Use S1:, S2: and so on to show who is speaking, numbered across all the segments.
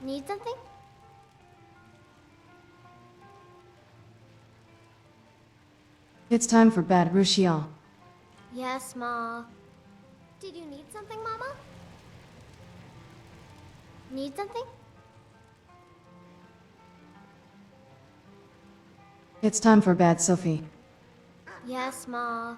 S1: Need something?
S2: It's time for Bad Ruchiel.
S1: Yes, Ma. Did you need something, Mama? Need something?
S2: It's time for Bad Sophie.
S1: Yes, Ma.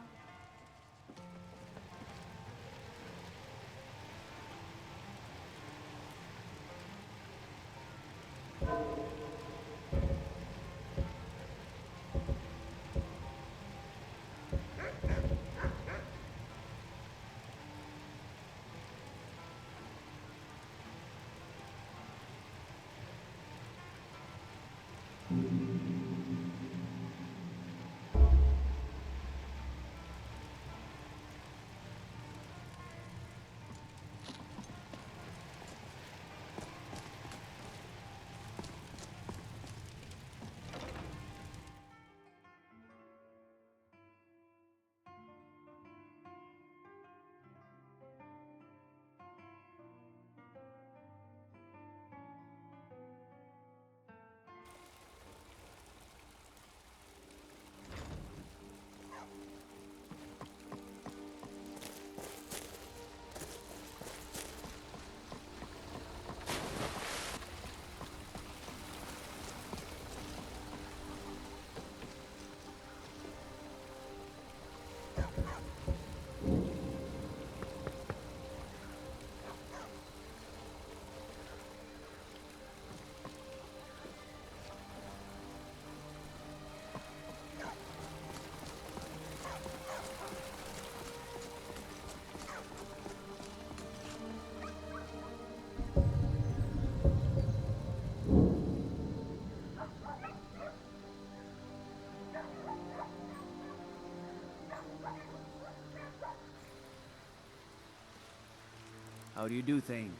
S3: How do you do things?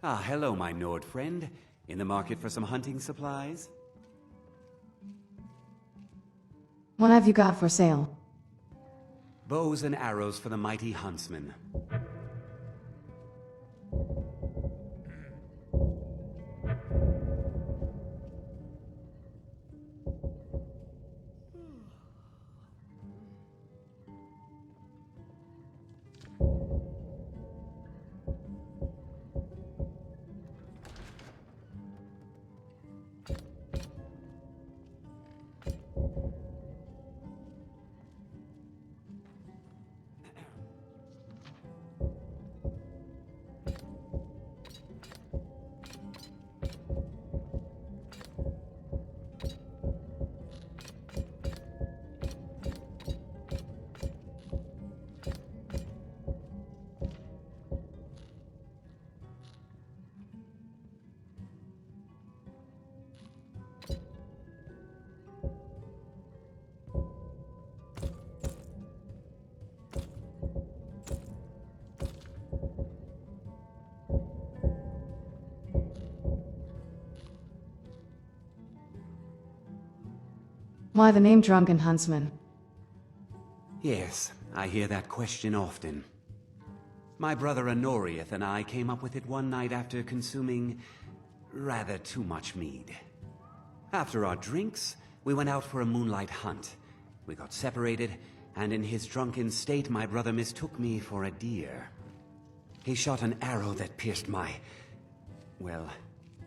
S4: Ah, hello, my Nord friend. In the market for some hunting supplies?
S2: What have you got for sale?
S4: Bows and arrows for the mighty huntsman.
S2: Why the name Drunken Huntsman?
S4: Yes, I hear that question often. My brother Honorius and I came up with it one night after consuming rather too much mead. After our drinks, we went out for a moonlight hunt. We got separated, and in his drunken state, my brother mistook me for a deer. He shot an arrow that pierced my, well,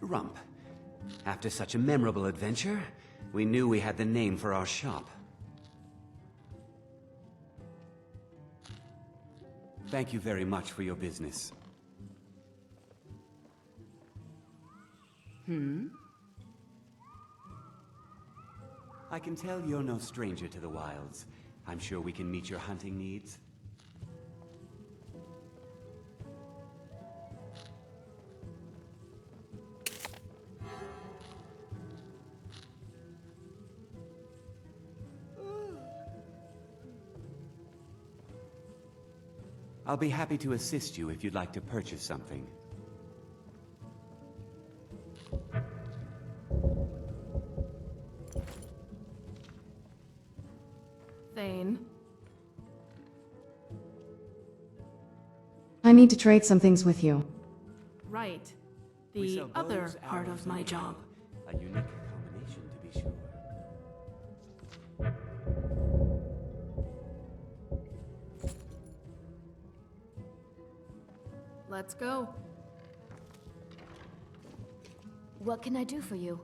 S4: rump. After such a memorable adventure, we knew we had the name for our shop. Thank you very much for your business. I can tell you're no stranger to the wilds. I'm sure we can meet your hunting needs. I'll be happy to assist you if you'd like to purchase something.
S5: Thane.
S2: I need to trade some things with you.
S5: Right.
S4: We
S5: The
S4: sell
S5: other
S4: bows,
S5: part
S4: arrows,
S5: of my
S4: and
S5: job.
S4: a unique combination, to be sure.
S5: Let's go.
S1: What can I do for you?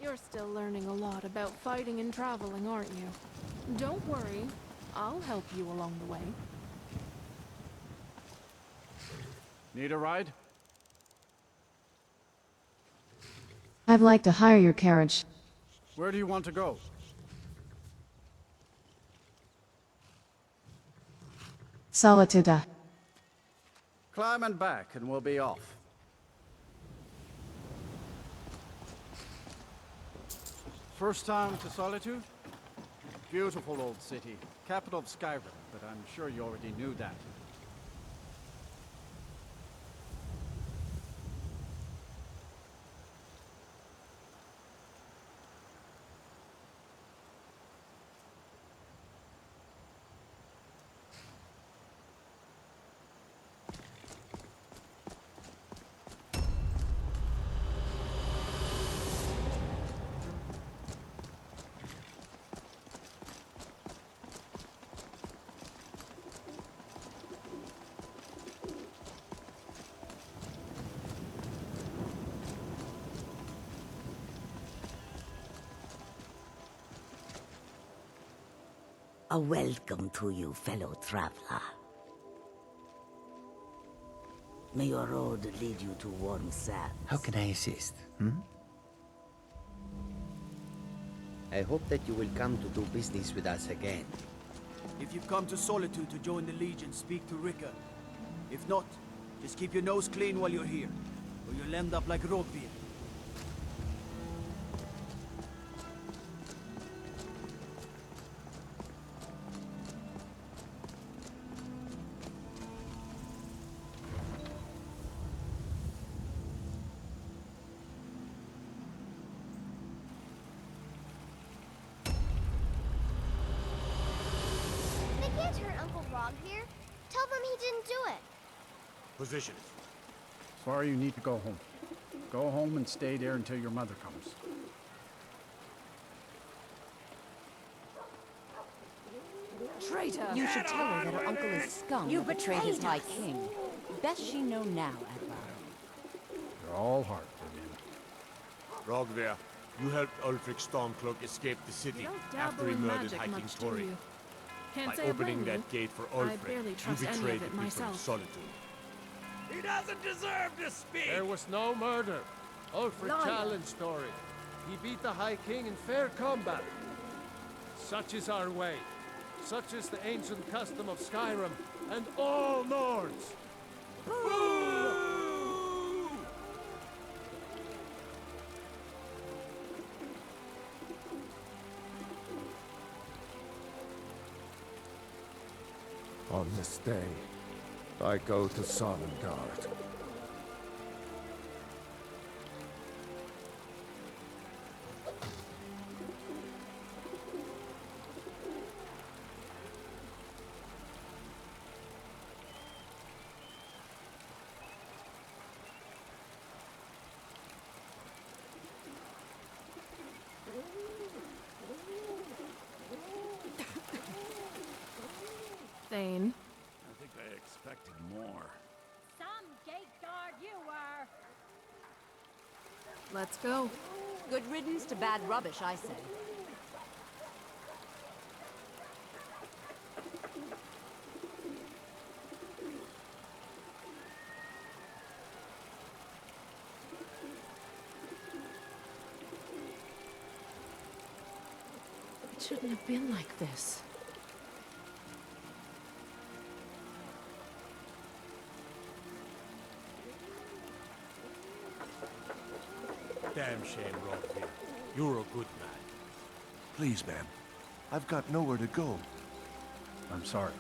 S5: You're still learning a lot about fighting and traveling, aren't you? Don't worry. I'll help you along the way.
S3: Need a ride?
S2: I'd like to hire your carriage.
S3: Where do you want to go?
S2: Solituda.
S3: Climb and back, and we'll be off. First time to Solitude? Beautiful old city, capital of Skyrim, but I'm sure you already knew that.
S6: A welcome to you, fellow traveler. May your road lead you to warm sands.
S7: How can I assist? I hope that you will come to do business with us again.
S3: If you've come to Solitude to join the Legion, speak to Rika. If not, just keep your nose clean while you're here, or you'll end up like Rodvir.
S1: They can't hurt Uncle Rog here. Tell them he didn't do it.
S8: Position.
S3: Sorry, you need to go home. Go home and stay there until your mother comes.
S5: Traitor!
S9: You should tell her that her uncle is scum. You betrayed his high king. Best she know now, Advar.
S3: You're all heart, Vivian.
S8: Rogver, you helped Ulfric Stormcloak escape the city
S5: You don't
S8: after
S5: dabble
S8: he
S5: in
S8: murdered
S5: magic
S8: High King
S5: much, do
S8: Tori.
S5: you? Can't
S8: By
S5: say I blame
S8: opening
S5: you.
S8: that gate for
S5: I
S8: Ulfric,
S5: barely
S8: you
S5: trust any
S8: betrayed
S5: of
S8: the
S5: it
S8: people of
S5: myself.
S8: Solitude.
S3: He doesn't deserve to speak!
S10: There was no murder. Ulfric
S5: Liar.
S10: challenged Story. He beat the High King in fair combat. Such is our way. Such is the ancient custom of Skyrim and all Nords. On this day, I go to Sovngarde.
S5: Thane.
S8: I think I expected more.
S9: Some gate guard you were!
S5: Let's go.
S9: Good riddance to bad rubbish, I say.
S5: It shouldn't have been like this.
S8: Damn shame, Rockville. You're a good man.
S11: Please, ma'am. I've got nowhere to go.
S8: I'm sorry.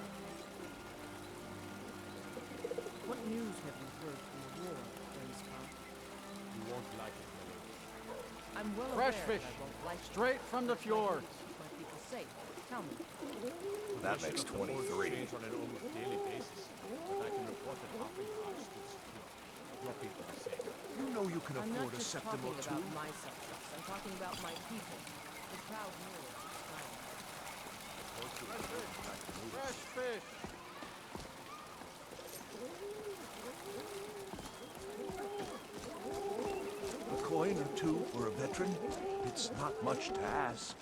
S12: What news have you heard from the war, Gamescom?
S8: You won't like it, Melody.
S12: I'm well
S10: Fresh
S12: aware
S10: fish,
S12: that I won't like it.
S10: straight from the fjords.
S12: Keep my people safe. Tell me.
S11: That makes 23.
S8: Change on an almost daily basis, but I can report that Offenbach stood secure. Your people are safe.
S11: You know you can
S12: I'm not
S11: afford a
S12: just
S11: septim
S12: talking
S11: or two.
S12: about my subjects. I'm talking about my people. The proud Nords.
S10: Fresh fish.
S11: A coin or two for a veteran? It's not much to ask.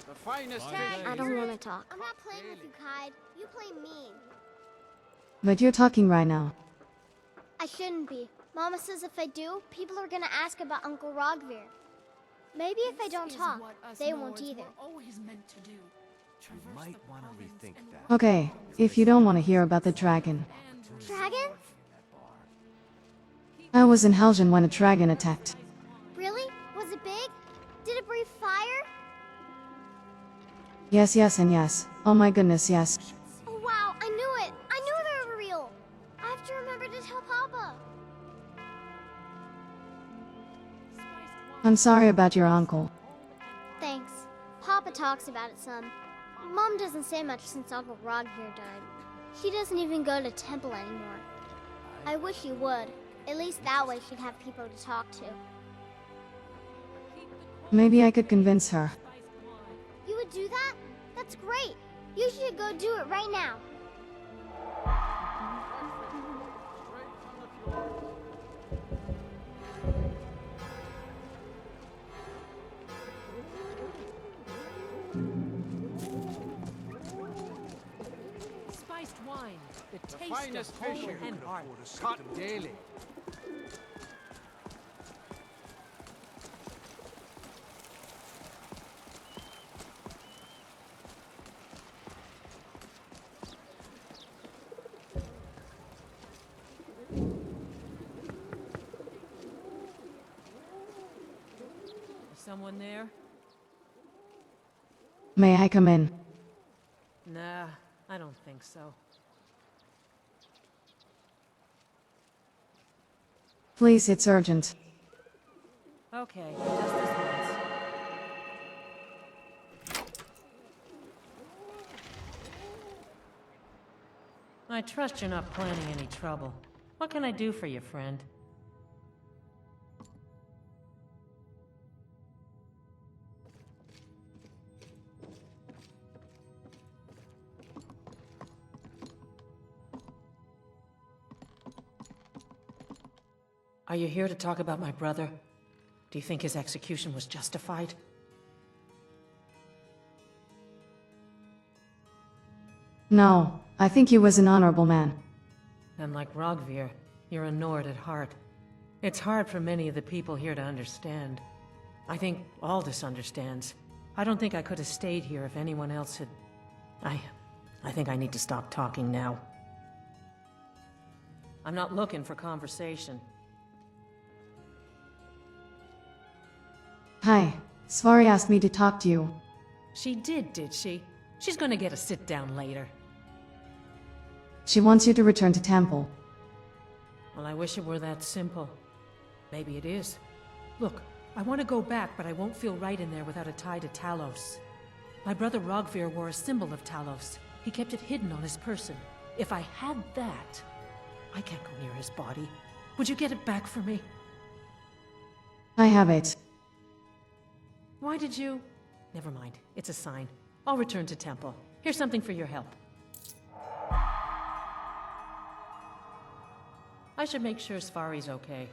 S10: The finest
S1: I don't want to talk. I'm not playing with you, Kide. You play mean.
S2: But you're talking right now.
S1: I shouldn't be. Mama says if I do, people are gonna ask about Uncle Rogvir. Maybe if I don't
S5: This is
S1: talk,
S5: what us
S1: they won't
S5: Nords
S1: either.
S5: were always meant to do.
S11: You might want to rethink that.
S2: Okay, if you don't want to hear about the dragon.
S1: Dragon?
S2: I was in Helgen when a dragon attacked.
S1: Really? Was it big? Did it breathe fire?
S2: Yes, yes, and yes. Oh my goodness, yes.
S1: Oh wow, I knew it! I knew they were real! I have to remember to tell Papa.
S2: I'm sorry about your uncle.
S1: Thanks. Papa talks about it some. Mom doesn't say much since Uncle Rogvir died. She doesn't even go to temple anymore. I wish she would. At least that way she'd have people to talk to.
S2: Maybe I could convince her.
S1: You would do that? That's great. You should go do it right now.
S12: Spiced wine. The taste
S10: finest
S12: of
S10: fish
S12: home
S10: here.
S12: and heart.
S10: Caught daily.
S12: Is someone there?
S2: May I come in?
S12: Nah, I don't think so.
S2: Please, it's urgent.
S12: Okay, just this once. I trust you're not planning any trouble. What can I do for you, friend? Are you here to talk about my brother? Do you think his execution was justified?
S2: No, I think he was an honorable man.
S12: And like Rogvir, you're a Nord at heart. It's hard for many of the people here to understand. I think Aldous understands. I don't think I could have stayed here if anyone else had... I think I need to stop talking now. I'm not looking for conversation.
S2: Hi, Svari asked me to talk to you.
S12: She did she? She's gonna get a sit-down later.
S2: She wants you to return to Temple.
S12: Well, I wish it were that simple. Maybe it is. Look, I want to go back, but I won't feel right in there without a tie to Talos. My brother Rogvir wore a symbol of Talos. He kept it hidden on his person. If I had that, I can't go near his body. Would you get it back for me?
S2: I have it.
S12: Why did you... Never mind. It's a sign. I'll return to Temple. Here's something for your help. I should make sure Svari's okay.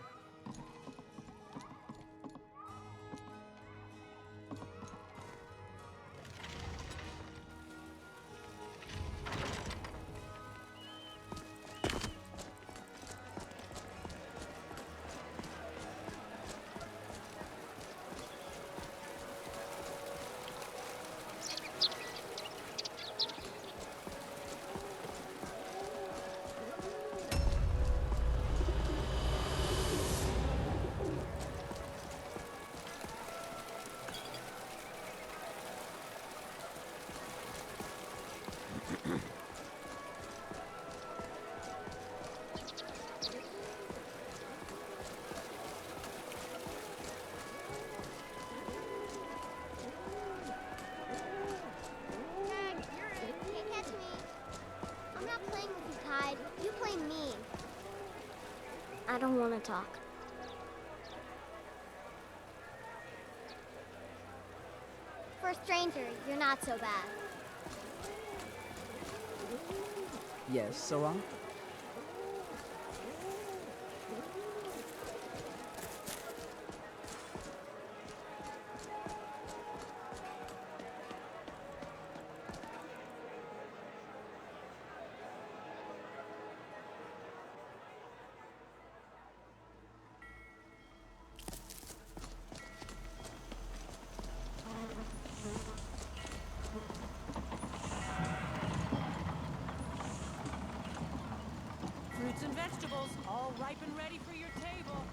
S1: I don't want to talk. For a stranger, you're not so bad.
S13: Yes, Sarah?
S12: Fruits and vegetables, all ripe and ready for your table.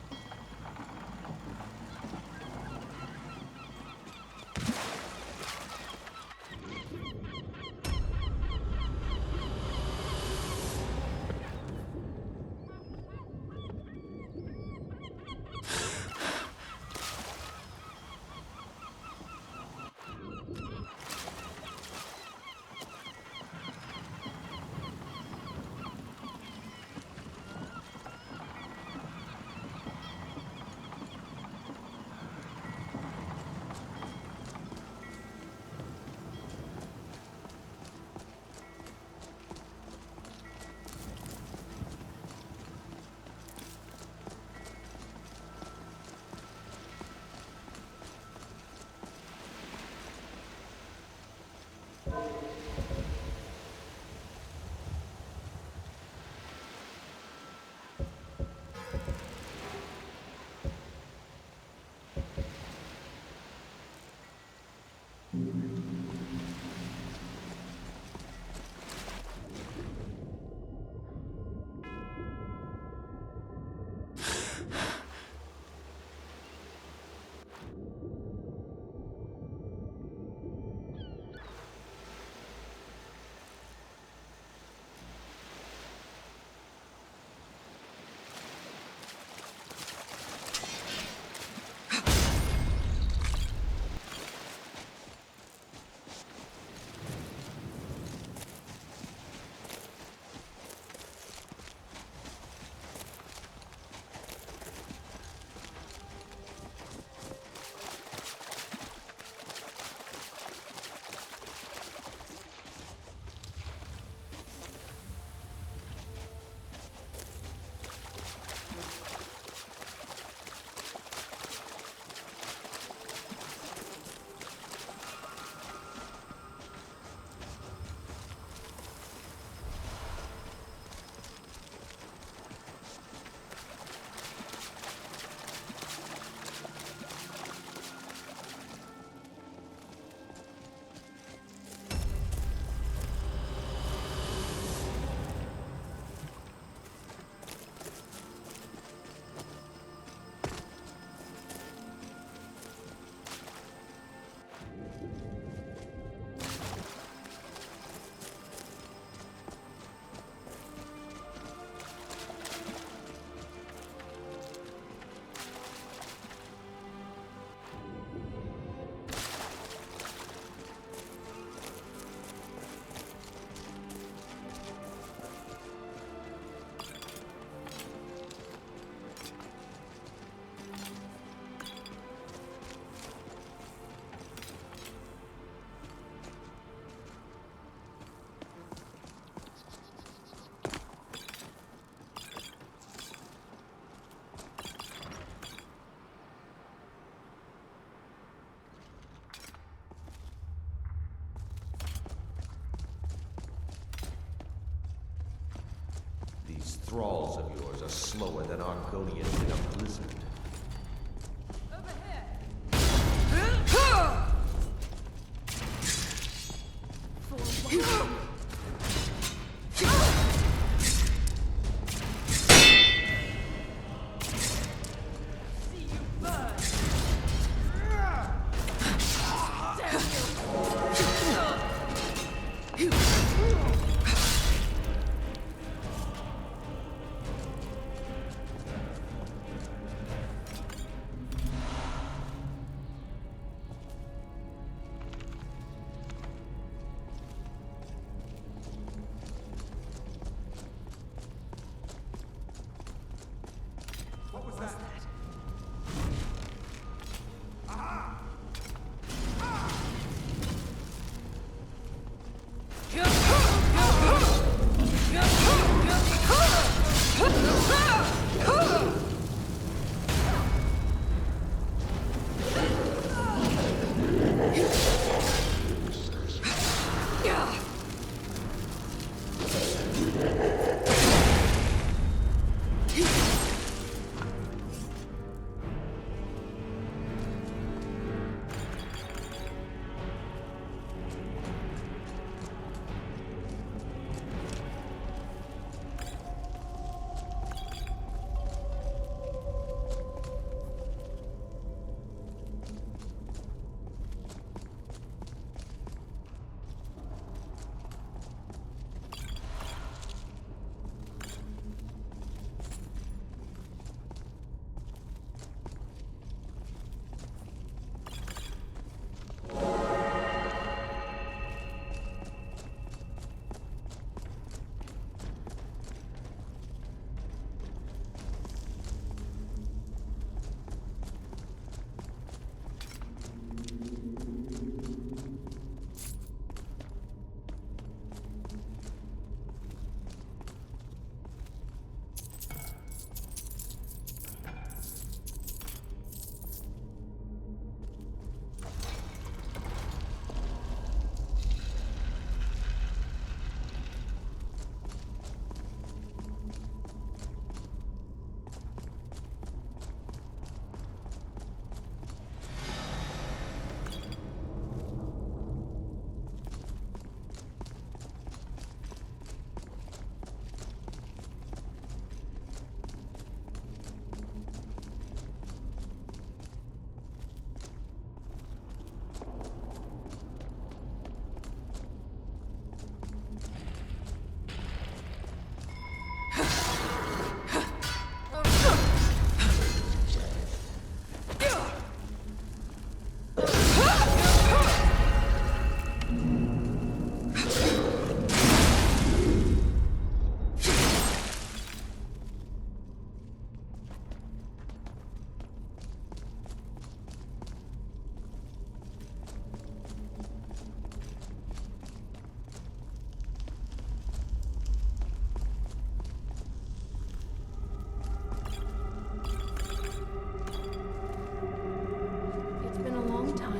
S8: thralls of yours are slower than Argonians in a blizzard.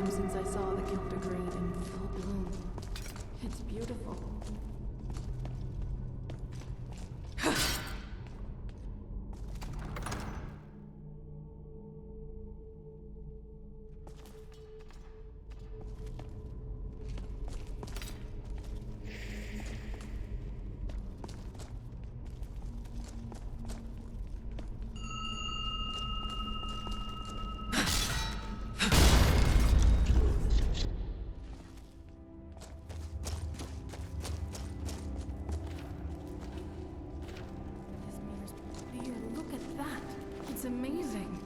S5: Since I saw the Gildergrade in full bloom. It's beautiful. It's amazing.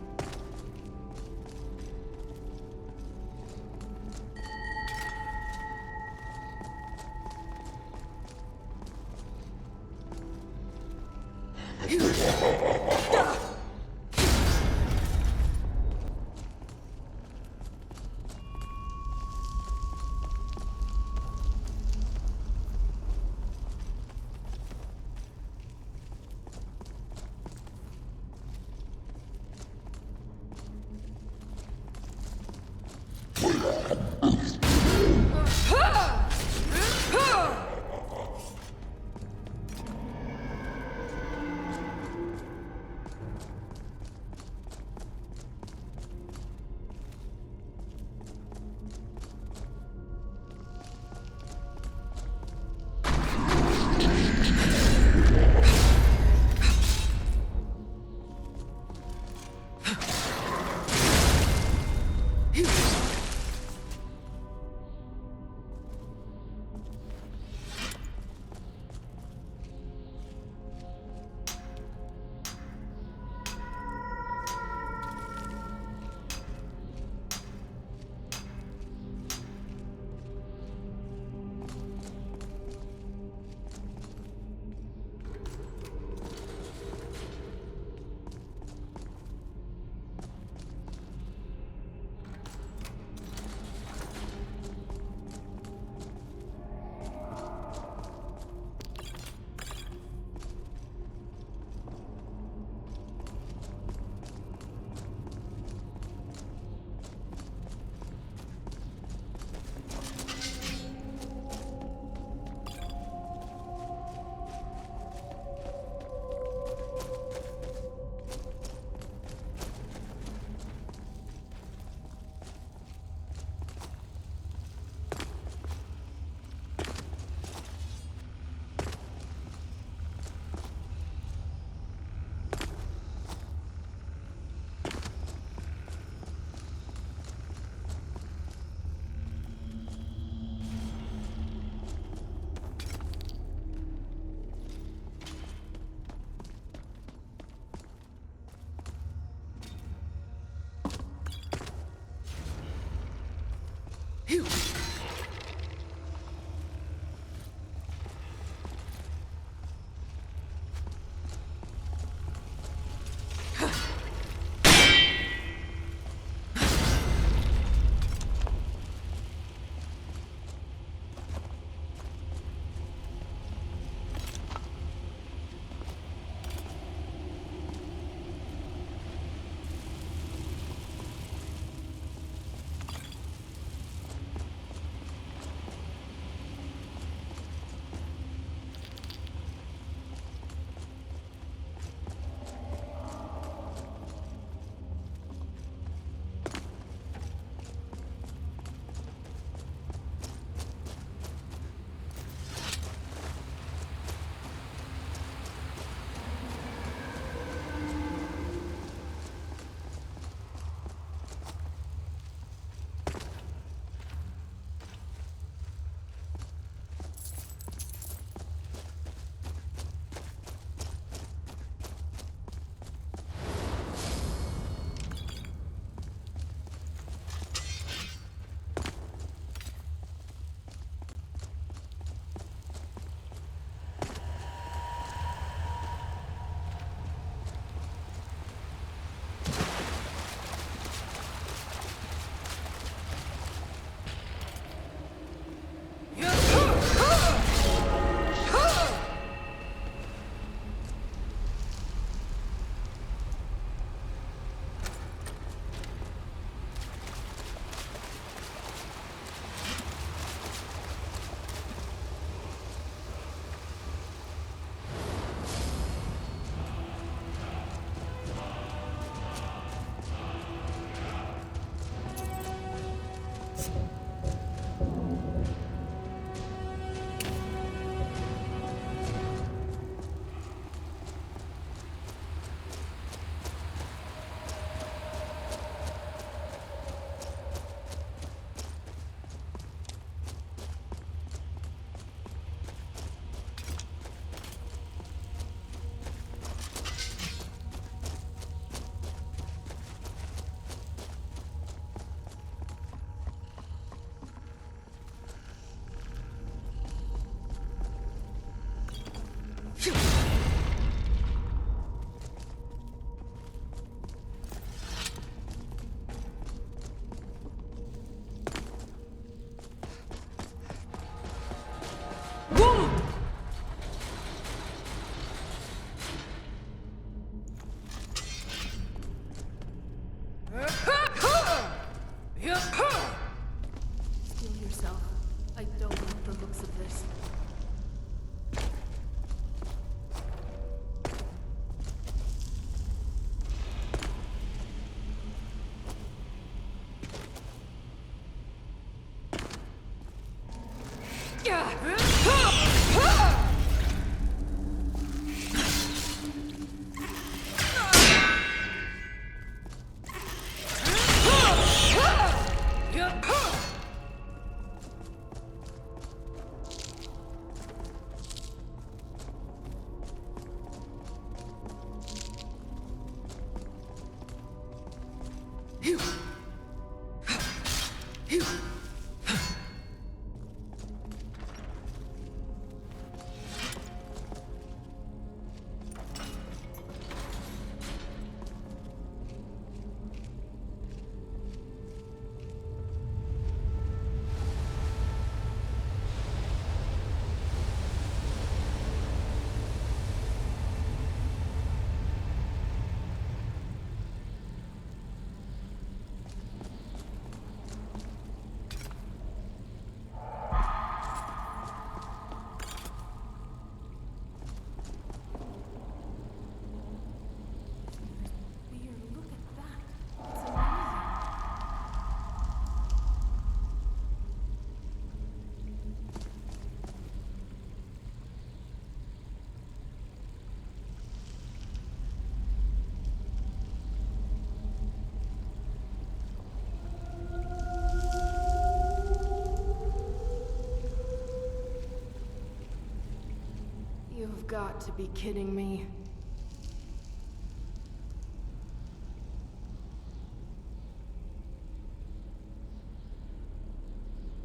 S5: You've got to be kidding me.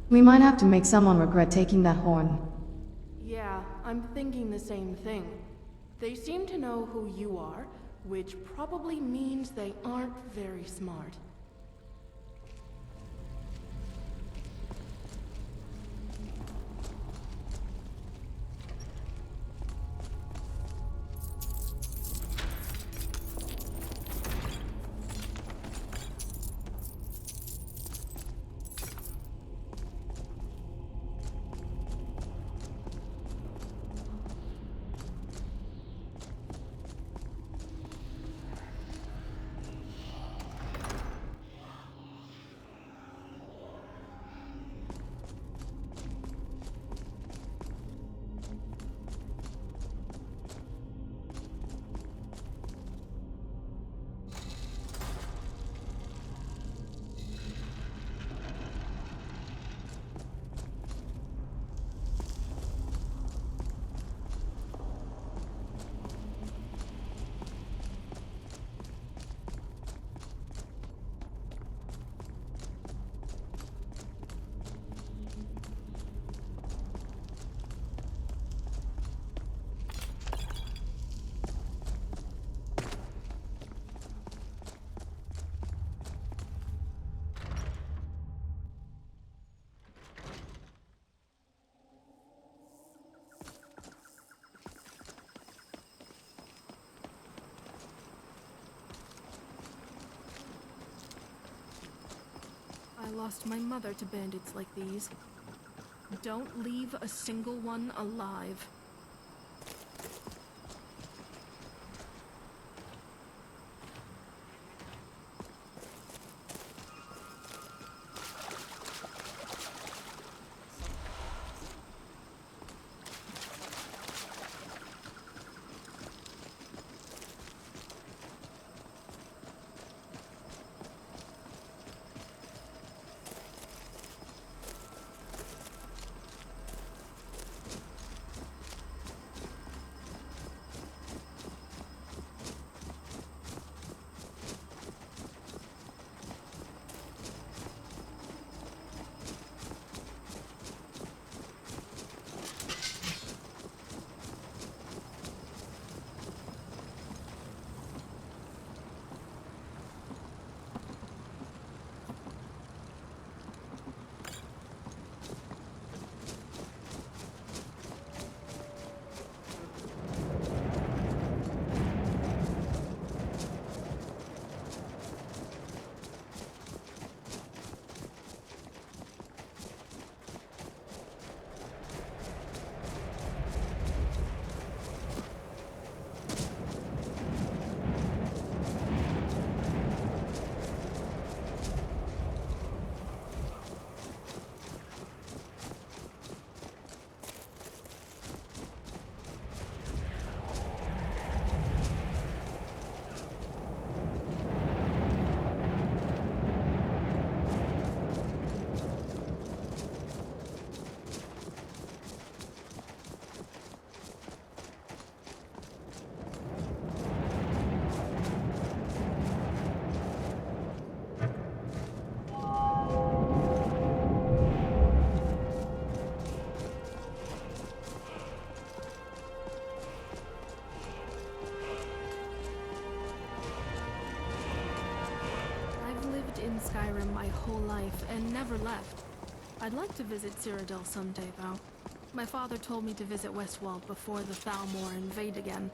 S2: We might have to make someone regret taking that horn.
S5: Yeah, I'm thinking the same thing. They seem to know who you are, which probably means they aren't very smart. I lost my mother to bandits like these. Don't leave a single one alive. in Skyrim my whole life and never left. I'd like to visit Cyrodiil someday, though. My father told me to visit Westwall before the Thalmor invade again.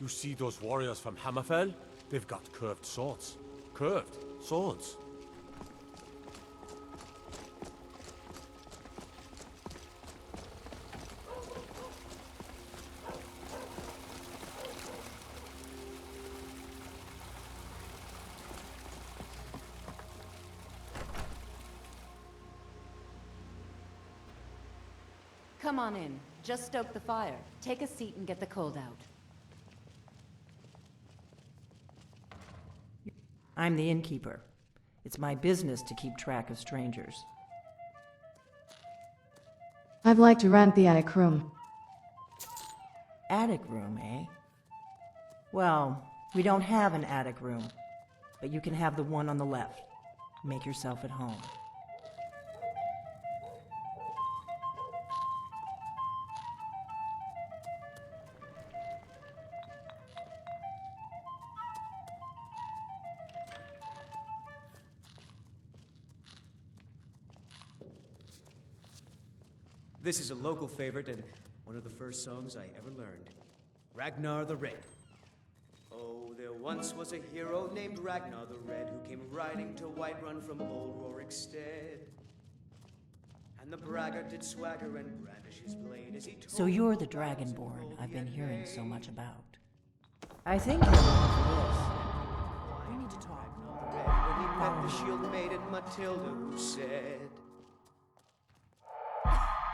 S10: You see those warriors from Hammerfell? They've got curved swords. Curved swords.
S9: Come on in. Just stoke the fire. Take a seat and get the cold out.
S14: I'm the innkeeper. It's my business to keep track of strangers.
S2: I'd like to rent the attic room.
S14: Attic room, eh? Well, we don't have an attic room, but you can have the one on the left. Make yourself at home.
S15: This is a local favorite and one of the first songs I ever learned. Ragnar the Red. Oh, there once was a hero named Ragnar the Red who came riding to Whiterun from old Rorikstead. And the braggart did swagger and brandish his blade as he told.
S14: So you're the Dragonborn I've been hearing so much about. I think you're looking for this.
S15: We need to talk. Ragnar the Red when he met the shield maiden Matilda who said,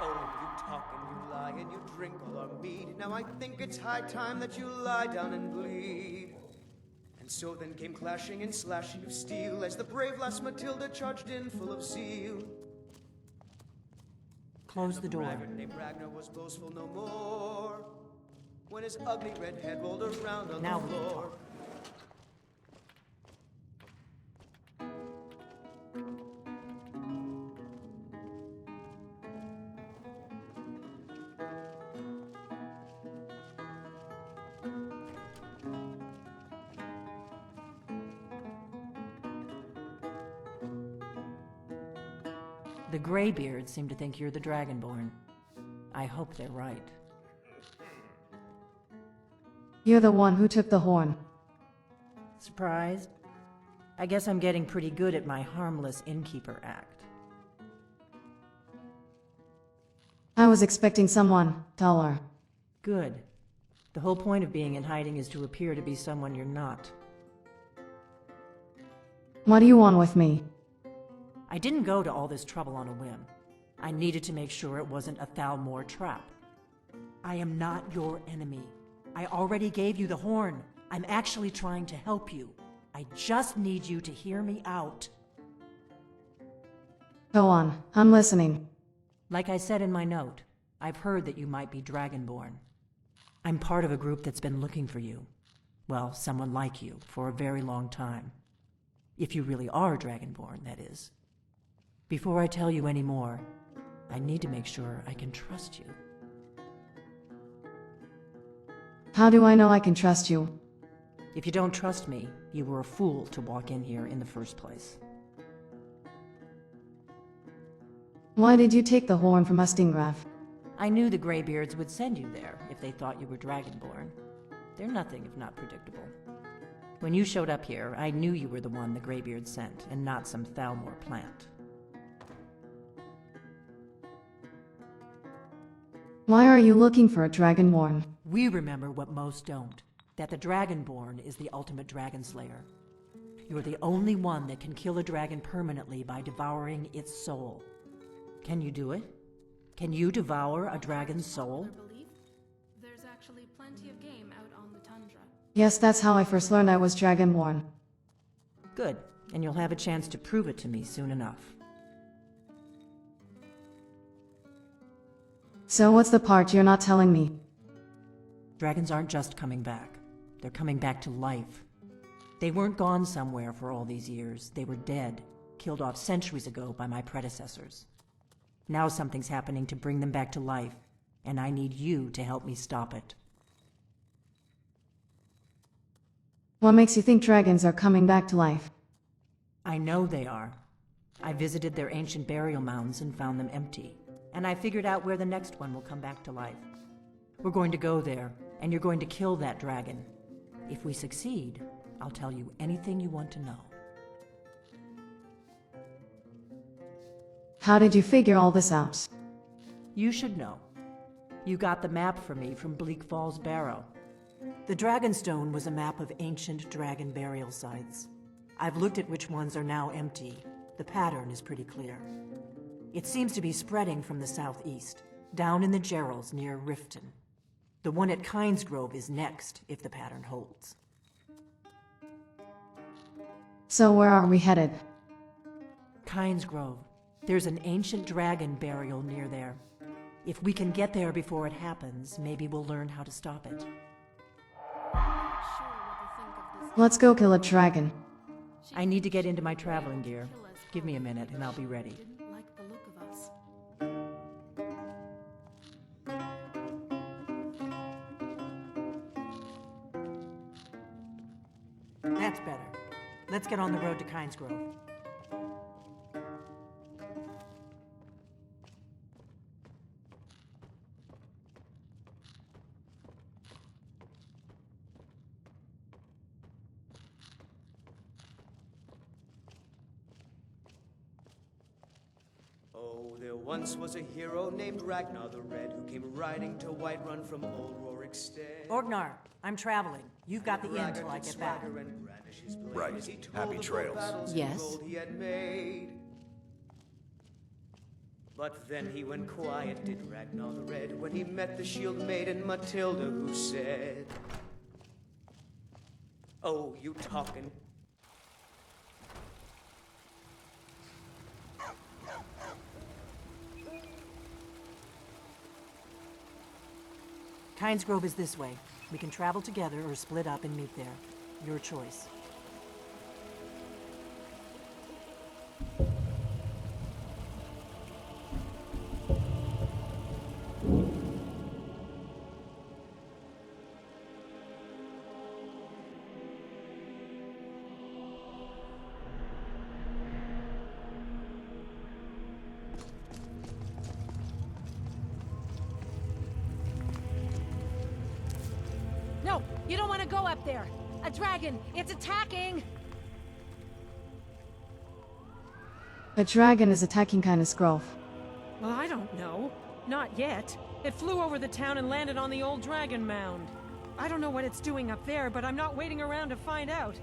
S15: oh, you talk and you lie and you drink all our mead. Now I think it's high time that you lie down and bleed. And so then came clashing and slashing of steel as the brave lass Matilda charged in full of zeal.
S14: Close the door.
S15: Braggart named Ragnar was boastful no more when his ugly red head rolled around on
S14: Now
S15: the floor.
S14: The Greybeards seem to think you're the Dragonborn. I hope they're right.
S2: You're the one who took the horn.
S14: Surprised? I guess I'm getting pretty good at my harmless innkeeper act.
S2: I was expecting someone taller.
S14: Good. The whole point of being in hiding is to appear to be someone you're not.
S2: What do you want with me?
S14: I didn't go to all this trouble on a whim. I needed to make sure it wasn't a Thalmor trap. I am not your enemy. I already gave you the horn. I'm actually trying to help you. I just need you to hear me out.
S2: Go on, I'm listening.
S14: Like I said in my note, I've heard that you might be Dragonborn. I'm part of a group that's been looking for you. Well, someone like you, for a very long time. If you really are Dragonborn, that is. Before I tell you any more, I need to make sure I can trust you.
S2: How do I know I can trust you?
S14: If you don't trust me, you were a fool to walk in here in the first place.
S2: Why did you take the horn from Ustingraf?
S14: I knew the Greybeards would send you there if they thought you were Dragonborn. They're nothing if not predictable. When you showed up here, I knew you were the one the Greybeards sent, and not some Thalmor plant.
S2: Why are you looking for a Dragonborn?
S14: We remember what most don't, that the Dragonborn is the ultimate dragon slayer. You're the only one that can kill a dragon permanently by devouring its soul. Can you do it? Can you devour a dragon's soul?
S5: There's actually plenty of game out on the tundra.
S2: Yes, that's how I first learned I was Dragonborn.
S14: Good, and you'll have a chance to prove it to me soon enough.
S2: So what's the part you're not telling me?
S14: Dragons aren't just coming back. They're coming back to life. They weren't gone somewhere for all these years. They were dead, killed off centuries ago by my predecessors. Now something's happening to bring them back to life, and I need you to help me stop it.
S2: What makes you think dragons are coming back to life?
S14: I know they are. I visited their ancient burial mounds and found them empty, and I figured out where the next one will come back to life. We're going to go there, and you're going to kill that dragon. If we succeed, I'll tell you anything you want to know.
S2: How did you figure all this out?
S14: You should know. You got the map for me from Bleak Falls Barrow. The Dragonstone was a map of ancient dragon burial sites. I've looked at which ones are now empty. The pattern is pretty clear. It seems to be spreading from the southeast, down in the Gerals near Riften. The one at Kynesgrove is next, if the pattern holds.
S2: So where are we headed?
S14: Kynesgrove. There's an ancient dragon burial near there. If we can get there before it happens, maybe we'll learn how to stop it.
S2: Let's go kill a dragon.
S14: I need to get into my traveling gear. Give me a minute and I'll be ready.
S5: Like the look of us.
S14: That's better. Let's get on the road to Kynesgrove.
S15: Oh, there once was a hero named Ragnar the Red who came riding to Whiterun from old Rorik's stead.
S14: Orgnar, I'm traveling. You've got the inn till I get back.
S11: Right. Happy trails.
S9: Yes.
S15: He had made. But then he went quiet, did Ragnar the Red, when he met the shield maiden Matilda, who said, "Oh, you talkin'."
S14: Kynesgrove is this way. We can travel together or split up and meet there. Your choice.
S12: No, you don't want to go up there. A dragon, it's attacking!
S2: A dragon is attacking Kynesgrove.
S12: Well, I don't know. Not yet. It flew over the town and landed on the old dragon mound. I don't know what it's doing up there, but I'm not waiting around to find out.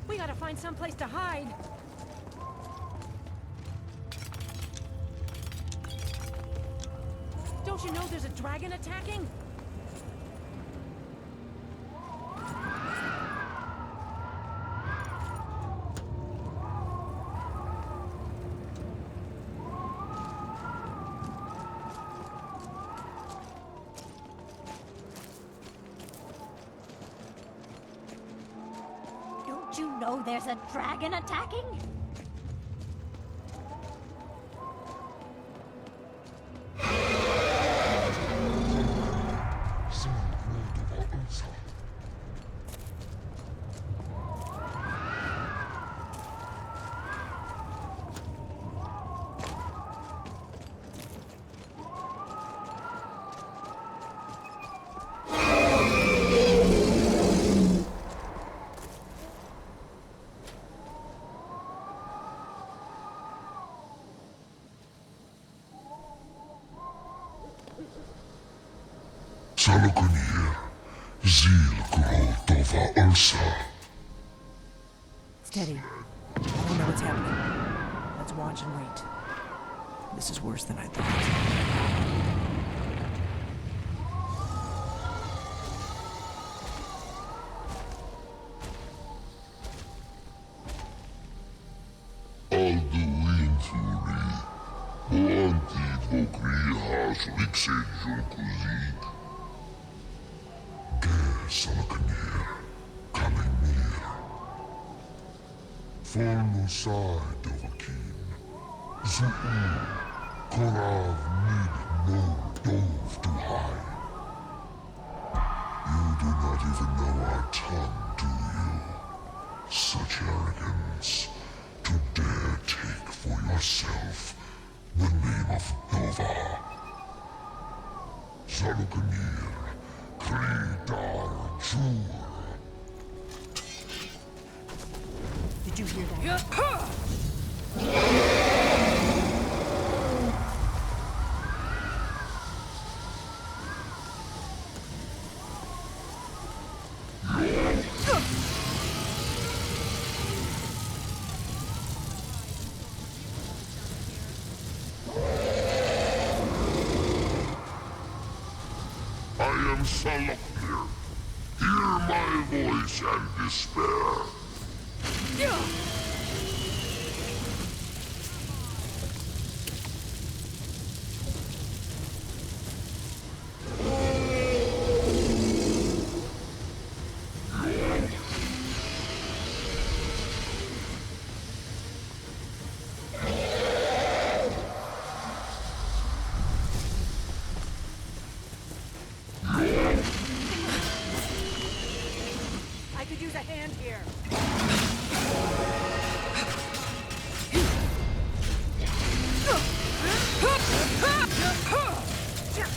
S12: We gotta find someplace to hide. Don't you know there's a dragon attacking?
S9: Don't you know there's a dragon attacking?
S14: Steady. I don't know what's happening. Let's watch and wait. This is worse than I thought.
S16: Folno side Dovakin. Zuu, Korav need no dove to hide. You do not even know our tongue, do you? Such arrogance to dare take for yourself the name of Nova. Zalukanir, Kridar Jur.
S14: Did you hear that?
S16: I am Saloknir. Hear my voice and despair.
S14: I could use a hand here.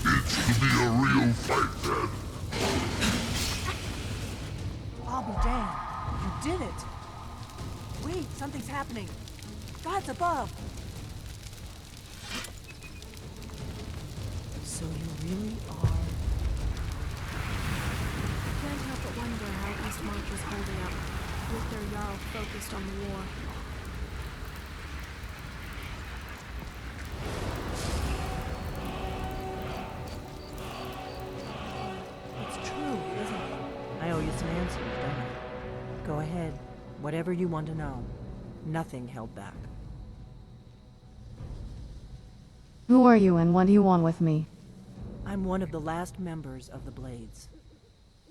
S16: It's to be a real fight then.
S14: I'll be damned. You did it. Wait, something's happening. God's above. So you really are...
S5: Can't help but wonder how Eastmarch is holding up, with their Jarl focused on the war.
S14: It's true, isn't it? I owe you some answers, don't I? Go ahead. Whatever you want to know. Nothing held back.
S2: Who are you and what do you want with me?
S14: I'm one of the last members of the Blades.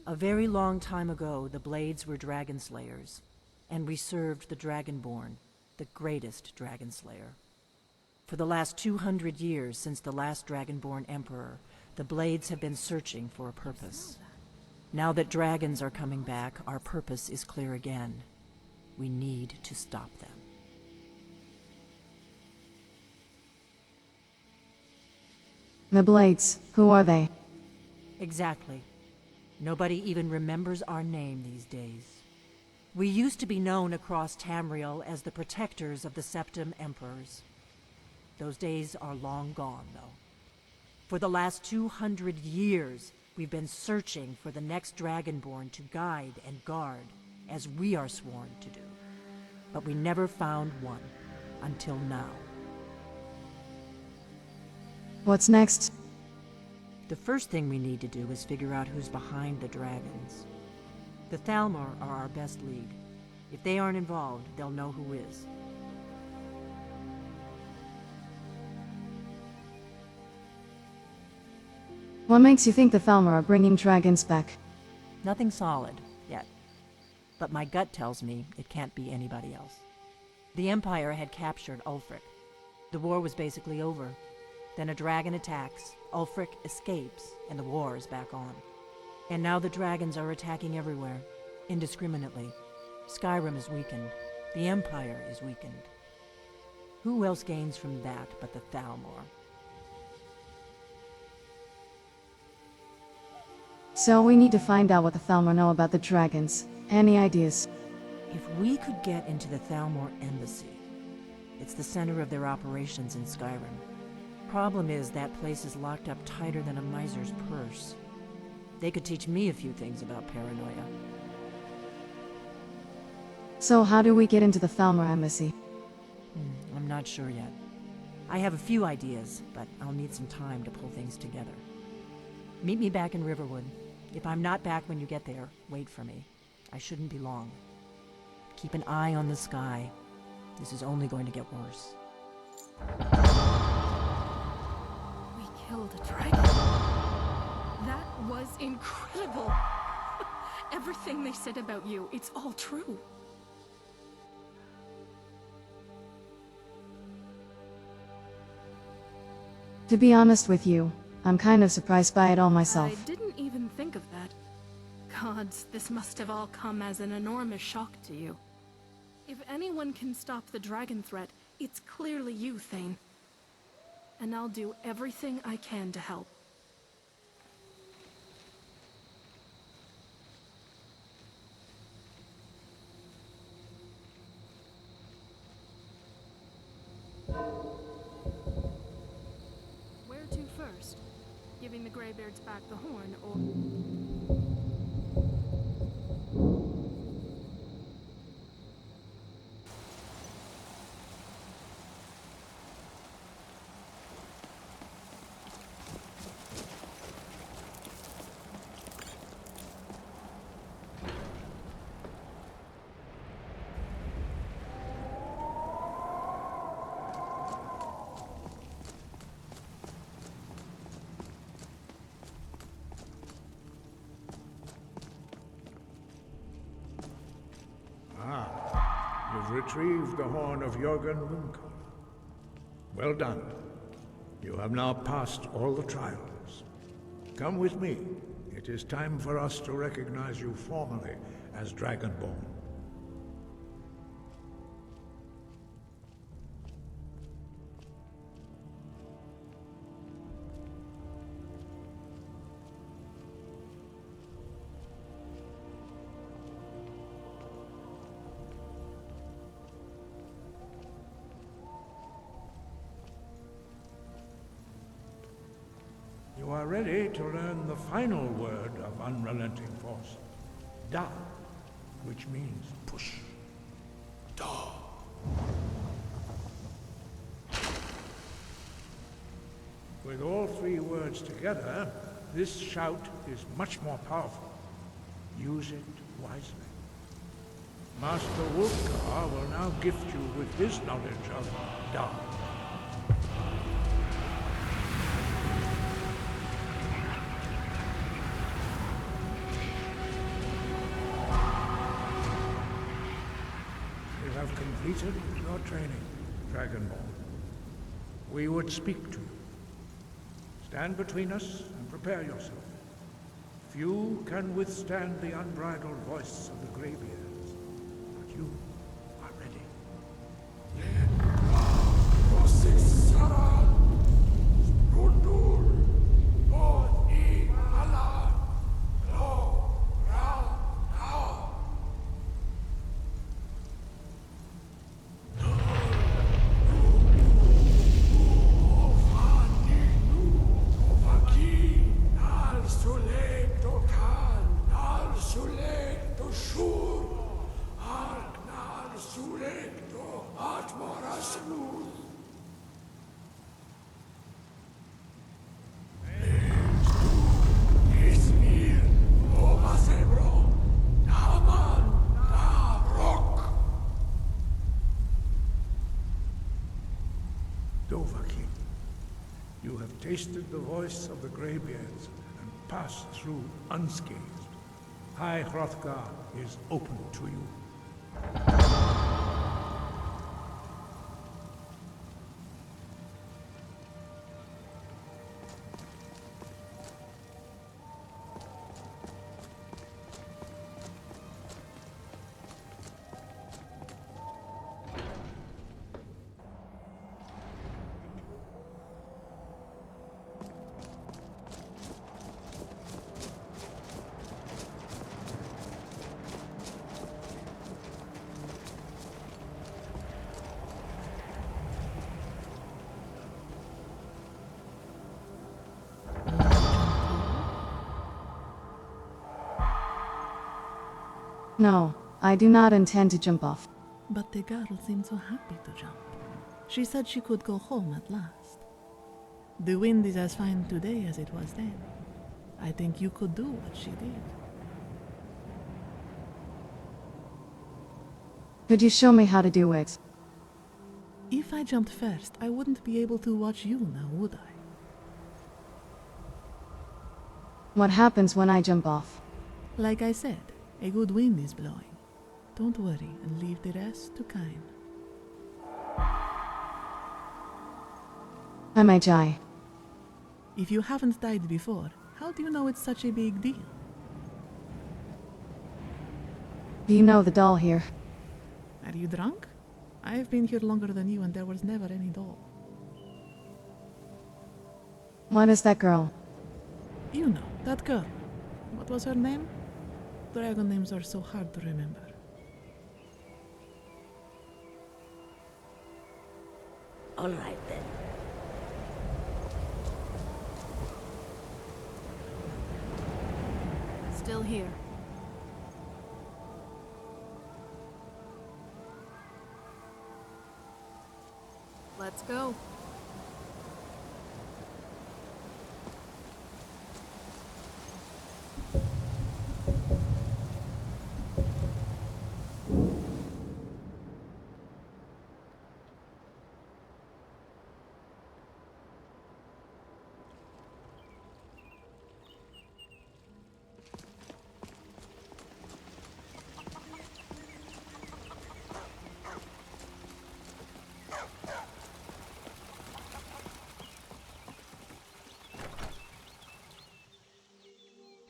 S14: A very long time ago, the Blades were dragon slayers, and we served the Dragonborn, the greatest dragon slayer. For the last 200 years since the last Dragonborn Emperor, the Blades have been searching for a purpose. Now that dragons are coming back, our purpose is clear again. We need to stop them.
S2: The Blades, who are they?
S14: Exactly. Nobody even remembers our name these days. We used to be known across Tamriel as the protectors of the Septim Emperors. Those days are long gone, though. For the last 200 years, we've been searching for the next Dragonborn to guide and guard, as we are sworn to do. But we never found one, until now.
S2: What's next?
S14: The first thing we need to do is figure out who's behind the dragons. The Thalmor are our best lead. If they aren't involved, they'll know who is.
S2: What makes you think the Thalmor are bringing dragons back?
S14: Nothing solid, yet. but my gut tells me it can't be anybody else. The Empire had captured Ulfric. The war was basically over. Then a dragon attacks, Ulfric escapes, and the war is back on. And now the dragons are attacking everywhere, indiscriminately. Skyrim is weakened. The Empire is weakened. Who else gains from that but the Thalmor?
S2: So we need to find out what the Thalmor know about the dragons. Any ideas?
S14: If we could get into the Thalmor embassy, it's the center of their operations in Skyrim. Problem is, that place is locked up tighter than a miser's purse. They could teach me a few things about paranoia.
S2: So how do we get into the Thalmor embassy?
S14: I'm not sure yet. I have a few ideas, but I'll need some time to pull things together. Meet me back in Riverwood. If I'm not back when you get there, wait for me. I shouldn't be long. Keep an eye on the sky. This is only going to get worse.
S5: We killed a dragon. That was incredible. Everything they said about you, it's all true.
S2: To be honest with you, I'm kind of surprised by it all myself.
S5: I didn't even think of that. Gods, this must have all come as an enormous shock to you. If anyone can stop the dragon threat, it's clearly you, Thane. And I'll do everything I can to help. Where to first? Giving the Greybeards back the horn, or...
S11: You've retrieved the horn of Jörgen Windkar. Well done. You have now passed all the trials. Come with me. It is time for us to recognize you formally as Dragonborn. You are ready to learn the final word of unrelenting force, Da, which means push. Da. With all three words together, this shout is much more powerful. Use it wisely. Master Wolfgar will now gift you with his knowledge of Da. Completed your training, Dragonborn. We would speak to you. Stand between us and prepare yourself. Few can withstand the unbridled voice of the Greybeards, but you are ready. You have tasted the voice of the Greybeards and passed through unscathed. High Hrothgar is open to you.
S2: No, I do not intend to jump off.
S17: But the girl seemed so happy to jump. She said she could go home at last. The wind is as fine today as it was then. I think you could do what she did.
S2: Could you show me how to do it?
S17: If I jumped first, I wouldn't be able to watch you now, would I?
S2: What happens when I jump off?
S17: Like I said, a good wind is blowing. Don't worry and leave the rest to Kain.
S2: I might die.
S17: If you haven't died before, how do you know it's such a big deal?
S2: Do you know the doll here?
S17: Are you drunk? I've been here longer than you and there was never any doll.
S2: What is that girl?
S17: You know, that girl. What was her name? Dragon names are so hard to remember.
S6: All right then.
S5: Still here. Let's go.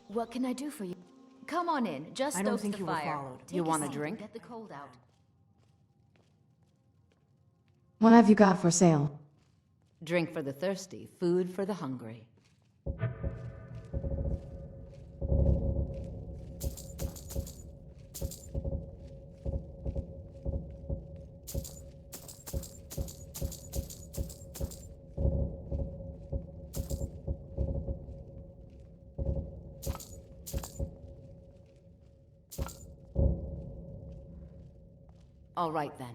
S9: What can I do for you? Come on in. Just
S14: I don't
S9: stoke
S14: think
S9: the
S14: you were
S9: fire.
S14: followed.
S9: Take
S14: You want a
S9: seat.
S14: drink?
S9: Get the cold out.
S2: What have you got for sale?
S9: Drink for the thirsty, food for the hungry. All right then.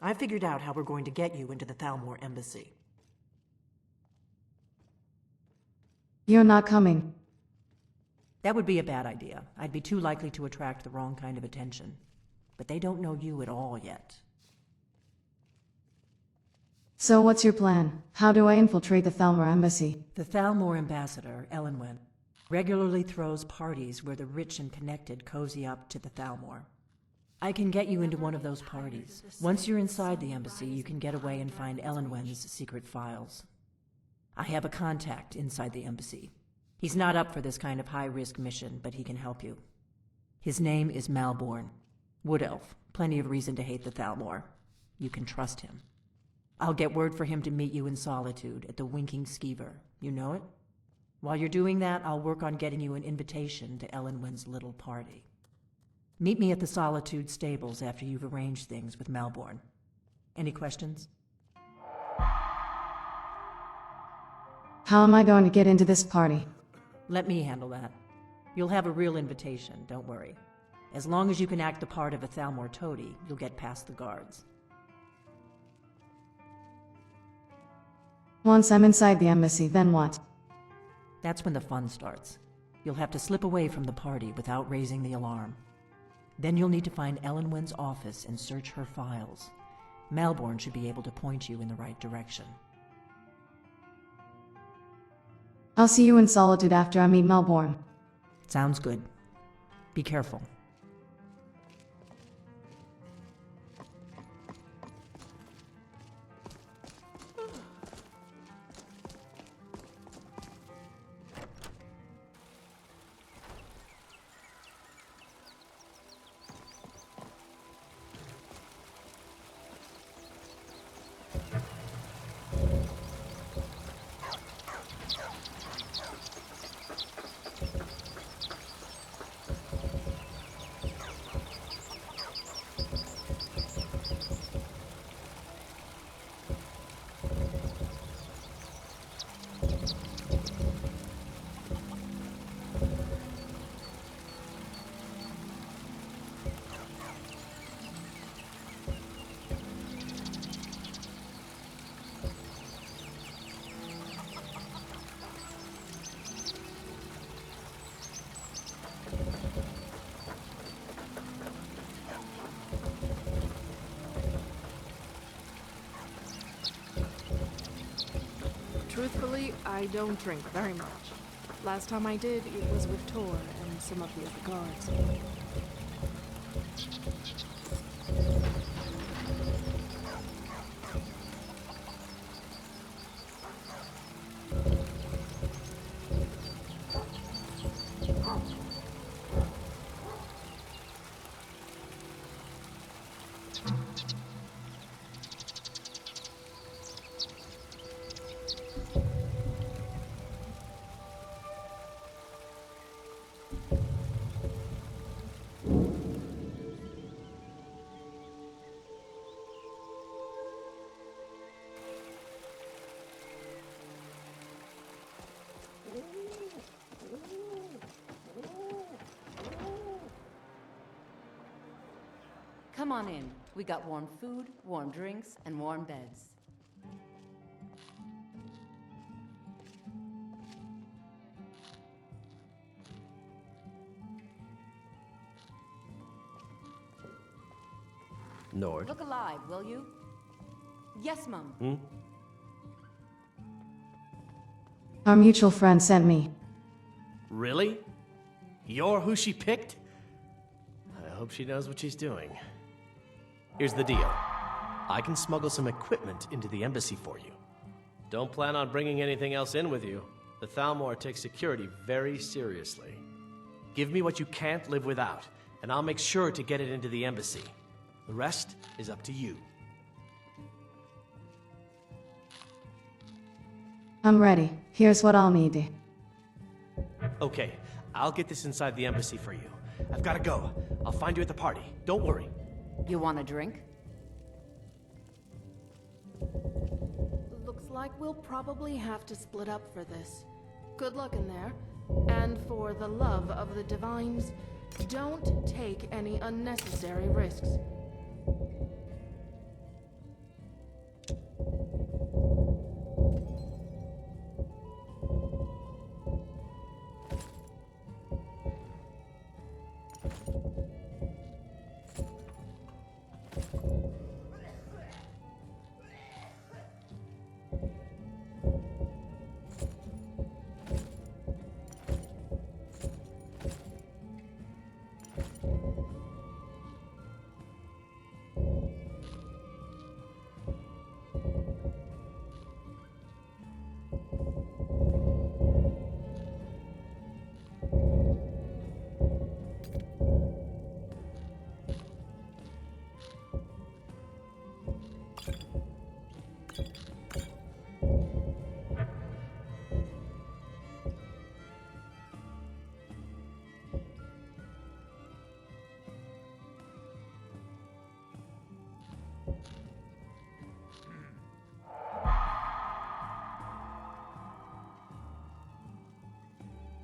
S14: I figured out how we're going to get you into the Thalmor embassy.
S2: You're not coming.
S14: That would be a bad idea. I'd be too likely to attract the wrong kind of attention. But they don't know you at all yet.
S2: So what's your plan? How do I infiltrate the Thalmor embassy?
S14: The Thalmor ambassador, Elenwen, regularly throws parties where the rich and connected cozy up to the Thalmor. I can get you into one of those parties. Once you're inside the embassy, you can get away and find Elenwen's secret files. I have a contact inside the embassy. He's not up for this kind of high-risk mission, but he can help you. His name is Malborn. Wood Elf. Plenty of reason to hate the Thalmor. You can trust him. I'll get word for him to meet you in Solitude at the Winking Skeever. You know it? While you're doing that, I'll work on getting you an invitation to Elenwen's little party. Meet me at the Solitude stables after you've arranged things with Malborn. Any questions?
S2: How am I going to get into this party?
S14: Let me handle that. You'll have a real invitation, don't worry. As long as you can act the part of a Thalmor toady, you'll get past the guards.
S2: Once I'm inside the embassy, then what?
S14: That's when the fun starts. You'll have to slip away from the party without raising the alarm. Then you'll need to find Elenwen's office and search her files. Malborn should be able to point you in the right direction.
S2: I'll see you in Solitude after I meet Melbourne.
S14: Sounds good. Be careful.
S5: Truthfully, I don't drink very much. Last time I did, it was with Tor and some of the other guards.
S9: Come on in. We got warm food, warm drinks, and warm beds.
S7: Nord.
S9: Look alive, will you? Yes, Mum.
S2: Our mutual friend sent me.
S18: Really? You're who she picked? I hope she knows what she's doing. Here's the deal. I can smuggle some equipment into the embassy for you. Don't plan on bringing anything else in with you. The Thalmor takes security very seriously. Give me what you can't live without, and I'll make sure to get it into the embassy. The rest is up to you.
S2: I'm ready. Here's what I'll need.
S18: Okay, I'll get this inside the embassy for you. I've gotta go. I'll find you at the party. Don't worry.
S9: You want a drink?
S5: Looks like we'll probably have to split up for this. Good luck in there. And for the love of the divines, don't take any unnecessary risks.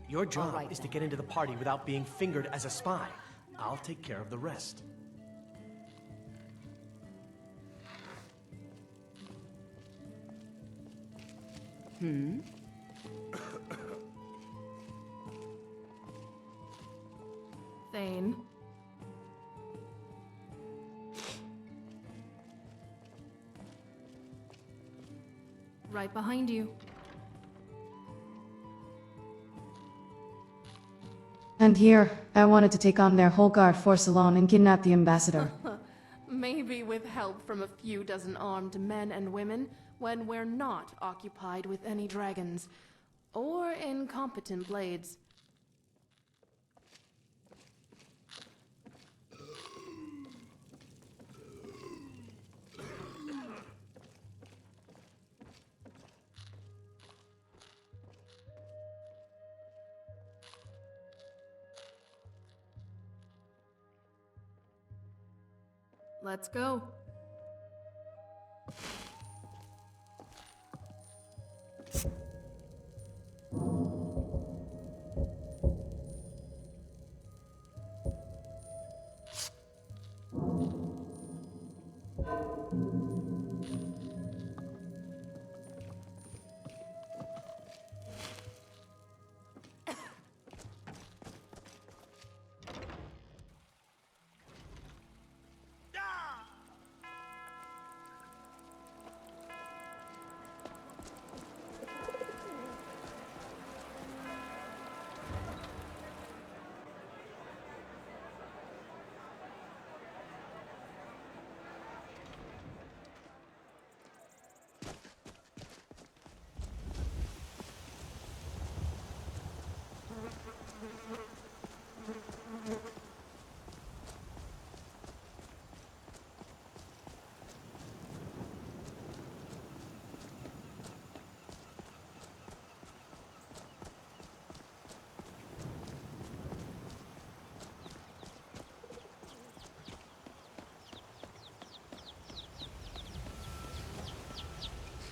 S18: Your job is to get into the party without being fingered as a spy. I'll take care of the rest.
S5: Thane. Right behind you.
S2: And here, I wanted to take on their whole guard force alone and kidnap the ambassador.
S5: Maybe with help from a few dozen armed men and women, when we're not occupied with any dragons. Or incompetent blades. Let's go.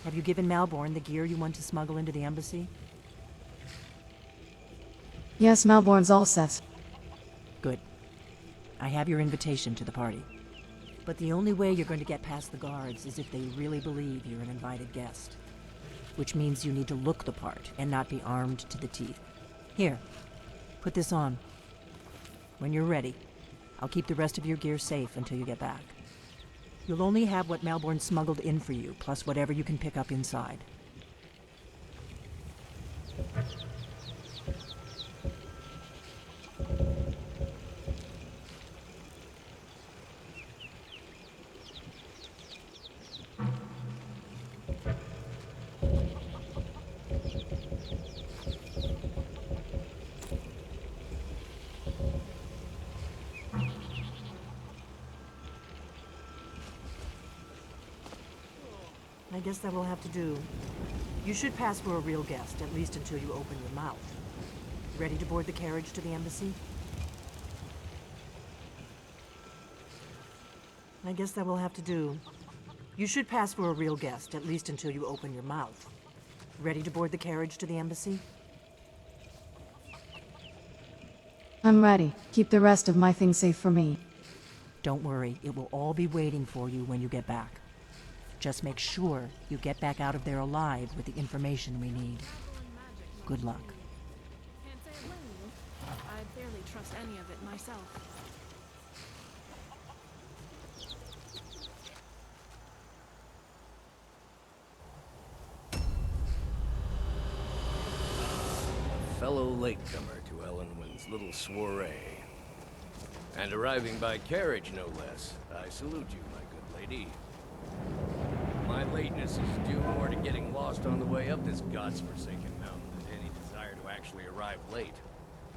S14: Have you given Malborn the gear you want to smuggle into the embassy?
S2: Yes, Malborn's all set.
S14: Good. I have your invitation to the party. But the only way you're going to get past the guards is if they really believe you're an invited guest. Which means you need to look the part and not be armed to the teeth. Here, put this on. When you're ready, I'll keep the rest of your gear safe until you get back. You'll only have what Malborn smuggled in for you, plus whatever you can pick up inside. I guess that will have to do. You should pass for a real guest, at least until you open your mouth. Ready to board the carriage to the embassy? I guess that will have to do. You should pass for a real guest, at least until you open your mouth. Ready to board the carriage to the embassy?
S2: I'm ready. Keep the rest of my things safe for me.
S14: Don't worry, it will all be waiting for you when you get back. Just make sure you get back out of there alive with the information we need. Good luck.
S5: Can't say I blame you. I barely trust any of it myself.
S8: Fellow latecomer to Ellenwyn's little soiree. And arriving by carriage, no less. I salute you, my good lady. My lateness is due more to getting lost on the way up this god's-forsaken mountain than any desire to actually arrive late.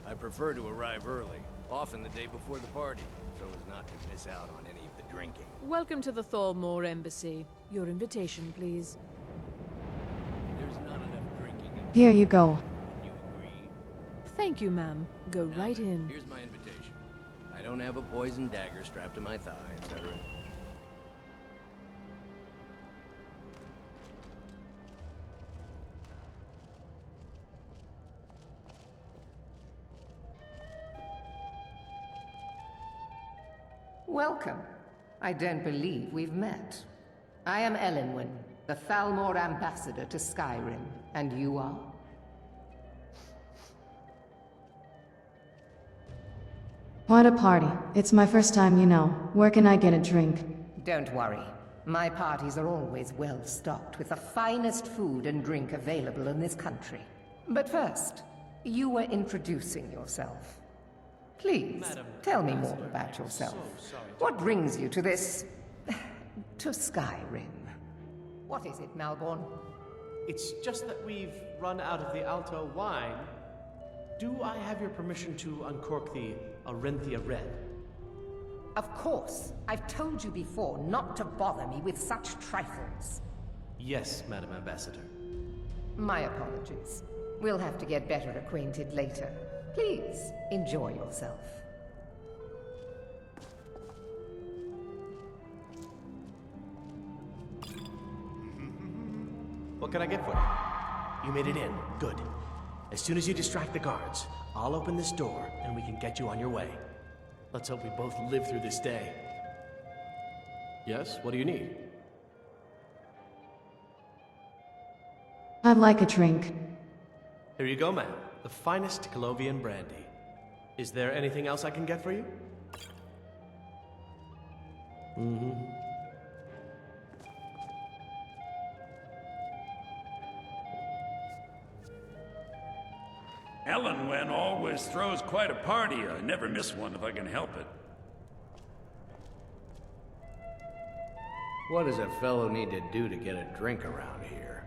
S8: I prefer to arrive early, often the day before the party, so as not to miss out on any of the drinking.
S19: Welcome to the Thalmor Embassy. Your invitation, please.
S8: There's not enough drinking.
S2: Here you go.
S8: You agree?
S19: Thank you, ma'am. Go right in.
S8: Here's my invitation. I don't have a poison dagger strapped to my thigh, etc.
S20: Welcome. I don't believe we've met. I am Ellenwyn, the Thalmor ambassador to Skyrim, and you are?
S2: What a party. It's my first time, you know. Where can I get a drink?
S20: Don't worry. My parties are always well stocked with the finest food and drink available in this country. But first, you were introducing yourself. Please,
S18: Madam
S20: tell me
S18: Ambassador,
S20: more about
S18: I'm
S20: yourself.
S18: so sorry
S20: What brings you to this... to Skyrim? What is it, Malborn?
S18: It's just that we've run out of the Alto wine. Do I have your permission to uncork the Arenthia Red?
S20: Of course. I've told you before not to bother me with such trifles.
S18: Yes, Madam Ambassador.
S20: My apologies. We'll have to get better acquainted later. Please, enjoy yourself.
S18: What can I get for you? You made it in. Good. As soon as you distract the guards, I'll open this door and we can get you on your way. Let's hope we both live through this day. Yes? What do you need?
S2: I'd like a drink.
S18: Here you go, ma'am. The finest Colovian brandy. Is there anything else I can get for you? Mm-hmm.
S21: Elenwen always throws quite a party. I never miss one if I can help it.
S8: What does a fellow need to do to get a drink around here?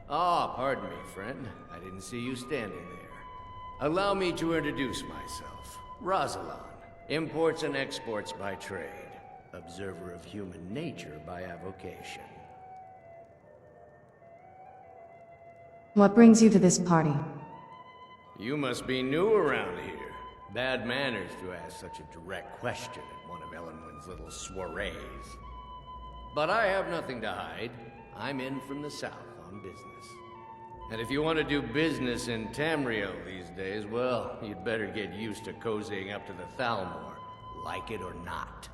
S8: Ah, pardon me, friend. I didn't see you standing there. Allow me to introduce myself. Rosalind, imports and exports by trade. Observer of human nature by avocation.
S2: What brings you to this party?
S8: You must be new around here. Bad manners to ask such a direct question at one of Elenwen's little soirees. But I have nothing to hide. I'm in from the south on business. And if you want to do business in Tamriel these days, well, you'd better get used to cozying up to the Thalmor, like it or not.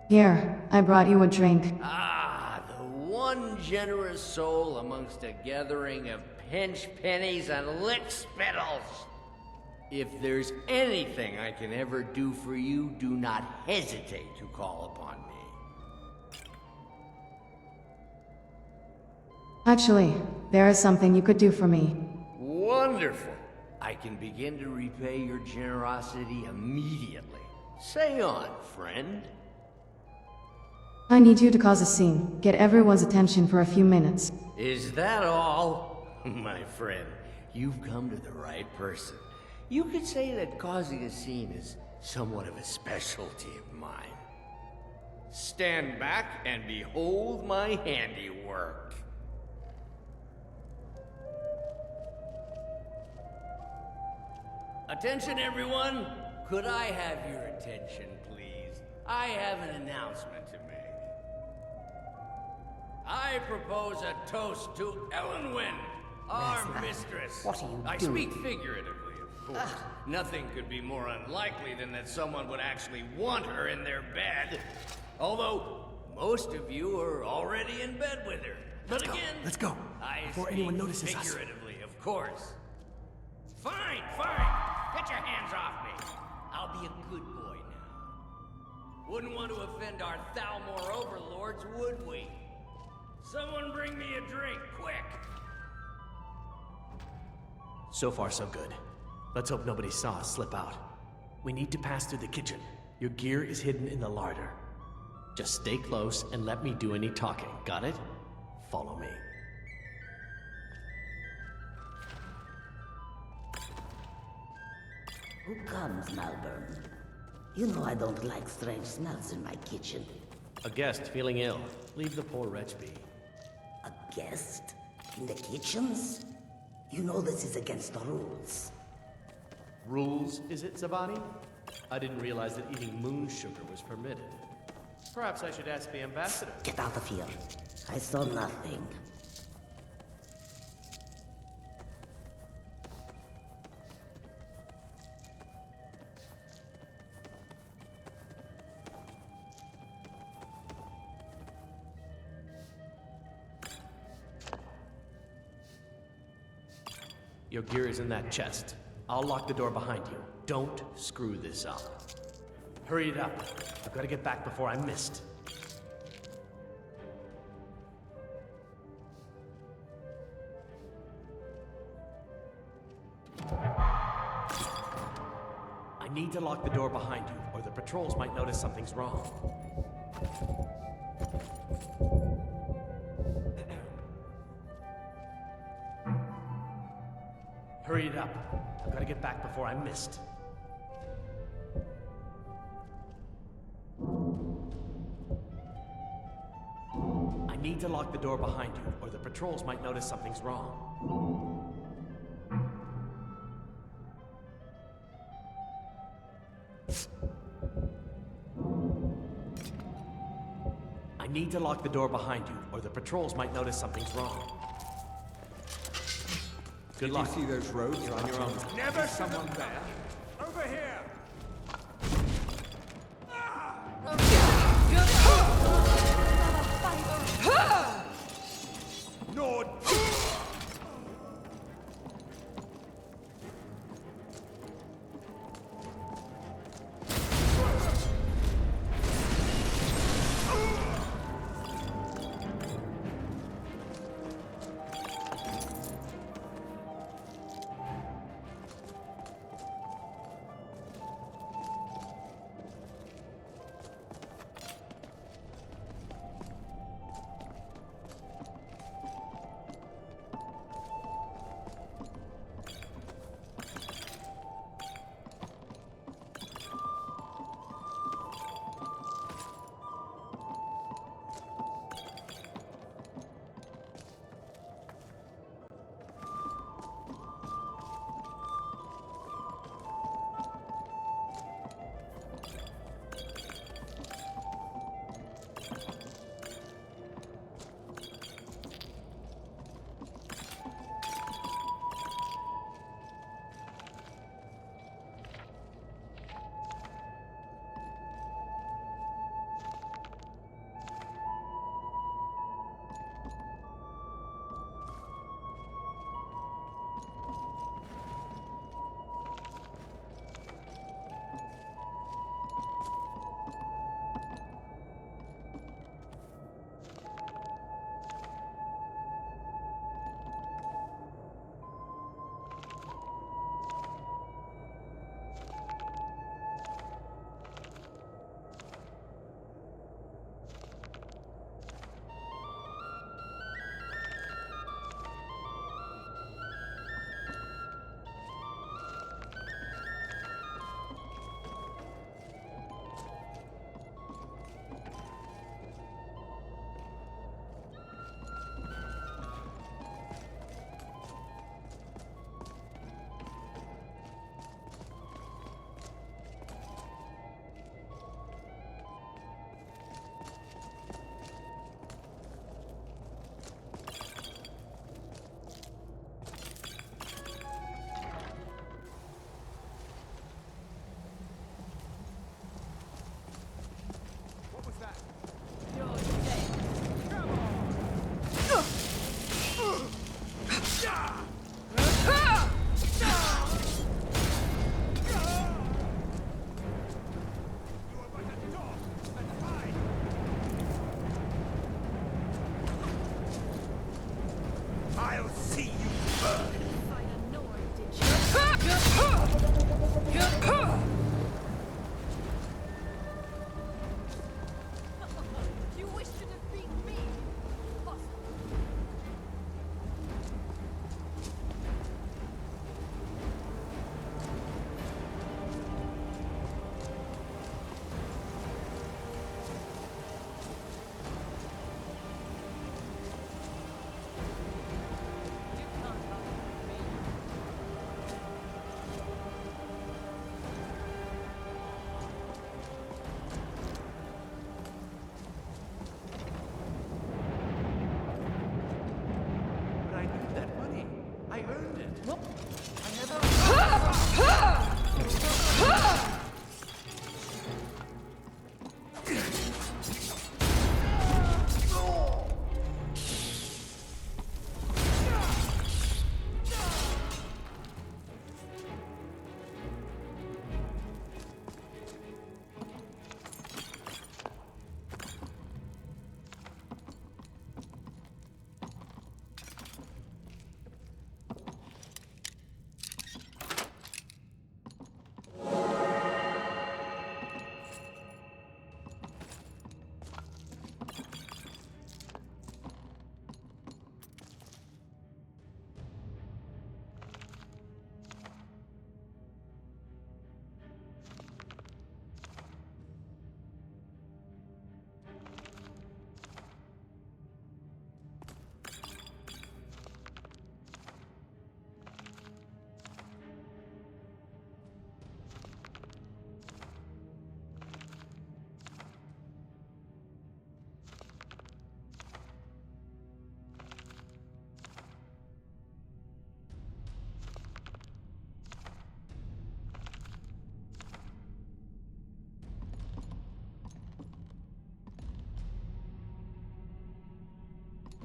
S2: Here, I brought you a drink.
S8: Ah, the one generous soul amongst a gathering of pinch pennies and lick spittles. If there's anything I can ever do for you, do not hesitate to call upon me.
S2: Actually, there is something you could do for me.
S8: Wonderful. I can begin to repay your generosity immediately. Say on, friend.
S2: I need you to cause a scene. Get everyone's attention for a few minutes.
S8: Is that all? My friend, you've come to the right person. You could say that causing a scene is somewhat of a specialty of mine. Stand back and behold my handiwork. Attention, everyone! Could I have your attention, please? I have an announcement to make. I propose a toast to Elenwen, our mistress.
S20: What are you
S8: I
S20: doing?
S8: speak figuratively, of course. Nothing could be more unlikely than that someone would actually want her in their bed. Although, most of you are already in bed with her. But again,
S18: Let's go.
S8: I
S18: Before
S8: speak
S18: anyone notices us.
S8: figuratively, of course. Fine, fine. Get your hands off me. I'll be a good boy now. Wouldn't want to offend our Thalmor overlords, would we? Someone bring me a drink, quick.
S18: So far, so good. Let's hope nobody saw us slip out. We need to pass through the kitchen. Your gear is hidden in the larder. Just stay close and let me do any talking. Got it? Follow me.
S6: Who comes, Malborn? You know I don't like strange smells in my kitchen.
S18: A guest feeling ill. Leave the poor wretch be.
S6: A guest? In the kitchens? You know this is against the rules.
S18: Rules, is it, Zavani? I didn't realize that eating moon sugar was permitted. Perhaps I should ask the ambassador.
S6: Get out of here. I saw nothing.
S18: Your gear is in that chest. I'll lock the door behind you. Don't screw this up. Hurry it up. I've got to get back before I'm missed. I need to lock the door behind you, or the patrols might notice something's wrong. Hurry it up. I've got to get back before I'm missed. I need to lock the door behind you, or the patrols might notice something's wrong. I need to lock the door behind you, or the patrols might notice something's wrong. Good luck.
S15: Did you see those roads? You're on your own.
S10: Never someone there. Over here. No.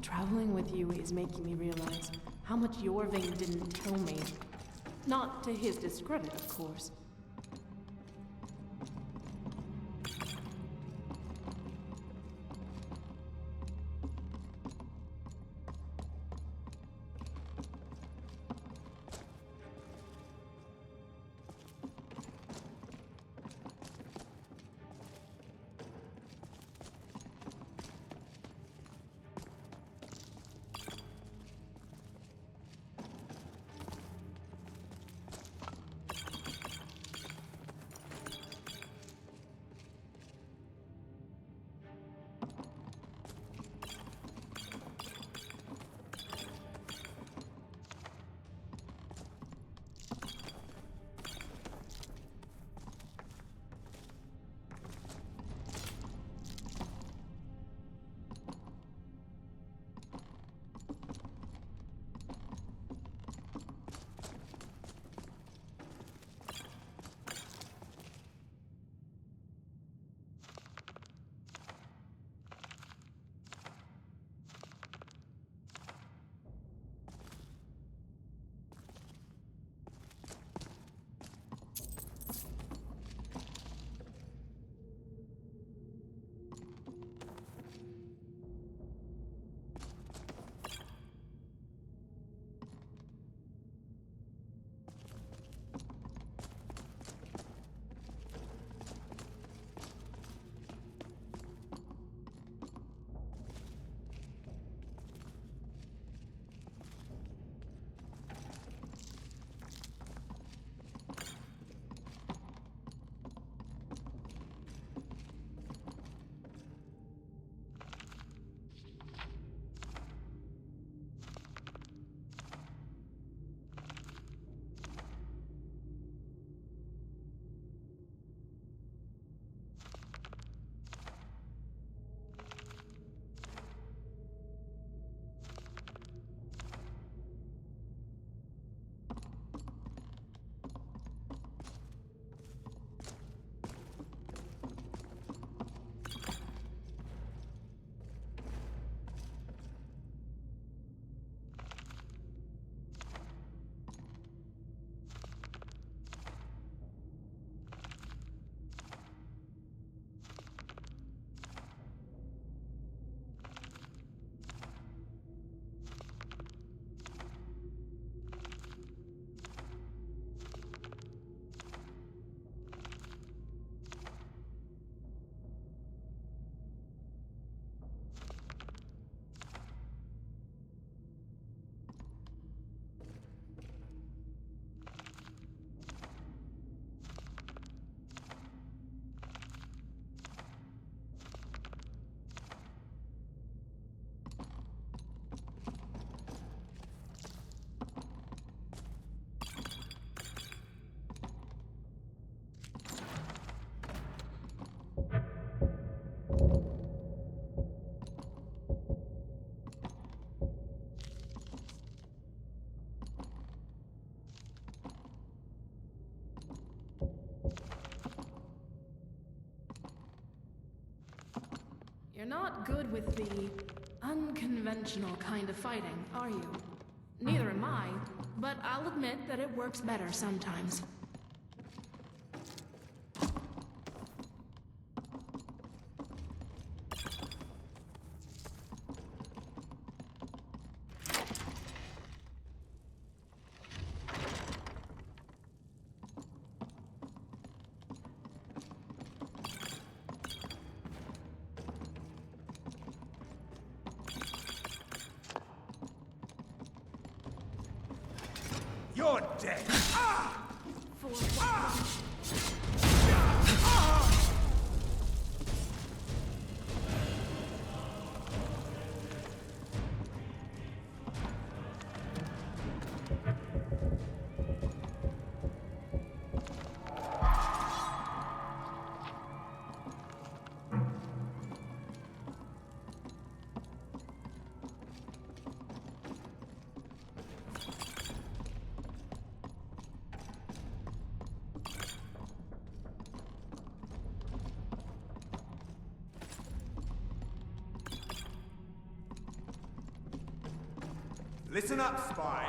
S5: Traveling with you is making me realize how much Yorving didn't tell me. Not to his discredit, of course. You're not good with the unconventional kind of fighting, are you? Neither am I, but I'll admit that it works better sometimes.
S10: You're dead!
S4: Listen up, spy.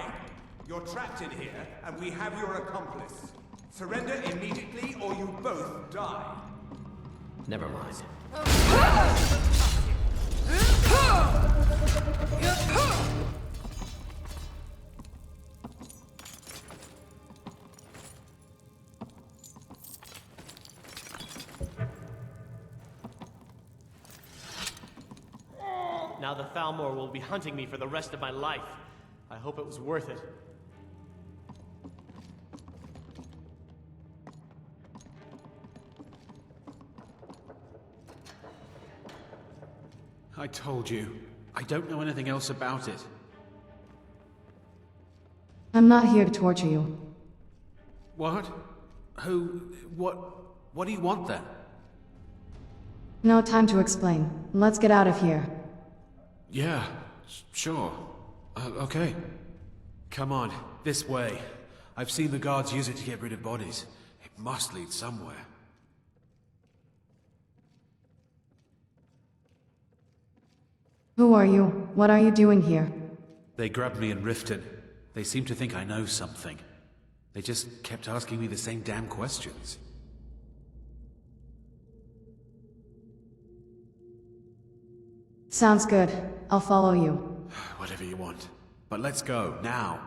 S4: You're trapped in here, and we have your accomplice. Surrender immediately, or you both die.
S18: Never mind. Now the Thalmor will be hunting me for the rest of my life. I hope it was worth it.
S22: I told you. I don't know anything else about it.
S2: I'm not here to torture you.
S22: What? What do you want then?
S2: No time to explain. Let's get out of here.
S22: Yeah, sure. Okay. Come on, this way. I've seen the guards use it to get rid of bodies. It must lead somewhere.
S2: Who are you? What are you doing here?
S22: They grabbed me in Riften. They seem to think I know something. They just kept asking me the same damn questions.
S2: Sounds good. I'll follow you.
S22: Whatever you want. But let's go, now.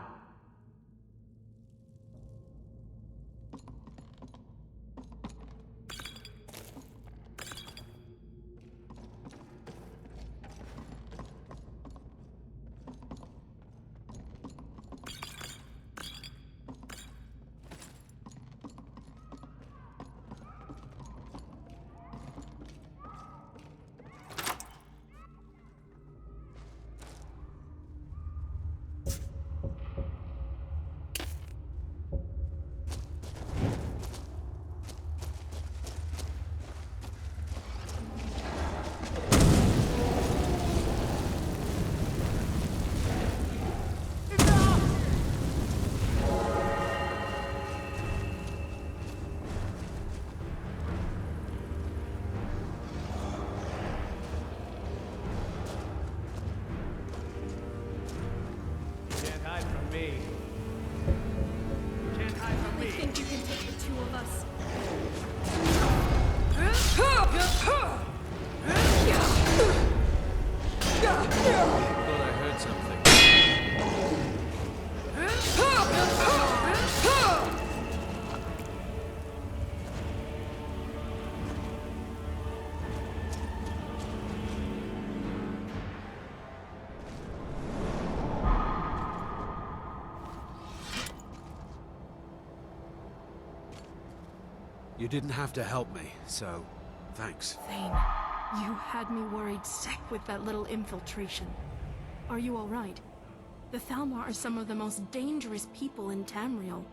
S22: You didn't have to help me, so thanks.
S5: Thane, you had me worried sick with that little infiltration. Are you all right? The Thalmor are some of the most dangerous people in Tamriel.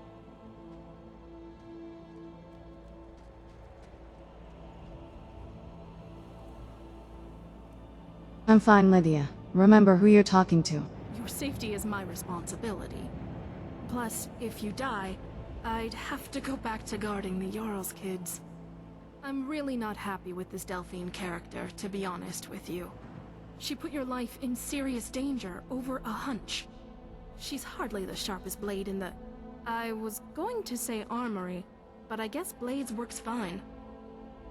S2: I'm fine, Lydia. Remember who you're talking to.
S5: Your safety is my responsibility. Plus, if you die, I'd have to go back to guarding the Jarl's kids. I'm really not happy with this Delphine character, to be honest with you. She put your life in serious danger over a hunch. She's hardly the sharpest blade in the... I was going to say armory, but I guess blades works fine.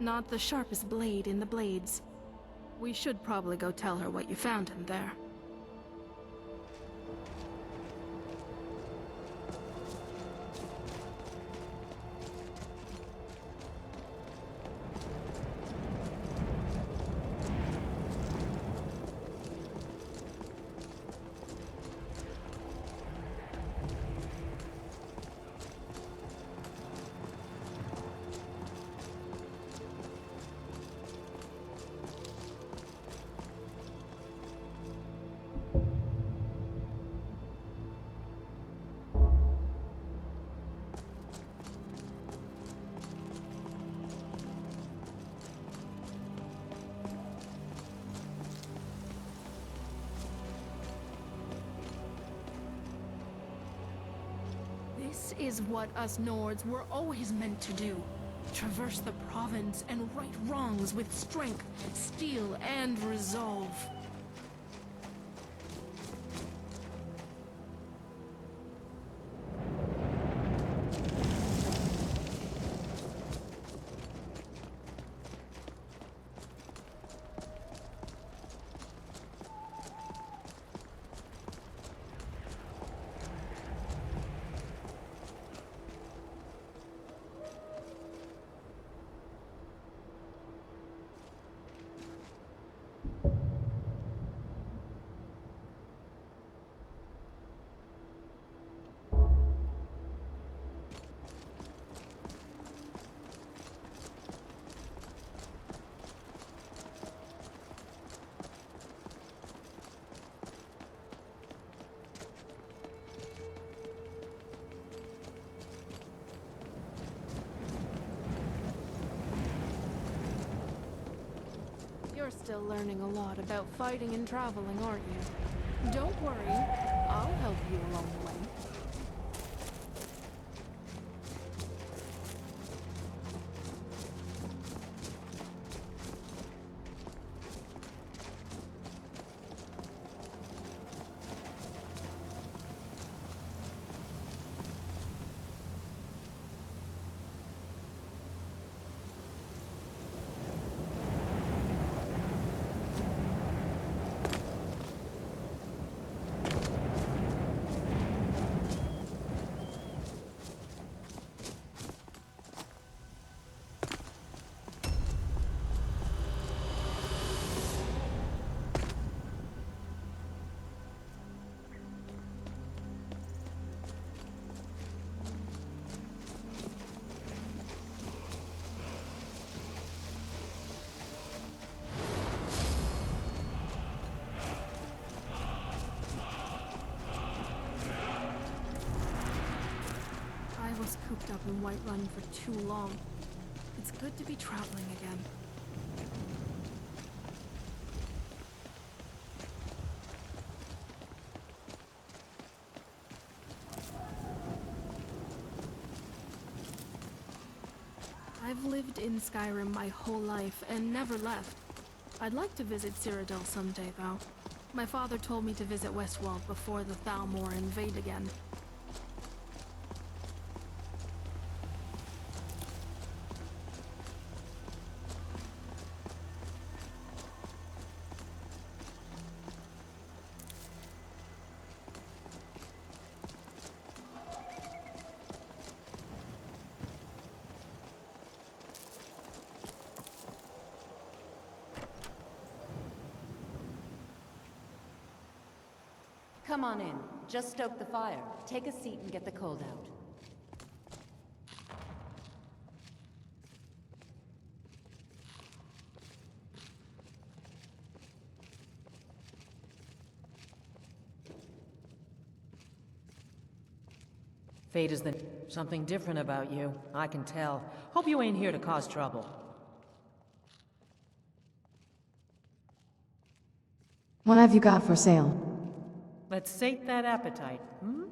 S5: Not the sharpest blade in the blades. We should probably go tell her what you found in there. This is what us Nords were always meant to do. Traverse the province and right wrongs with strength, steel, and resolve. You're still learning a lot about fighting and traveling, aren't you? Don't worry, I'll help you along the way. I was cooped up in Whiterun for too long. It's good to be traveling again. I've lived in Skyrim my whole life and never left. I'd like to visit Cyrodiil someday, though. My father told me to visit Westwall before the Thalmor invade again.
S9: Come on in. Just stoke the fire. Take a seat and get the cold out.
S12: Fate is something different about you. I can tell. Hope you ain't here to cause trouble.
S2: What have you got for sale?
S12: Let's sate that appetite, hmm?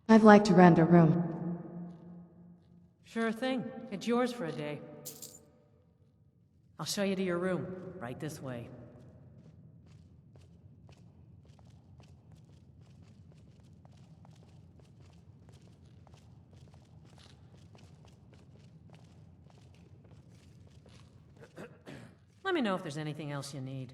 S2: I'd like to rent a room.
S12: Sure thing. It's yours for a day. I'll show you to your room. Right this way. Let me know if there's anything else you need.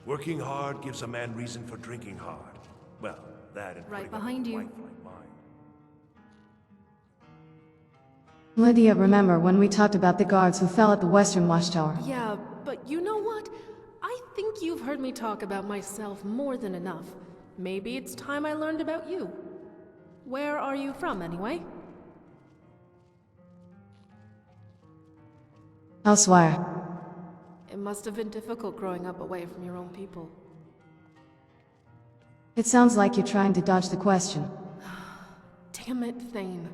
S4: Working hard gives a man reason for drinking hard. Well, that and
S5: Right
S4: putting up
S5: behind
S4: with a
S5: you.
S4: wife like mine.
S2: Lydia, remember when we talked about the guards who fell at the western watchtower?
S5: Yeah, but you know what? I think you've heard me talk about myself more than enough. Maybe it's time I learned about you. Where are you from, anyway?
S2: Elsewhere.
S5: It must have been difficult growing up away from your own people.
S2: It sounds like you're trying to dodge the question.
S5: Damn it, Thane.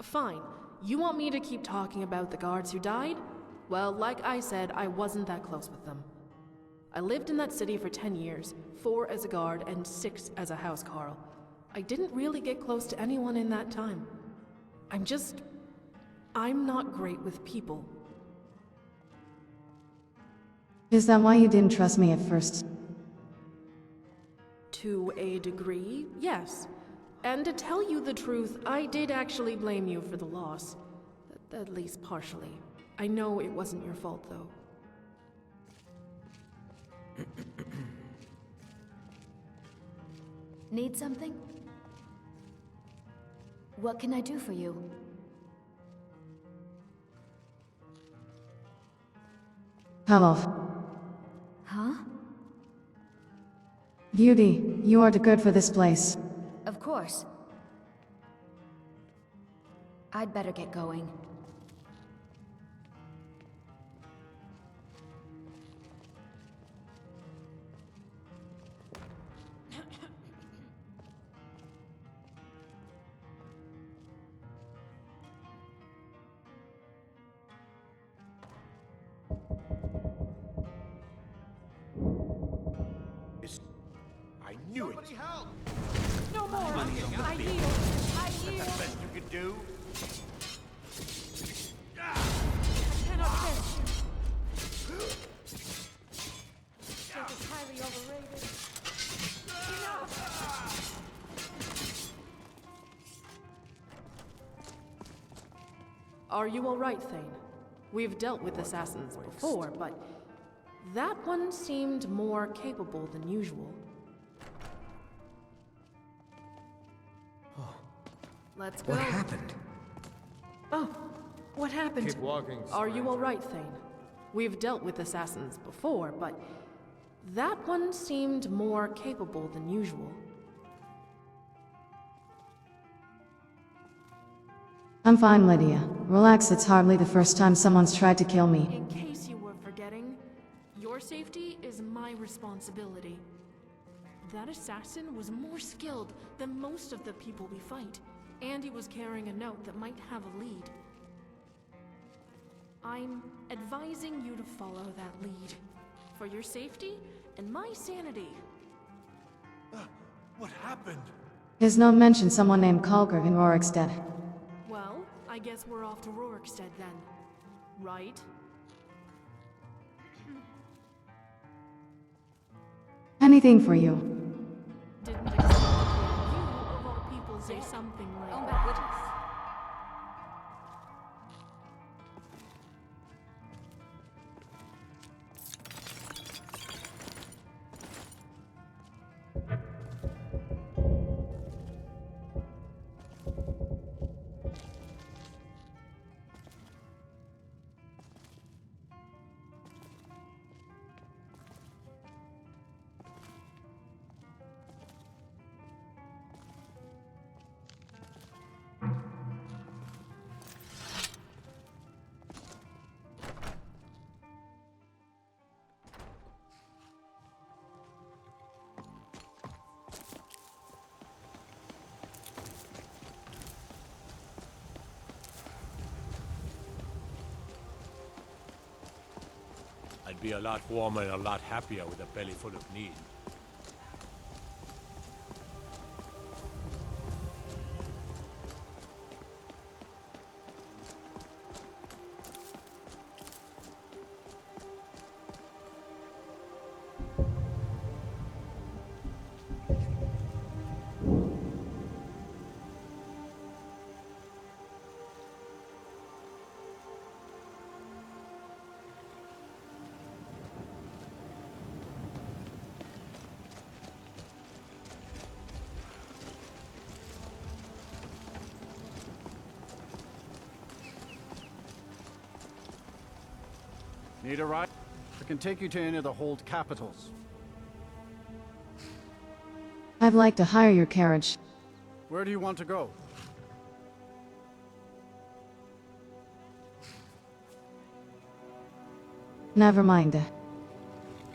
S5: Fine. You want me to keep talking about the guards who died? Well, like I said, I wasn't that close with them. I lived in that city for 10 years, 4 as a guard and 6 as a housecarl. I didn't really get close to anyone in that time. I'm not great with people.
S2: Is that why you didn't trust me at first?
S5: To a degree, yes. And to tell you the truth, I did actually blame you for the loss. At least partially. I know it wasn't your fault, though.
S1: Need something? What can I do for you?
S2: Hello.
S1: Huh?
S2: Beauty, you are too good for this place.
S1: Of course. I'd better get going.
S3: I knew it!
S5: Help! No more!
S3: Money on the
S5: I
S3: field.
S5: yield! I
S3: Is that
S5: yield!
S3: the best you could do?
S5: I cannot finish. Strength is highly overrated. Enough! Are you alright, Thane? We've dealt with assassins before, but that one seemed more capable than usual. Let's go.
S15: What happened?
S5: Oh, what happened?
S10: Keep walking.
S5: Are you alright, Thane? We've dealt with assassins before, but that one seemed more capable than usual.
S2: I'm fine, Lydia. Relax, it's hardly the first time someone's tried to kill me.
S5: In case you were forgetting, your safety is my responsibility. That assassin was more skilled than most of the people we fight, and he was carrying a note that might have a lead. I'm advising you to follow that lead. For your safety and my sanity.
S22: What happened?
S2: His note mentioned someone named Kalger in Rorikstead.
S5: Well, I guess we're off to Rorikstead then. Right?
S2: Anything for you.
S5: Didn't expect to hear you, of all people, say something like
S1: Oh my
S5: that.
S1: goodness.
S21: I'd be a lot warmer and a lot happier with a belly full of need.
S13: Need a ride? I can take you to any of the hold capitals.
S2: I'd like to hire your carriage.
S13: Where do you want to go?
S2: Never mind.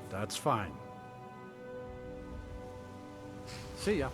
S13: That's fine. See ya.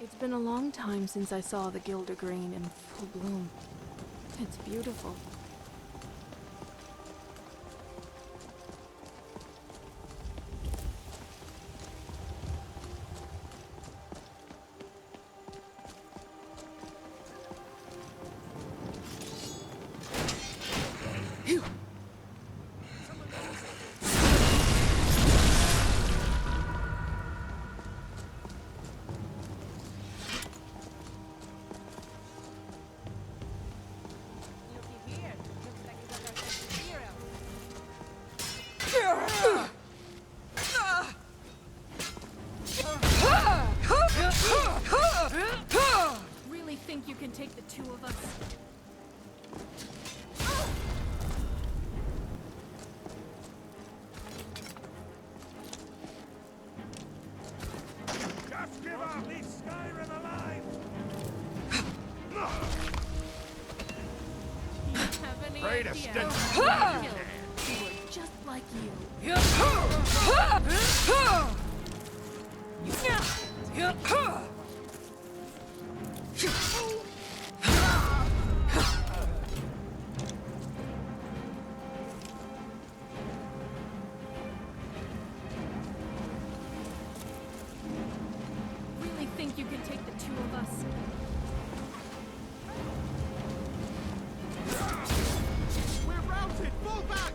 S5: It's been a long time since I saw the Gilder Green in full bloom. It's beautiful. Really think you can take the two of us?
S4: Just give up! Leave Skyrim alive!
S5: Do you have any
S4: Pray to
S5: idea?
S4: stench.
S5: We were just like you. Really think you can take the two of us?
S4: We're routed! Fall back!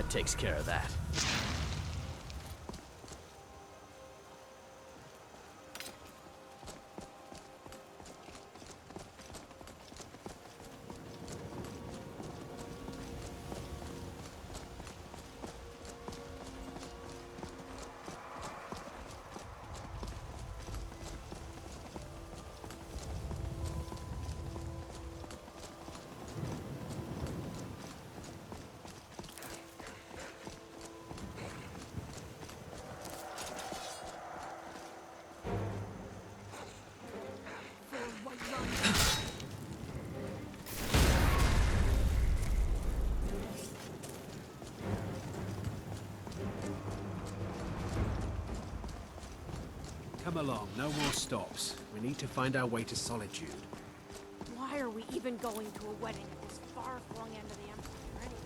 S18: That takes care of that.
S22: Come along, no more stops. We need to find our way to Solitude.
S11: Why are we even going to a wedding at this far-flung end of the Empire anyway?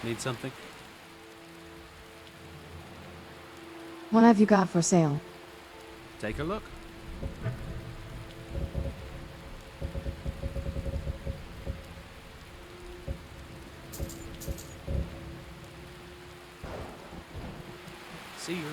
S22: Need something?
S2: What have you got for sale?
S22: Take a look. See you.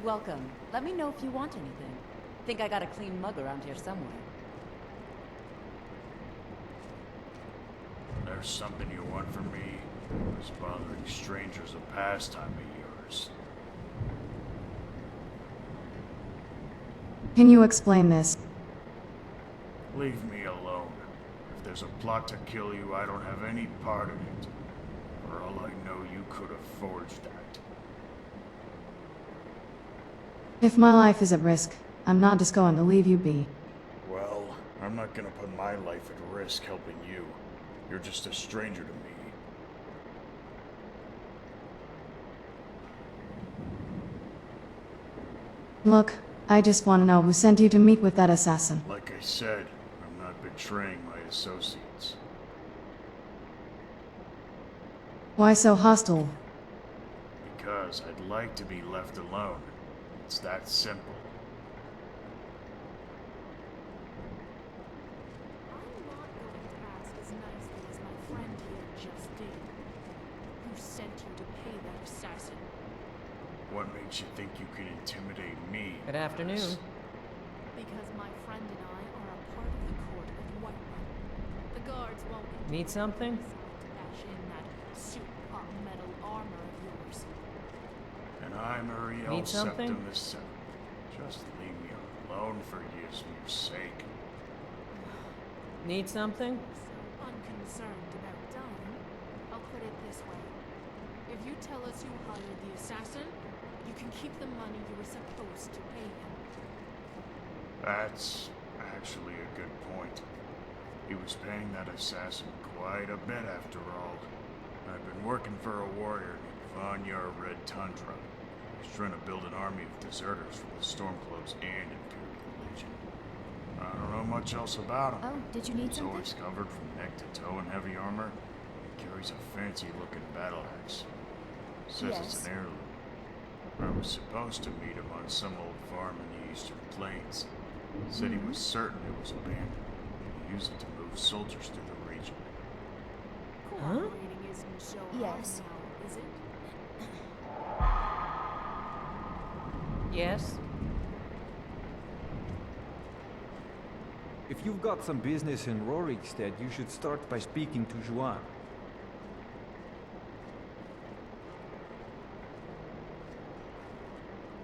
S9: Welcome. Let me know if you want anything. Think I got a clean mug around here somewhere.
S21: There's something you want from me? Is bothering strangers a pastime of yours?
S2: Can you explain this?
S21: Leave me alone. If there's a plot to kill you, I don't have any part in it. For all I know, you could have forged that.
S2: If my life is at risk, I'm not just going to leave you be.
S21: Well, I'm not gonna put my life at risk helping you. You're just a stranger to me.
S2: Look, I just want to know who sent you to meet with that assassin.
S21: Like I said, I'm not betraying my associates.
S2: Why so hostile?
S21: Because I'd like to be left alone. It's that simple.
S11: I'm not going to ask as nicely as my friend here just did. Who sent you to pay that assassin?
S21: What makes you think you can intimidate me?
S14: Good afternoon.
S11: Because my friend and I are a part of the court of Whiterun. The guards won't
S14: Need something?
S11: to bash in that super metal armor of yours.
S21: And I'm Uriel
S14: Need something?
S21: Septim the Seventh. Just leave me alone for Ysmir's sake.
S14: Need something?
S11: So unconcerned about dying, I'll put it this way. If you tell us you hired the assassin, you can keep the money you were supposed to pay him.
S21: That's actually a good point. He was paying that assassin quite a bit after all. I've been working for a warrior named Vanyar Red Tundra. He's trying to build an army of deserters from the Stormcloaks and Imperial Legion. I don't know much else about him.
S1: Oh, did you need
S21: He's
S1: something?
S21: always covered from neck to toe in heavy armor. He carries a fancy-looking battle axe. Says it's an heirloom. I was supposed to meet him on some old farm in the Eastern Plains. Said he was certain it was abandoned. He used it to move soldiers through the region.
S11: Cooperating isn't so
S1: Yes.
S11: hard now, is it?
S14: Yes?
S16: If you've got some business in Rorikstead, you should start by speaking to Juan.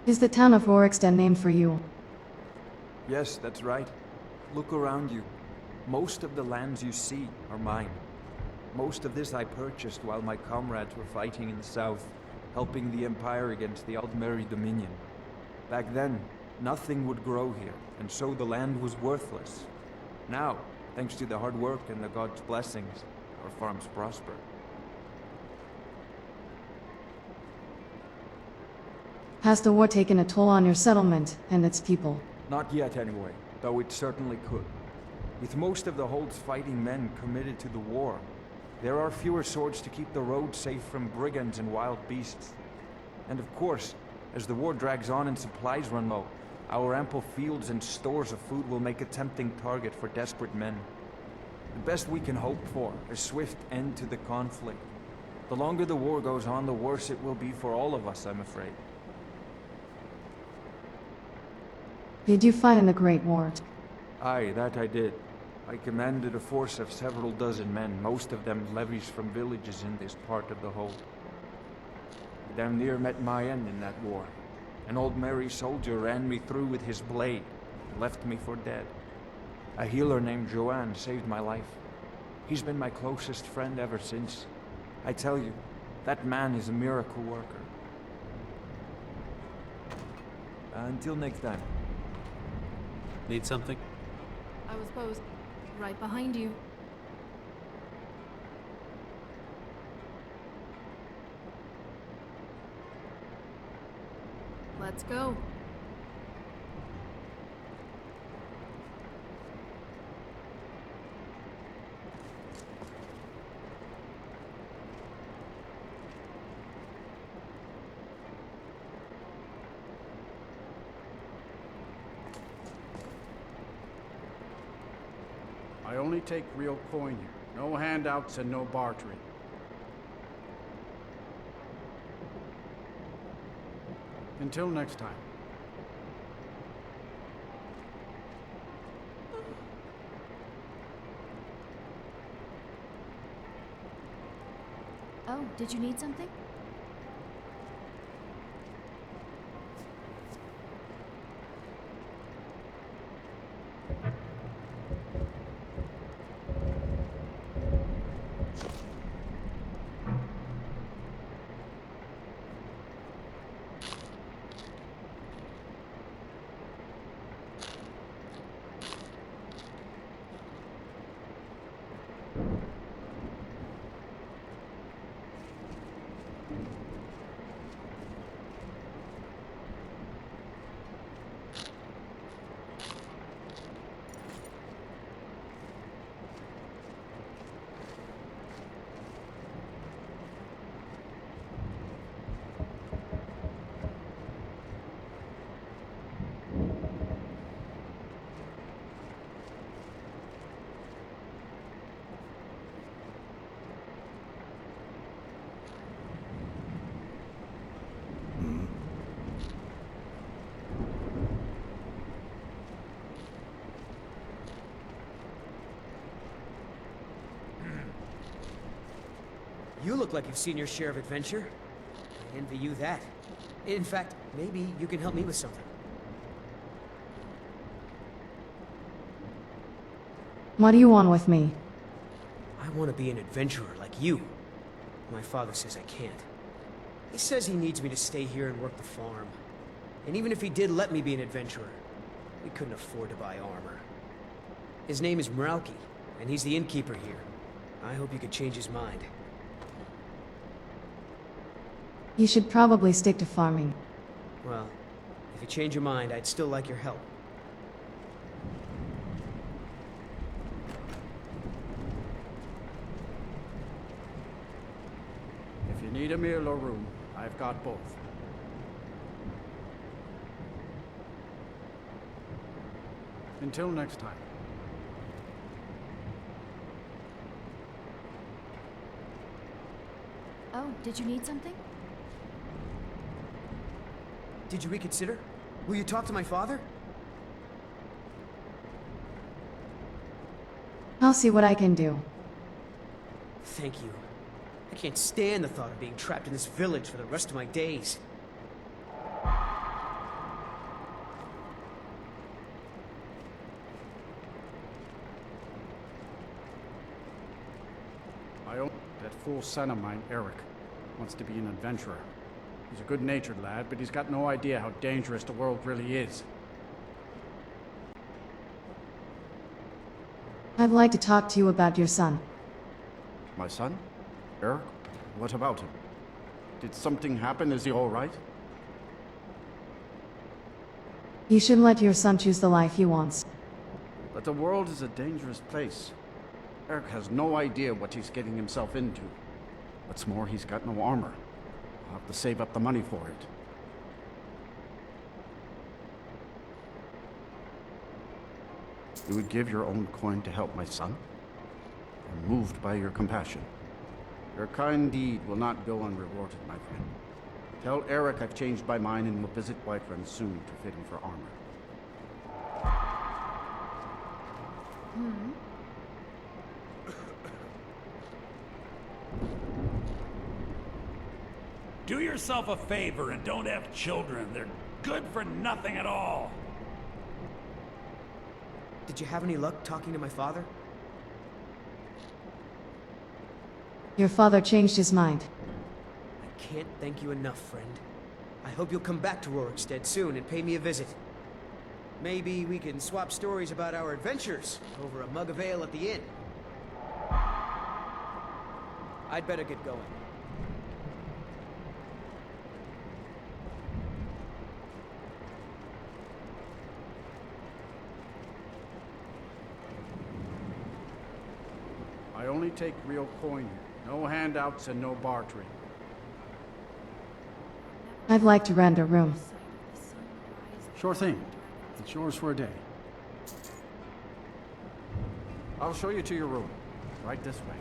S2: Is the town of Rorikstead named for you?
S16: Yes, that's right. Look around you. Most of the lands you see are mine. Most of this I purchased while my comrades were fighting in the south, helping the Empire against the Aldmeri Dominion. Back then, nothing would grow here, and so the land was worthless. Now, thanks to the hard work and the gods' blessings, our farms prosper.
S2: Has the war taken a toll on your settlement and its people?
S16: Not yet, anyway, though it certainly could. With most of the Hold's fighting men committed to the war, there are fewer swords to keep the roads safe from brigands and wild beasts. And of course, as the war drags on and supplies run low, our ample fields and stores of food will make a tempting target for desperate men. The best we can hope for is a swift end to the conflict. The longer the war goes on, the worse it will be for all of us, I'm afraid.
S2: Did you fight in the Great War?
S16: Aye, that I did. I commanded a force of several dozen men, most of them levies from villages in this part of the hold. I damn near met my end in that war. An old merry soldier ran me through with his blade, and left me for dead. A healer named Joanne saved my life. He's been my closest friend ever since. I tell you, that man is a miracle worker. Until next time.
S18: Need something?
S5: I was posed right behind you. Let's go.
S13: I only take real coin here. No handouts and no bartering. Until next time.
S1: Oh, did you need something?
S15: You look like you've seen your share of adventure. I envy you that. In fact, maybe you can help me with something.
S2: What do you want with me?
S15: I want to be an adventurer like you. My father says I can't. He says he needs me to stay here and work the farm. And even if he did let me be an adventurer, we couldn't afford to buy armor. His name is Mralki, and he's the innkeeper here. I hope you could change his mind.
S2: You should probably stick to farming.
S15: Well, if you change your mind, I'd still like your help.
S13: If you need a meal or room, I've got both. Until next time.
S1: Oh, did you need something?
S15: Did you reconsider? Will you talk to my father?
S2: I'll see what I can do.
S15: Thank you. I can't stand the thought of being trapped in this village for the rest of my days.
S13: That fool son of mine, Eric, wants to be an adventurer. He's a good-natured lad, but he's got no idea how dangerous the world really is.
S2: I'd like to talk to you about your son.
S13: My son? Eric? What about him? Did something happen? Is he all right?
S2: You should let your son choose the life he wants.
S13: But the world is a dangerous place. Eric has no idea what he's getting himself into. What's more, he's got no armor. I'll have to save up the money for it. You would give your own coin to help my son? I'm moved by your compassion. Your kind deed will not go unrewarded, my friend. Tell Eric I've changed my mind and will visit Whiterun soon to fit him for armor.
S1: Hmm?
S7: Do yourself a favor and don't have children. They're good for nothing at all.
S15: Did you have any luck talking to my father?
S2: Your father changed his mind.
S15: I can't thank you enough, friend. I hope you'll come back to Rorikstead soon and pay me a visit. Maybe we can swap stories about our adventures over a mug of ale at the inn. I'd better get going.
S13: I only take real coin here. No handouts and no bartering.
S2: I'd like to rent a room.
S13: Sure thing. It's yours for a day. I'll show you to your room. Right this way.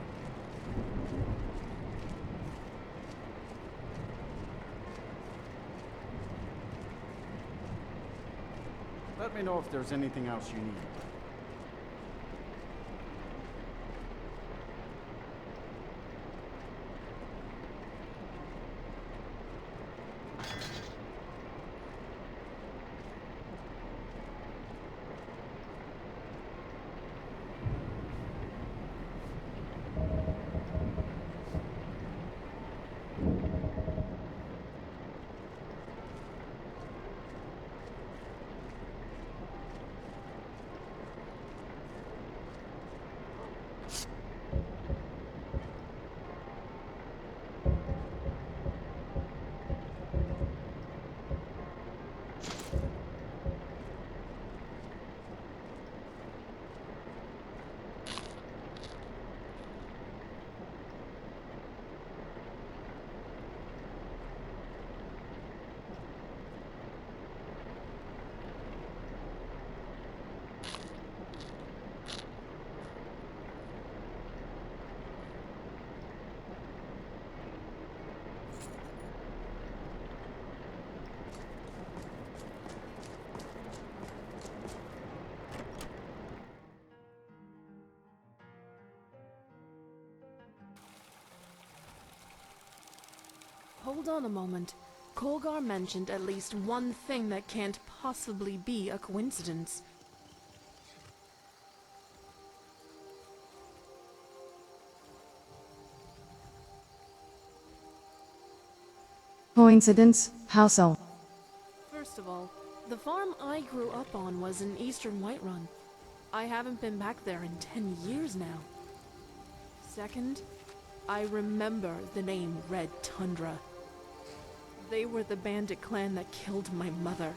S13: Let me know if there's anything else you need.
S5: Hold on a moment. Kolgar mentioned at least one thing that can't possibly be a coincidence.
S2: Coincidence? How so?
S5: First of all, the farm I grew up on was in eastern Whiterun. I haven't been back there in 10 years now. Second, I remember the name Red Tundra. They were the bandit clan that killed my mother.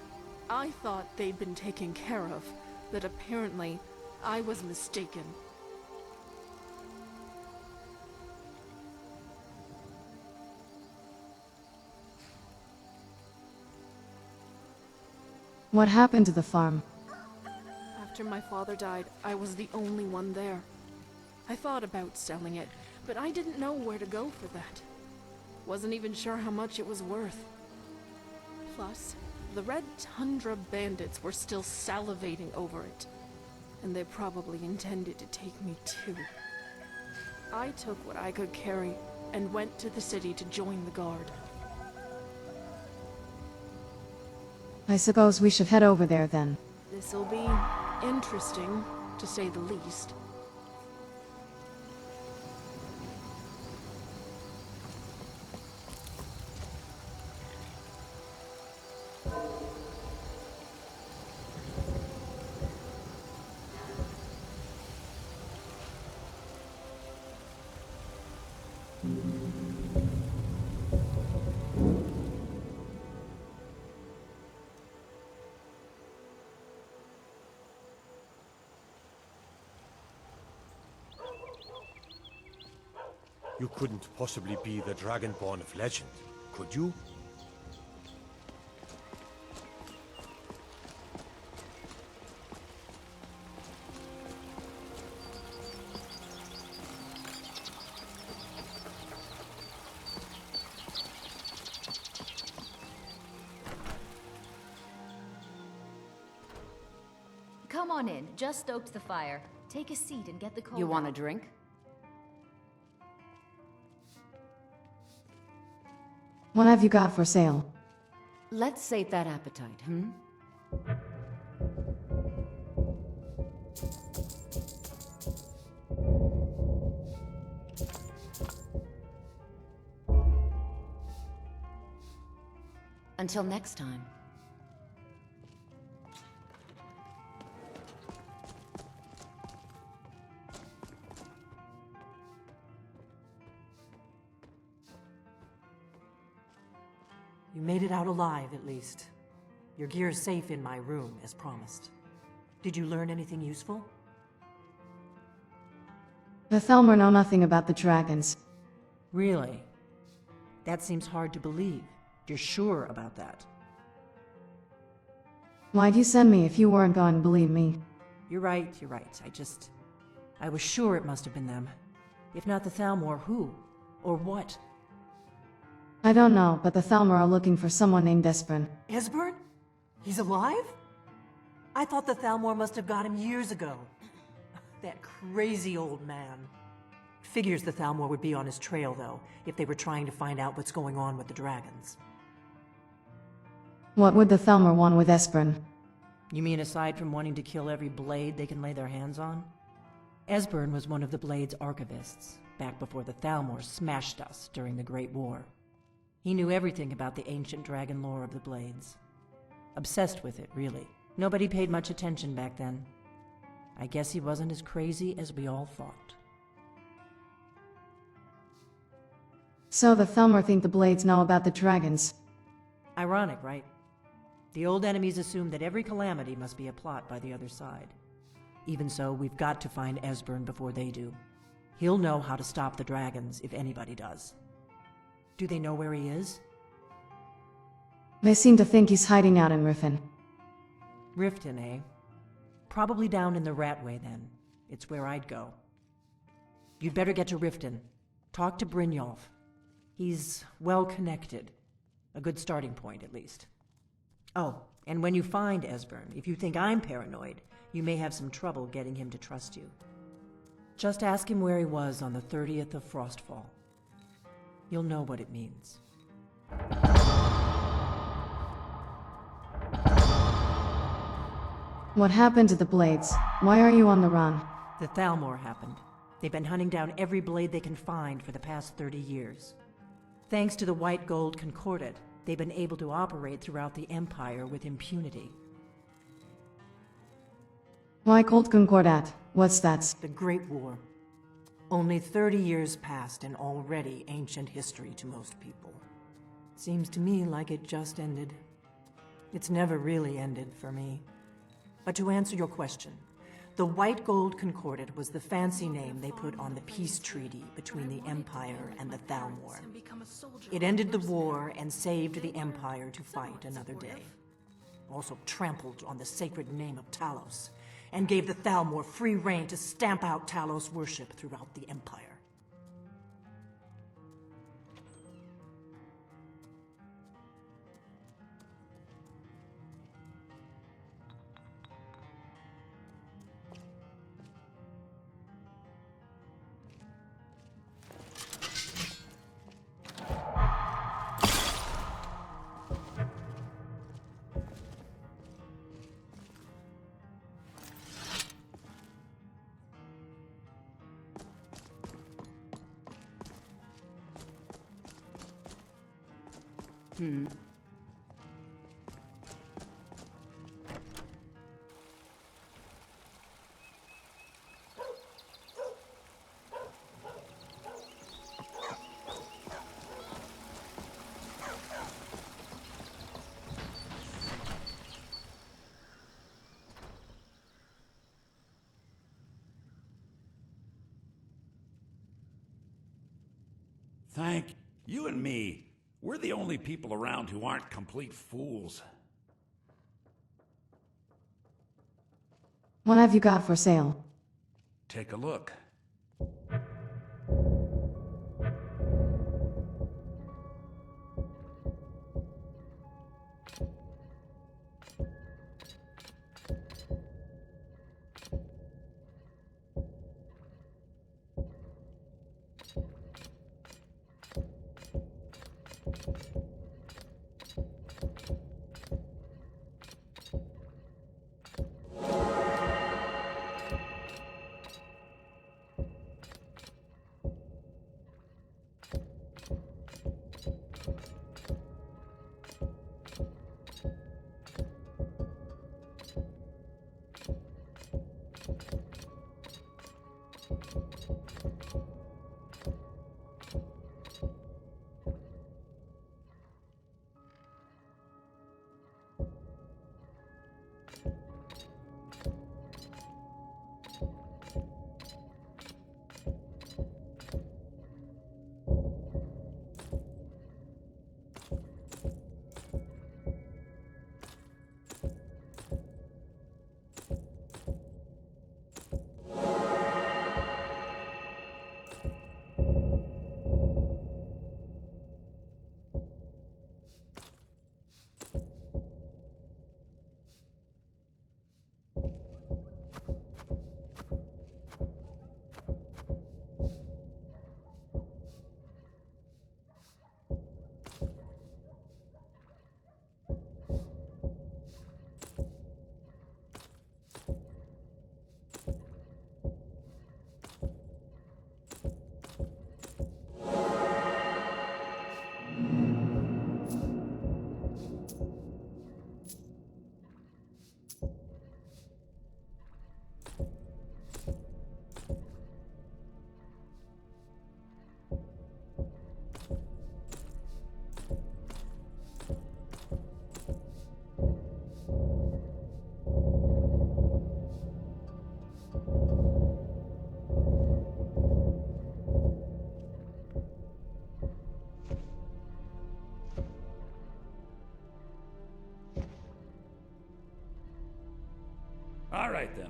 S5: I thought they'd been taken care of, but apparently I was mistaken.
S2: What happened to the farm?
S5: After my father died, I was the only one there. I thought about selling it, but I didn't know where to go for that. Wasn't even sure how much it was worth. Plus, the Red Tundra bandits were still salivating over it, and they probably intended to take me too. I took what I could carry and went to the city to join the guard.
S2: I suppose we should head over there then.
S5: This'll be interesting, to say the least.
S3: You couldn't possibly be the Dragonborn of legend, could you?
S1: Come on in. Just stoked the fire. Take a seat and get the cold
S9: You want a
S1: out.
S9: drink?
S2: What have you got for sale?
S9: Let's sate that appetite, hmm? Until next time.
S14: You made it out alive, at least. Your gear's safe in my room, as promised. Did you learn anything useful?
S2: The Thelmer know nothing about the dragons.
S14: Really? That seems hard to believe. You're sure about that?
S2: Why'd you send me if you weren't going to believe me?
S14: You're right, you're right. I was sure it must have been them. If not the Thalmor, who? Or what?
S2: I don't know, but the Thelmer are looking for someone named Esbern.
S14: Esbern? He's alive? I thought the Thalmor must have got him years ago. That crazy old man. Figures the Thalmor would be on his trail, though, if they were trying to find out what's going on with the dragons.
S2: What would the Thelmer want with Esbern?
S14: You mean aside from wanting to kill every blade they can lay their hands on? Esbern was one of the Blade's archivists, back before the Thalmor smashed us during the Great War. He knew everything about the ancient dragon lore of the Blades. Obsessed with it, really. Nobody paid much attention back then. I guess he wasn't as crazy as we all thought.
S2: So the Thelmer think the Blades know about the dragons.
S14: Ironic, right? The old enemies assume that every calamity must be a plot by the other side. Even so, we've got to find Esbern before they do. He'll know how to stop the dragons, if anybody does. Do they know where he is?
S2: They seem to think he's hiding out in Riffin.
S14: Riften, eh? Probably down in the Ratway, then. It's where I'd go. You'd better get to Riften. Talk to Brynjolf. He's well-connected. A good starting point, at least. Oh, and when you find Esbern, if you think I'm paranoid, you may have some trouble getting him to trust you. Just ask him where he was on the 30th of Frostfall. You'll know what it means.
S2: What happened to the Blades? Why are you on the run?
S14: The Thalmor happened. They've been hunting down every blade they can find for the past 30 years. Thanks to the White Gold Concordat, they've been able to operate throughout the Empire with impunity.
S2: Why Cold Concordat? What's that?
S14: The Great War. Only 30 years passed and already ancient history to most people. Seems to me like it just ended. It's never really ended for me. But to answer your question, the White Gold Concordat was the fancy name they put on the peace treaty between the Empire and the Thalmor. It ended the war and saved the Empire to fight another day. Also trampled on the sacred name of Talos, and gave the Thalmor free rein to stamp out Talos worship throughout the Empire.
S7: Thank you and me. We're the only people around who aren't complete fools.
S2: What have you got for sale?
S7: Take a look. All right, then.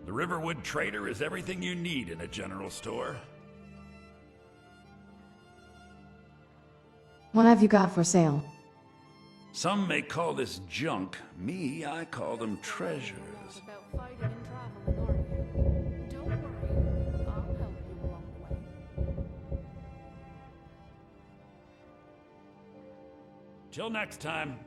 S7: The Riverwood Trader is everything you need in a general store.
S2: What have you got for sale?
S7: Some may call this junk. Me, I call them treasures.
S11: About fighting and traveling, are you? Don't worry, I'll help you along the way.
S7: Till next time.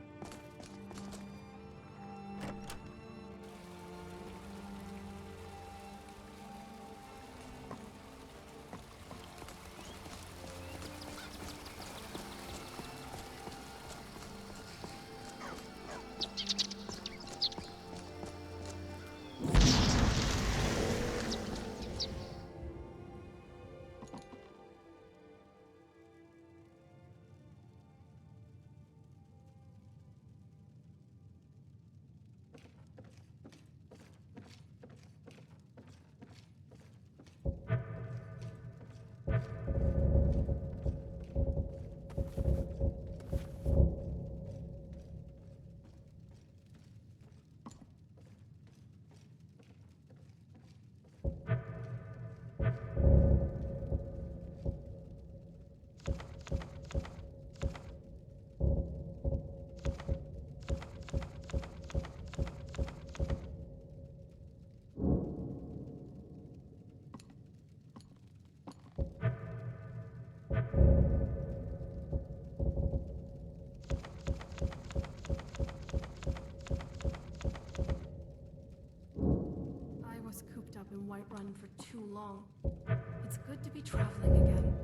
S5: In Whiterun for too long. It's good to be traveling again.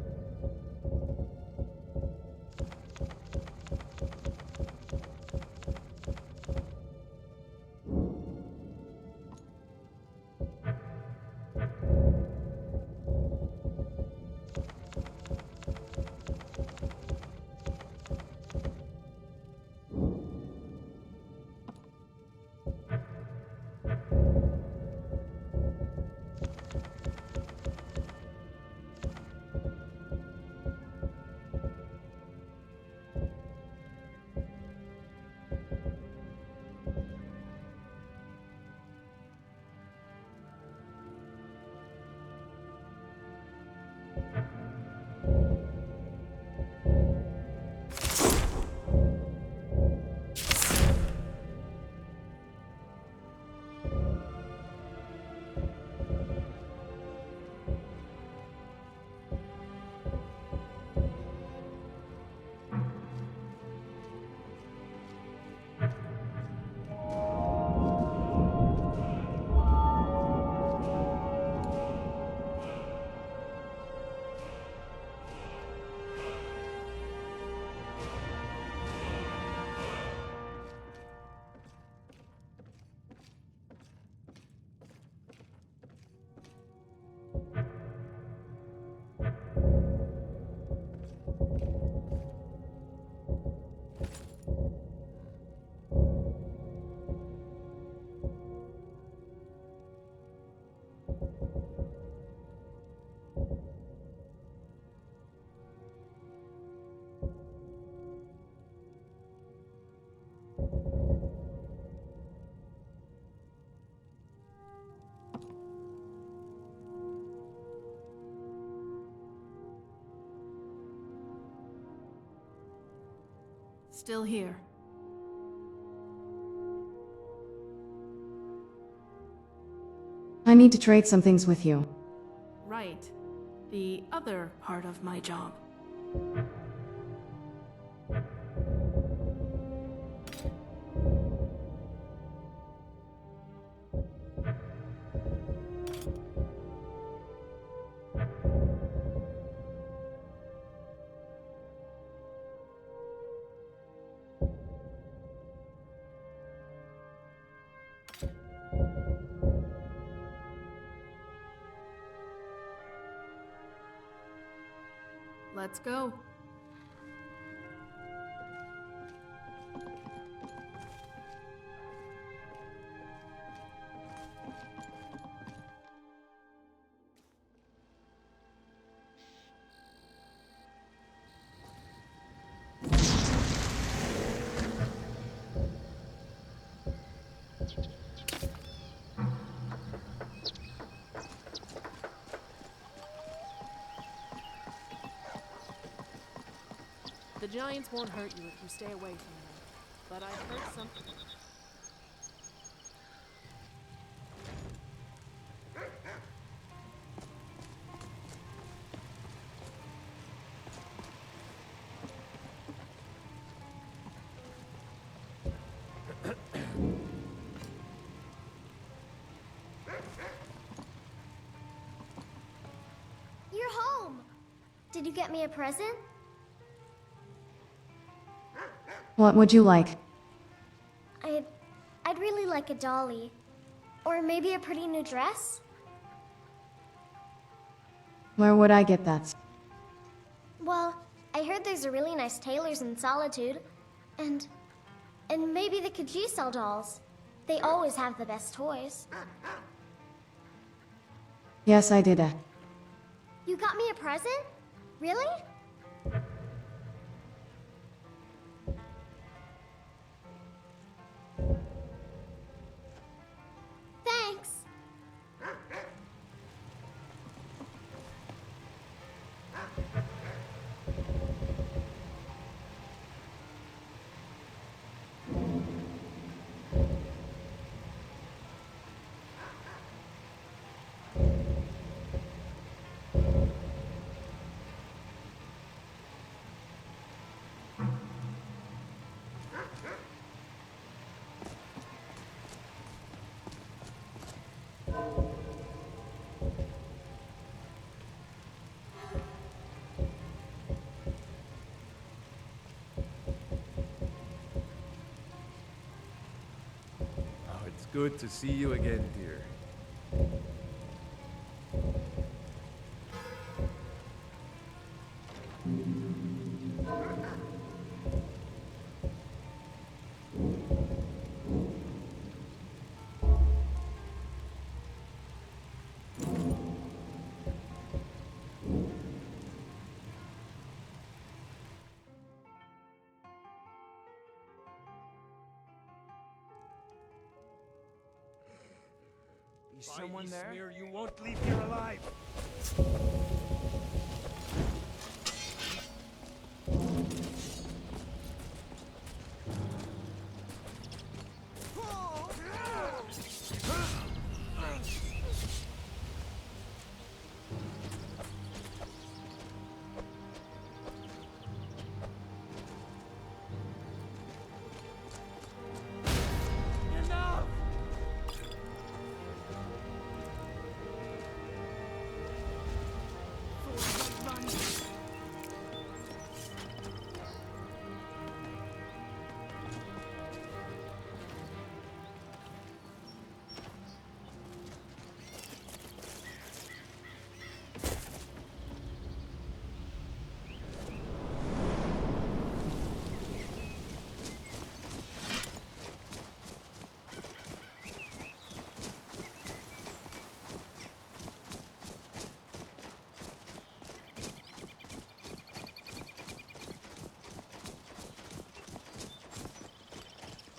S5: Still here.
S2: I need to trade some things with you.
S5: Right. The other part of my job. Let's go.
S11: The giants won't hurt you if you stay away from them. But I've heard something.
S17: You're home! Did you get me a present?
S2: What would you like?
S17: I'd really like a dolly. Or maybe a pretty new dress?
S2: Where would I get that?
S17: Well, I heard there's a really nice tailor's in Solitude. And maybe the Kajisel dolls. They always have the best toys.
S2: Yes, I did.
S17: You got me a present? Really? Thanks.
S19: It's good to see you again, dear.
S15: Is someone there? Smear, you won't leave here alive.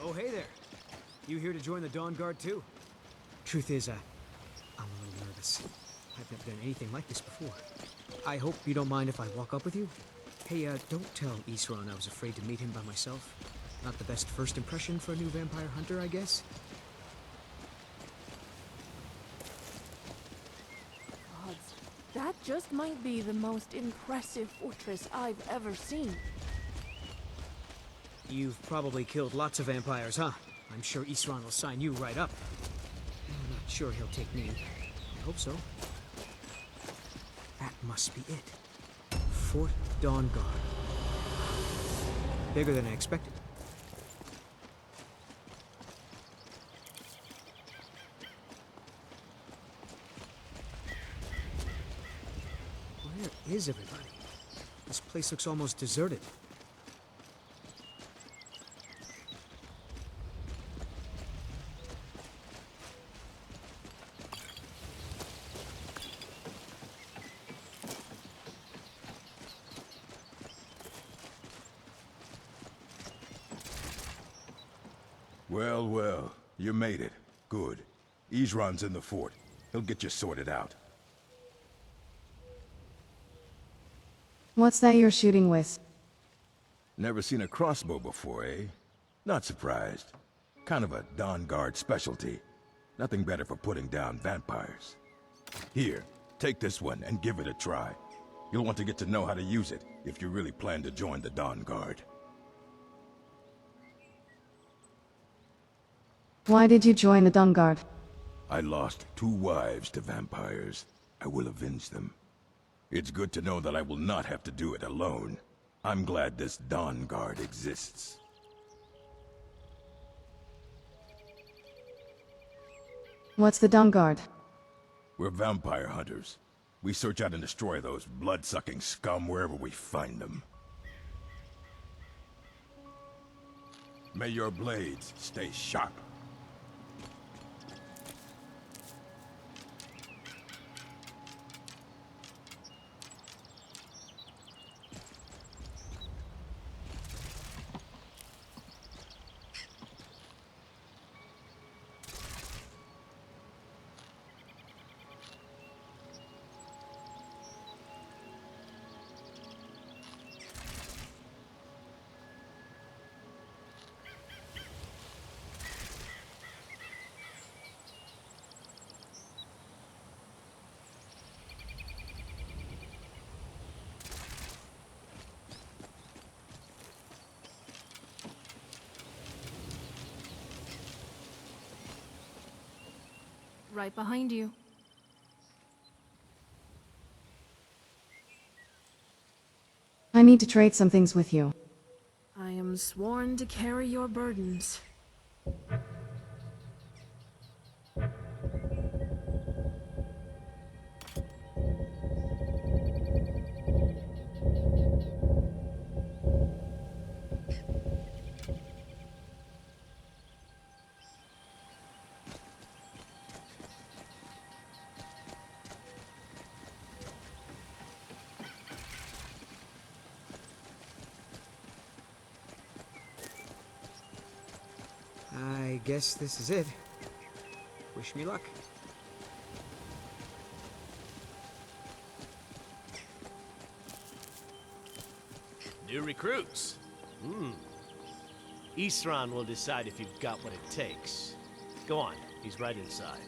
S15: Oh, hey there. You here to join the Dawn Guard too? Truth is, I'm a little nervous. I've never done anything like this before. I hope you don't mind if I walk up with you? Hey, don't tell Isran I was afraid to meet him by myself. Not the best first impression for a new vampire hunter, I guess?
S11: Gods, that just might be the most impressive fortress I've ever seen.
S15: You've probably killed lots of vampires, huh? I'm sure Isran will sign you right up. I'm not sure he'll take me. I hope so. That must be it. Fort Dawnguard. Bigger than I expected. Where is everybody? This place looks almost deserted.
S8: Well, well, you made it. Good. Isran's in the fort. He'll get you sorted out.
S2: What's that you're shooting with?
S8: Never seen a crossbow before, eh? Not surprised. Kind of a Dawnguard specialty. Nothing better for putting down vampires. Here, take this one and give it a try. You'll want to get to know how to use it if you really plan to join the Dawnguard.
S2: Why did you join the Dawnguard?
S8: I lost 2 wives to vampires. I will avenge them. It's good to know that I will not have to do it alone. I'm glad this Dawnguard exists.
S2: What's the Dawnguard?
S8: We're vampire hunters. We search out and destroy those blood-sucking scum wherever we find them. May your blades stay sharp.
S11: Right behind you.
S2: I need to trade some things with you.
S11: I am sworn to carry your burdens.
S15: I guess this is it. Wish me luck.
S18: New recruits. Isran will decide if you've got what it takes. Go on, he's right inside.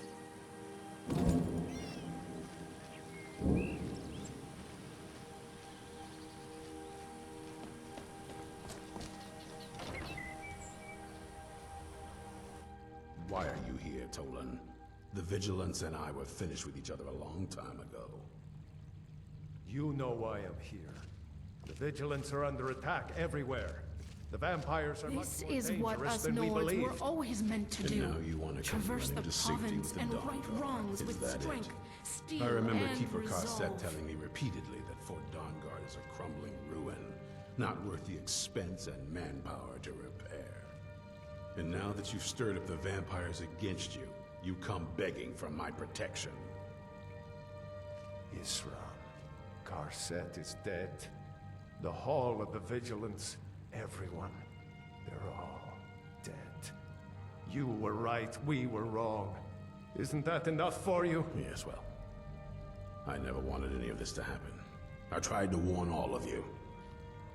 S22: Why are you here, Tolan? The Vigilance and I were finished with each other a long time ago.
S10: You know why I'm here. The Vigilants are under attack everywhere. The vampires are much
S11: This
S10: more
S11: is what
S10: dangerous
S11: us
S10: than we
S11: Nords were
S10: believed.
S11: always meant to
S22: And
S11: do.
S22: now you want to come
S11: Traverse the
S22: running to safety
S11: province
S22: with the
S11: and
S22: Dawn
S11: right
S22: Guard.
S11: wrongs
S22: Is
S11: with
S22: that
S11: strength,
S22: it?
S11: steel,
S22: I remember
S11: and
S22: Keeper Carset
S11: resolve.
S22: telling me repeatedly that Fort Dawnguard is a crumbling ruin, not worth the expense and manpower to repair. And now that you've stirred up the vampires against you, you come begging for my protection.
S10: Isran. Carset is dead. The Hall of the Vigilance. Everyone. They're all dead. You were right, we were wrong. Isn't that enough for you?
S22: Yes, well, I never wanted any of this to happen. I tried to warn all of you.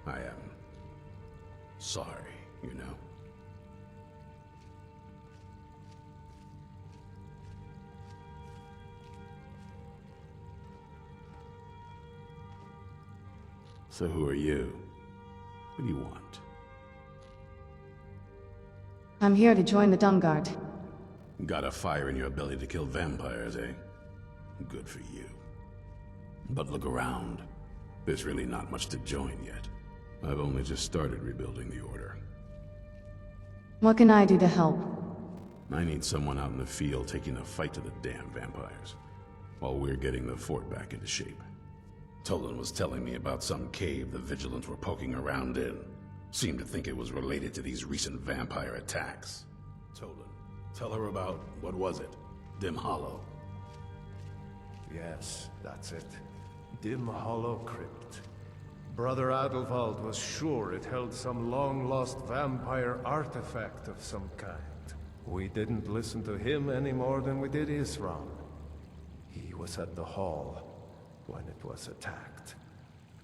S22: I am sorry, you know? So who are you? What do you want?
S2: I'm here to join the Dungard.
S22: Got a fire in your belly to kill vampires, eh? Good for you. But look around. There's really not much to join yet. I've only just started rebuilding the Order.
S2: What can I do to help?
S22: I need someone out in the field taking the fight to the damn vampires, while we're getting the fort back into shape. Tolan was telling me about some cave the Vigilants were poking around in. Seemed to think it was related to these recent vampire attacks. Tolan, tell her about, what was it? Dim Hollow.
S10: Yes, that's it. Dim Hollow Crypt. Brother Adelwald was sure it held some long-lost vampire artifact of some kind. We didn't listen to him any more than we did Isram. He was at the hall when it was attacked.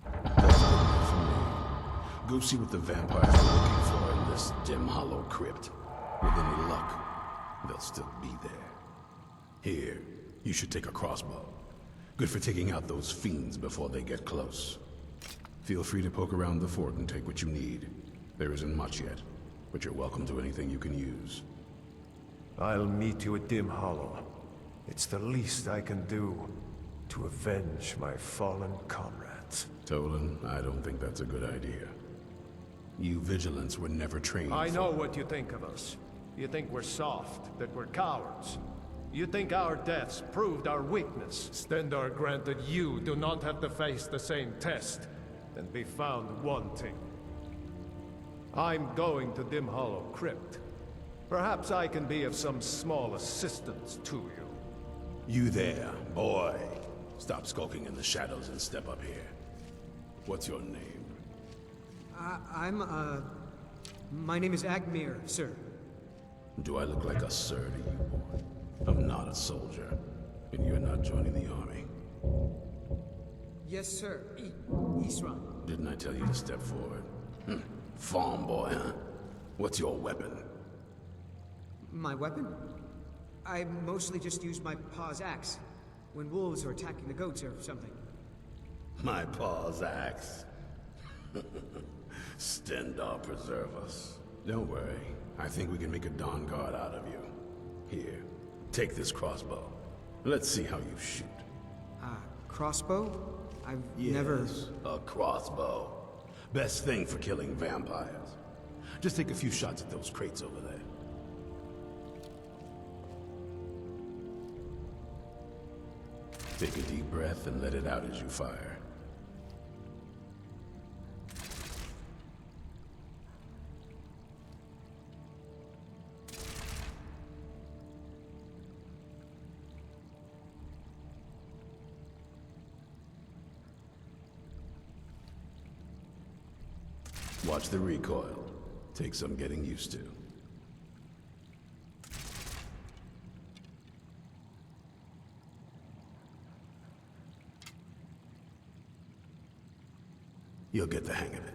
S22: That's good enough for me. Go see what the vampires are looking for in this Dim Hollow Crypt. With any luck, they'll still be there. Here, you should take a crossbow. Good for taking out those fiends before they get close. Feel free to poke around the fort and take what you need. There isn't much yet, but you're welcome to anything you can use.
S10: I'll meet you at Dim Hollow. It's the least I can do to avenge my fallen comrades.
S22: Tolan, I don't think that's a good idea. You Vigilants were never trained
S10: I know what you think of us. You think we're soft, that we're cowards. You think our deaths proved our weakness. Stendarr granted you do not have to face the same test and be found wanting. I'm going to Dim Hollow Crypt. Perhaps I can be of some small assistance to you.
S22: You there, boy. Stop skulking in the shadows and step up here. What's your name?
S6: My name is Agmir, sir.
S22: Do I look like a sir to you, boy? I'm not a soldier, and you're not joining the army.
S6: Yes, sir. Isram.
S22: Didn't I tell you to step forward? Farm boy, huh? What's your weapon?
S6: My weapon? I mostly just use my paw's axe when wolves are attacking the goats or something.
S22: My paw's axe. Stendarr preserve us. Don't worry. I think we can make a Dawn Guard out of you. Here, take this crossbow. Let's see how you shoot.
S6: Crossbow? I've
S22: Yes,
S6: never...
S22: a crossbow. Best thing for killing vampires. Just take a few shots at those crates over there. Take a deep breath and let it out as you fire. Watch the recoil. Take some getting used to. You'll get the hang of it.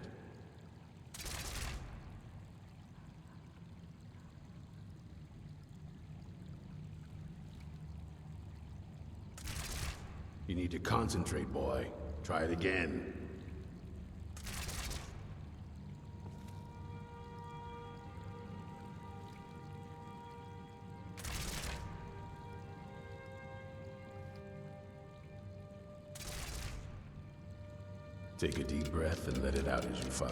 S22: You need to concentrate, boy. Try it again. Take a deep breath and let it out as you fire.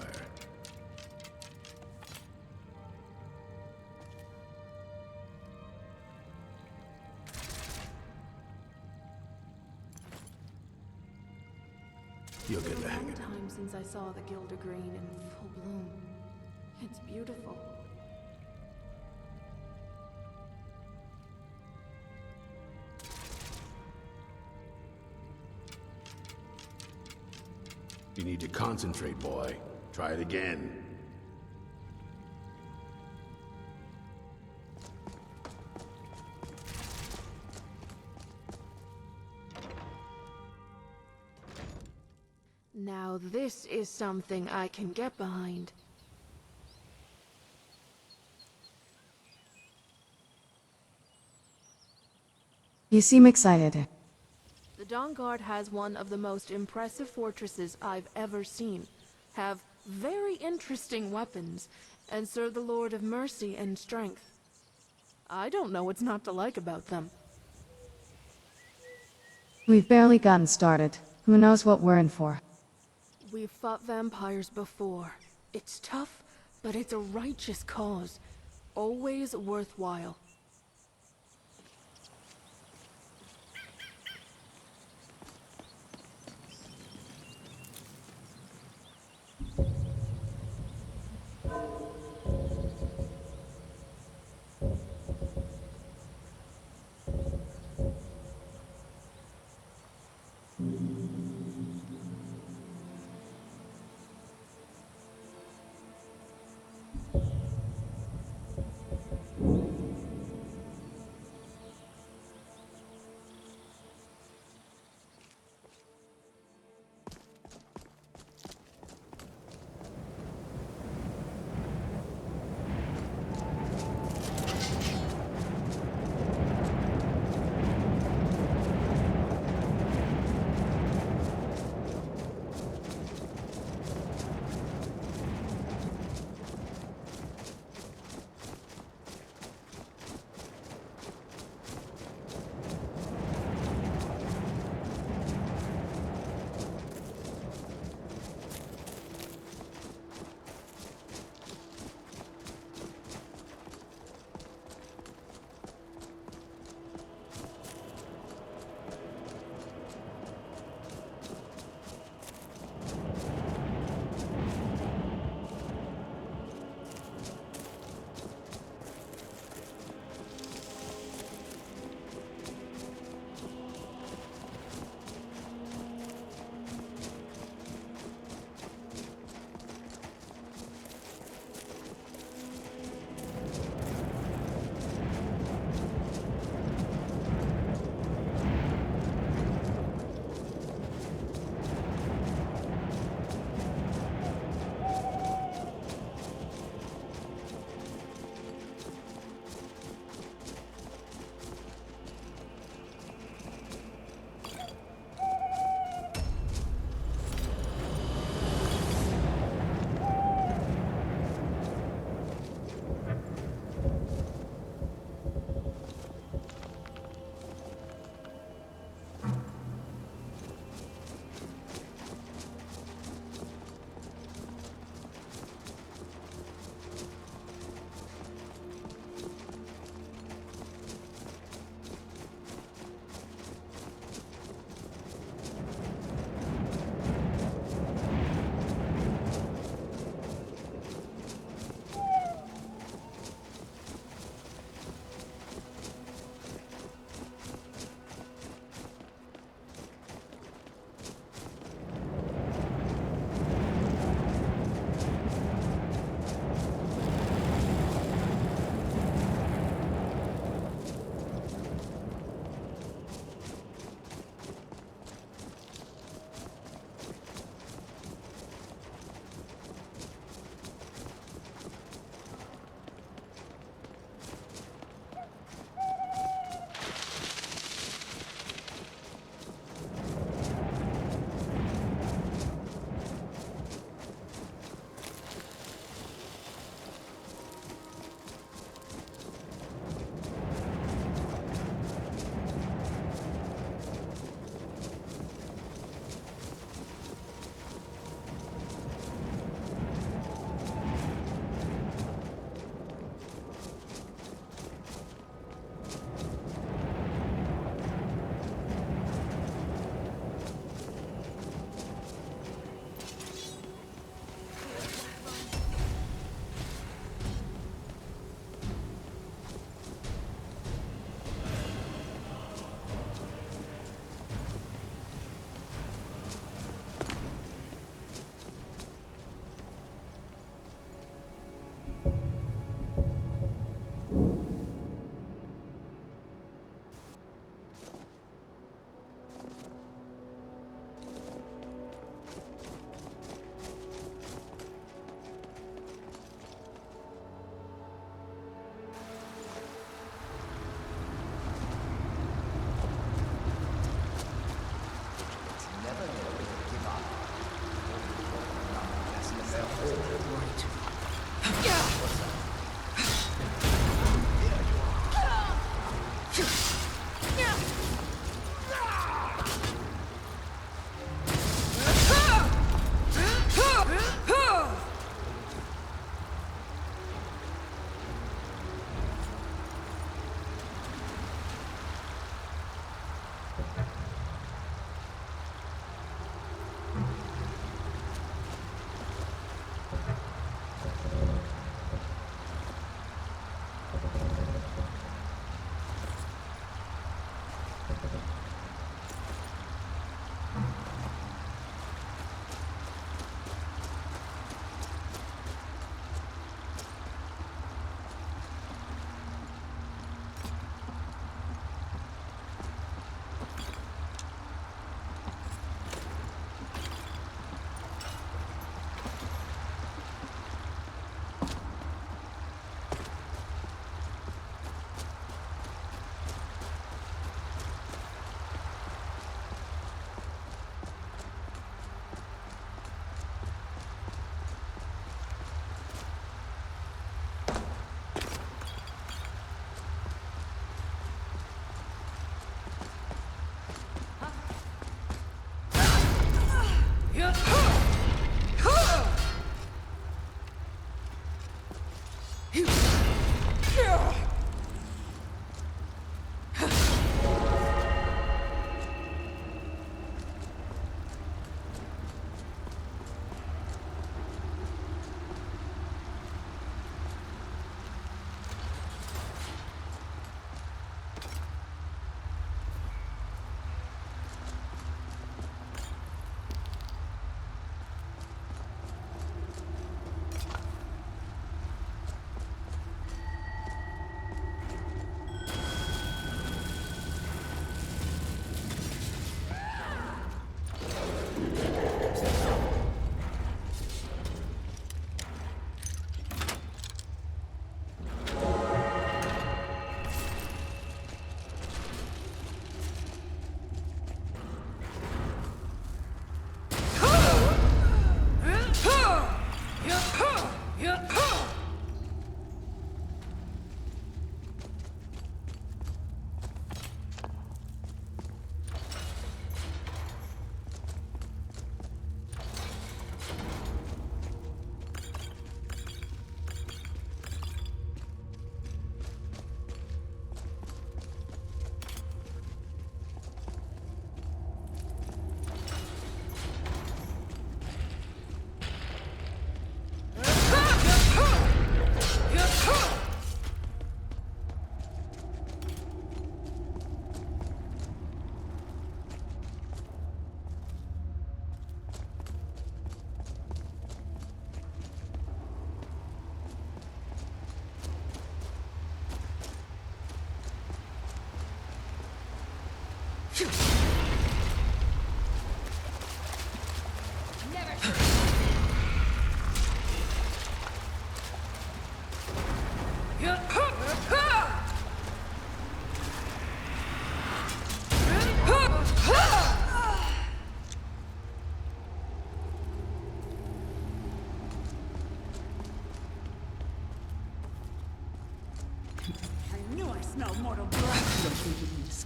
S22: You'll get the hang of it.
S11: It's been a long time since I saw the Gilder Green in full bloom. It's beautiful.
S22: You need to concentrate, boy. Try it again.
S11: Now this is something I can get behind.
S2: You seem excited.
S11: The Dawnguard has one of the most impressive fortresses I've ever seen, have very interesting weapons, and serve the Lord of Mercy and Strength. I don't know what's not to like about them.
S2: We've barely gotten started. Who knows what we're in for?
S11: We've fought vampires before. It's tough, but it's a righteous cause. Always worthwhile.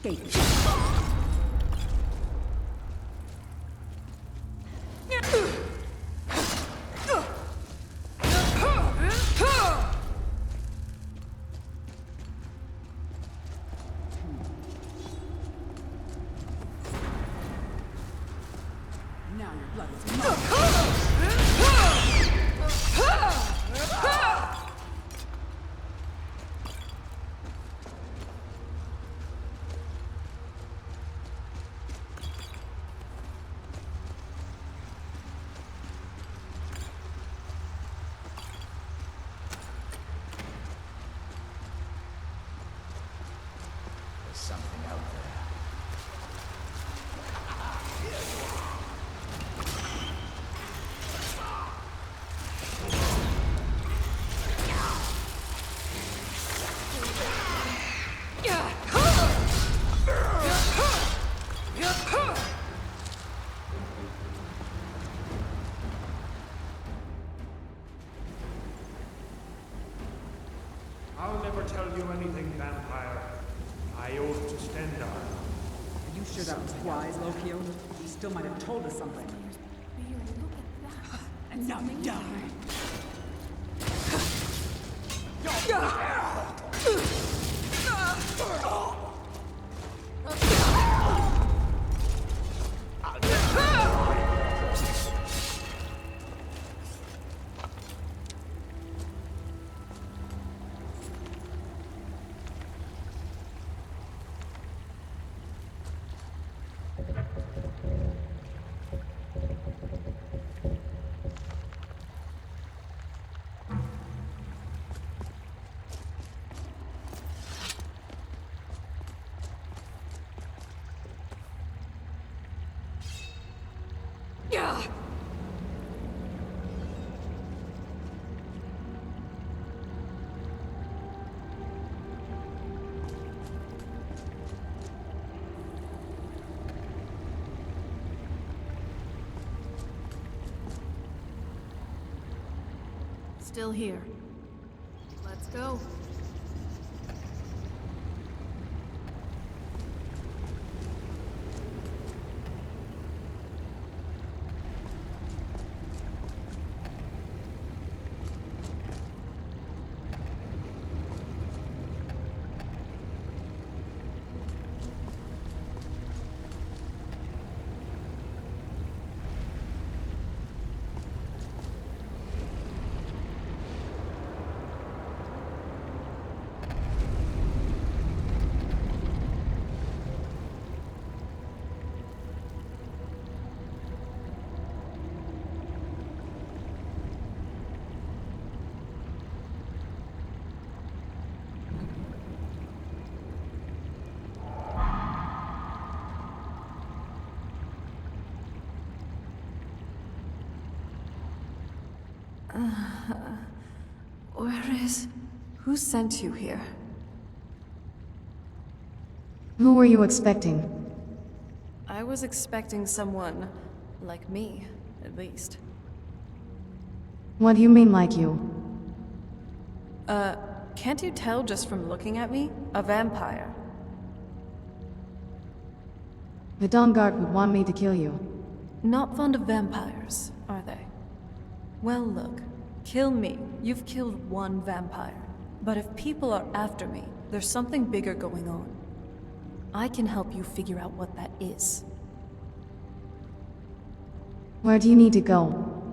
S9: escape. Now your blood is mine.
S12: There's something out there.
S20: I'll never tell you anything, vampire. I oath to Stendar.
S23: Are you sure that was wise, Lokio? He still might have told us something. And now die.
S11: Still here. Let's go. Who sent you here?
S2: Who were you expecting?
S11: I was expecting someone like me, at least.
S2: What do you mean like you?
S11: Can't you tell just from looking at me? A vampire.
S2: The Dawnguard would want me to kill you.
S11: Not fond of vampires, are they? Well, look. Kill me. You've killed one vampire. But if people are after me, there's something bigger going on. I can help you figure out what that is.
S2: Where do you need to go?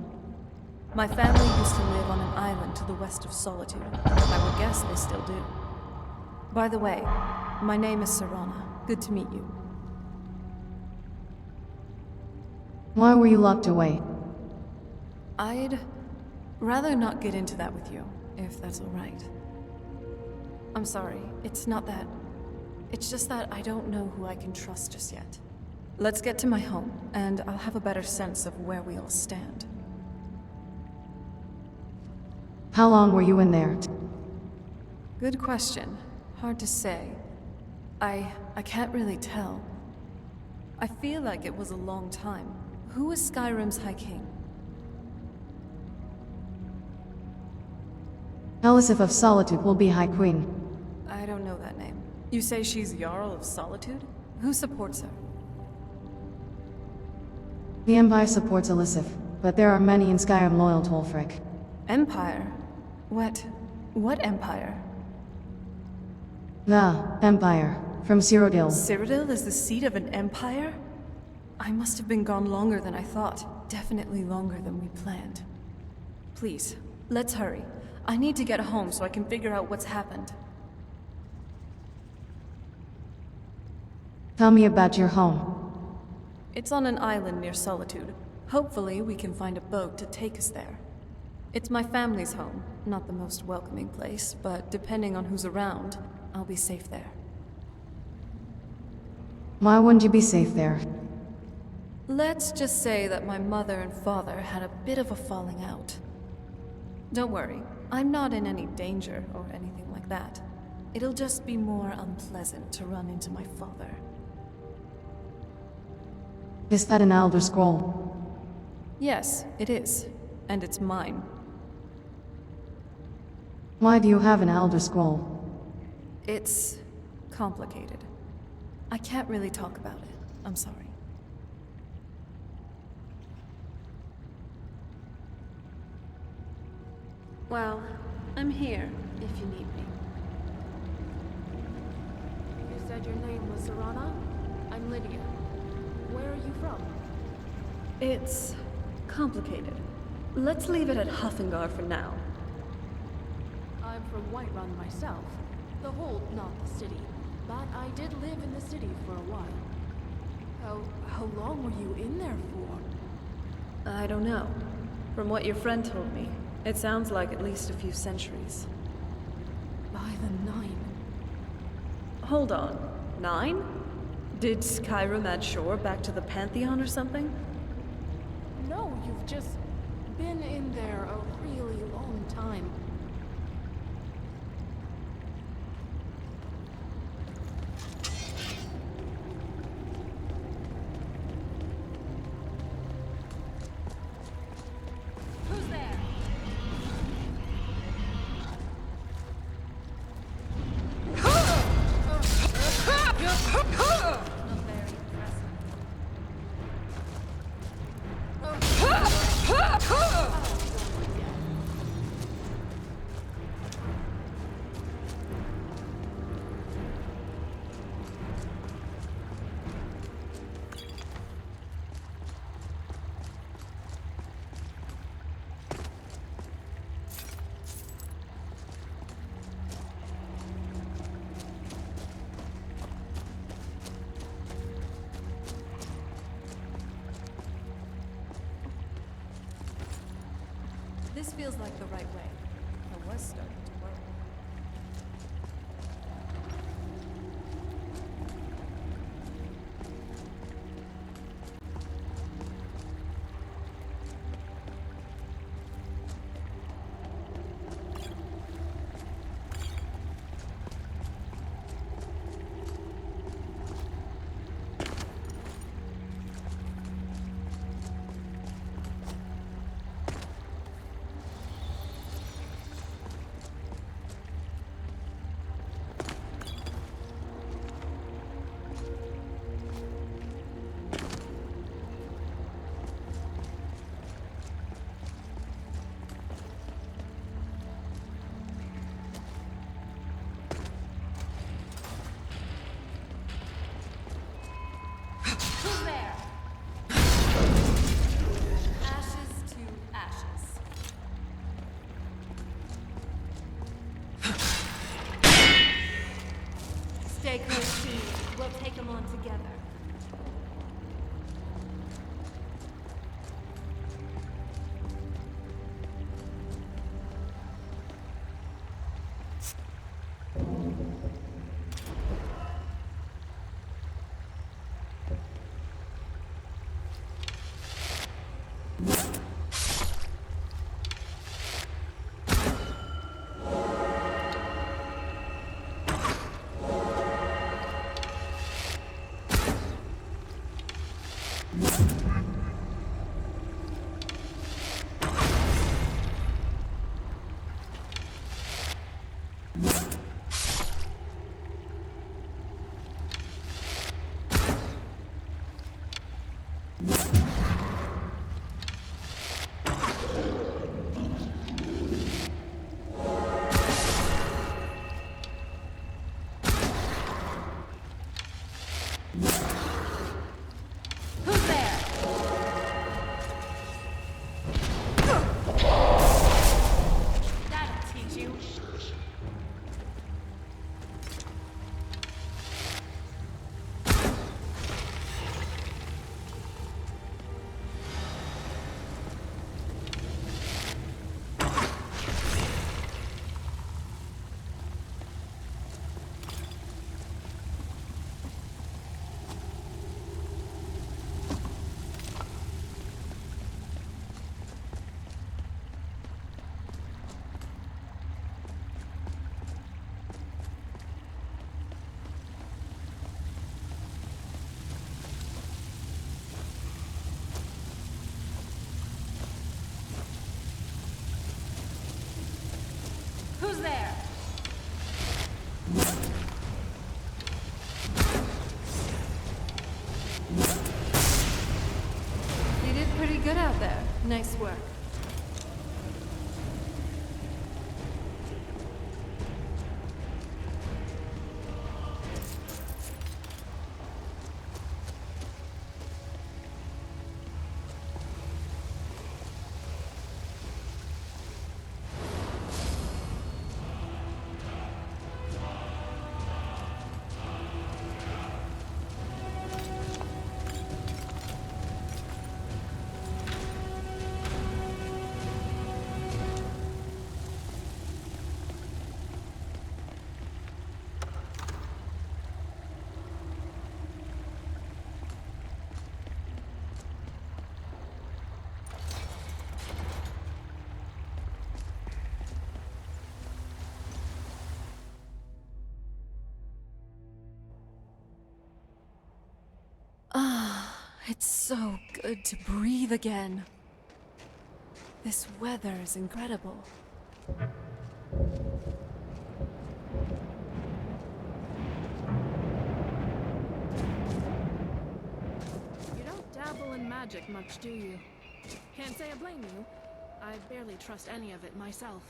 S11: My family used to live on an island to the west of Solitude. I would guess they still do. By the way, my name is Serana. Good to meet you.
S2: Why were you locked away?
S11: I'd rather not get into that with you, if that's all right. I'm sorry, it's not that. It's just that I don't know who I can trust just yet. Let's get to my home, and I'll have a better sense of where we all stand.
S2: How long were you in there?
S11: Good question. Hard to say. I can't really tell. I feel like it was a long time. Who is Skyrim's High King?
S2: Elisif of Solitude will be High Queen.
S11: I don't know that name.
S4: You say she's Jarl of Solitude? Who supports her?
S2: The Empire supports Elisif, but there are many in Skyrim loyal to Ulfric.
S4: Empire? What empire?
S2: The Empire, from Cyrodiil.
S4: Cyrodiil is the seat of an empire? I must have been gone longer than I thought. Definitely longer than we planned. Please, let's hurry. I need to get home so I can figure out what's happened.
S2: Tell me about your home.
S4: It's on an island near Solitude. Hopefully we can find a boat to take us there. It's my family's home. Not the most welcoming place, but depending on who's around, I'll be safe there.
S2: Why wouldn't you be safe there?
S4: Let's just say that my mother and father had a bit of a falling out. Don't worry, I'm not in any danger or anything like that. It'll just be more unpleasant to run into my father.
S2: Is that an Elder Scroll?
S4: Yes, it is. And it's mine.
S2: Why do you have an Elder Scroll?
S4: It's complicated. I can't really talk about it. I'm sorry. Well, I'm here, if you need me.
S11: You said your name was Serana? I'm Lydia. Where are you from?
S4: It's complicated. Let's leave it at Huffengar for now.
S11: I'm from Whiterun myself. The Hold, not the city. But I did live in the city for a while. How long were you in there for?
S4: I don't know. From what your friend told me, it sounds like at least a few centuries.
S11: By the 9.
S4: Hold on. 9? Did Skyrim add shore back to the Pantheon or something?
S11: No, you've just been in there a really long time.
S4: Who's there? This feels like the right way. I was starting to worry. pretty good out there. Nice work. Ah, it's so good to breathe again. This weather is incredible.
S5: You don't dabble in magic much, do you? Can't say I blame you. I barely trust any of it myself.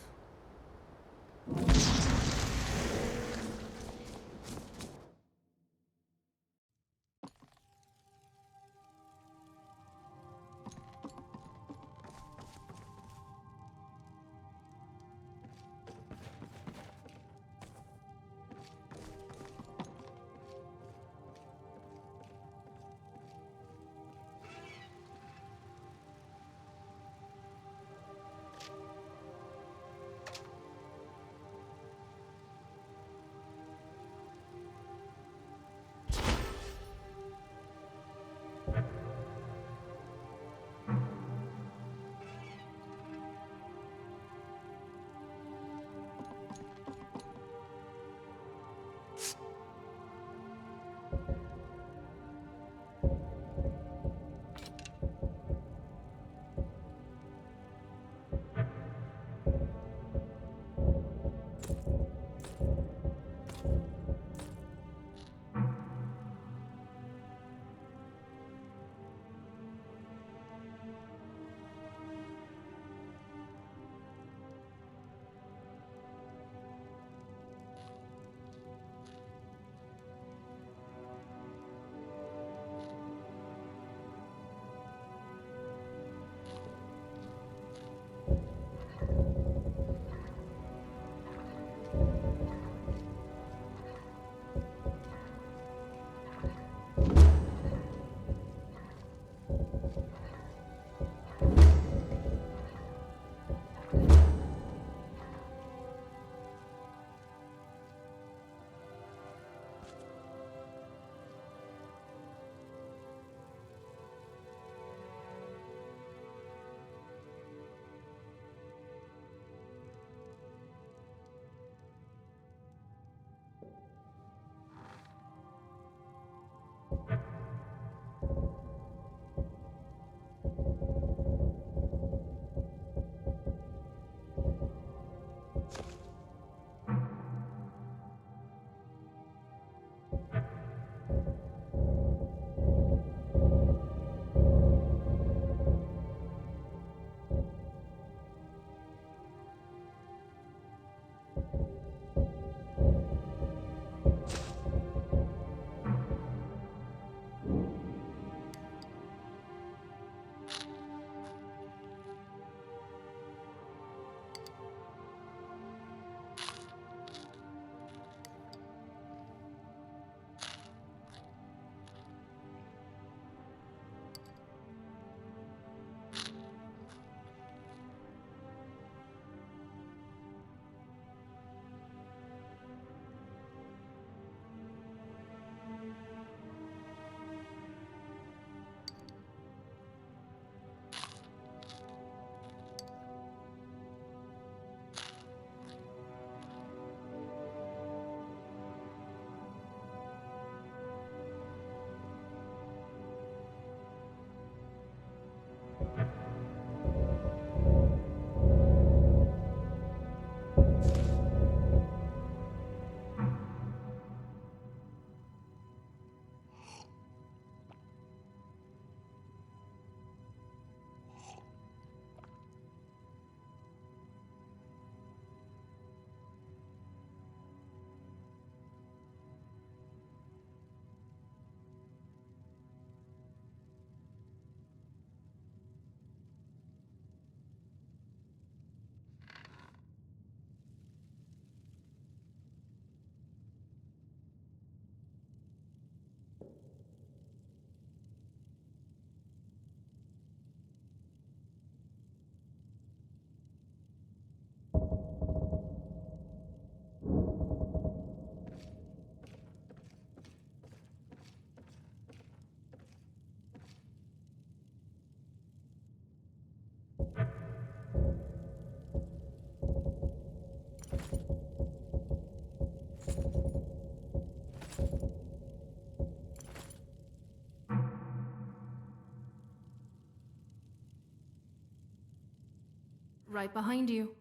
S5: Right behind you.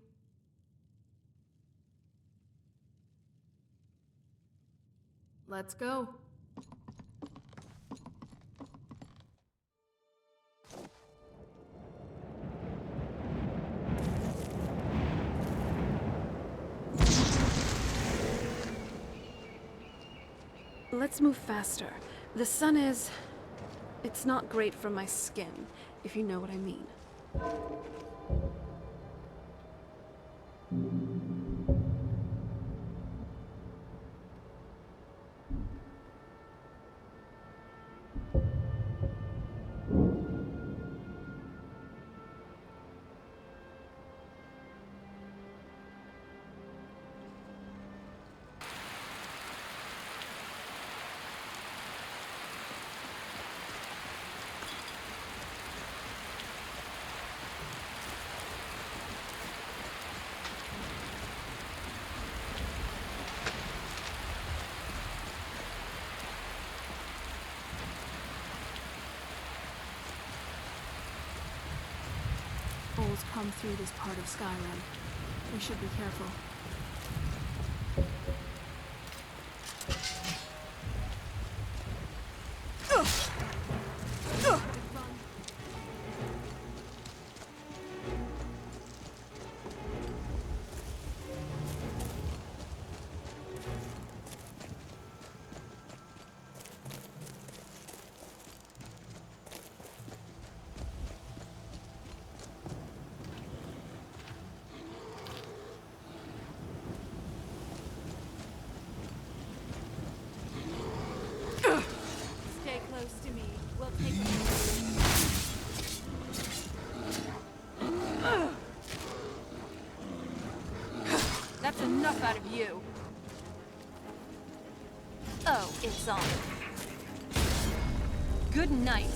S5: Let's go. Let's move faster. The sun is... It's not great for my skin, if you know what I mean. Wolves come through this part of Skyrim. We should be careful.
S11: Stay close to me. We'll take That's enough out of you. Oh, it's on. Good night.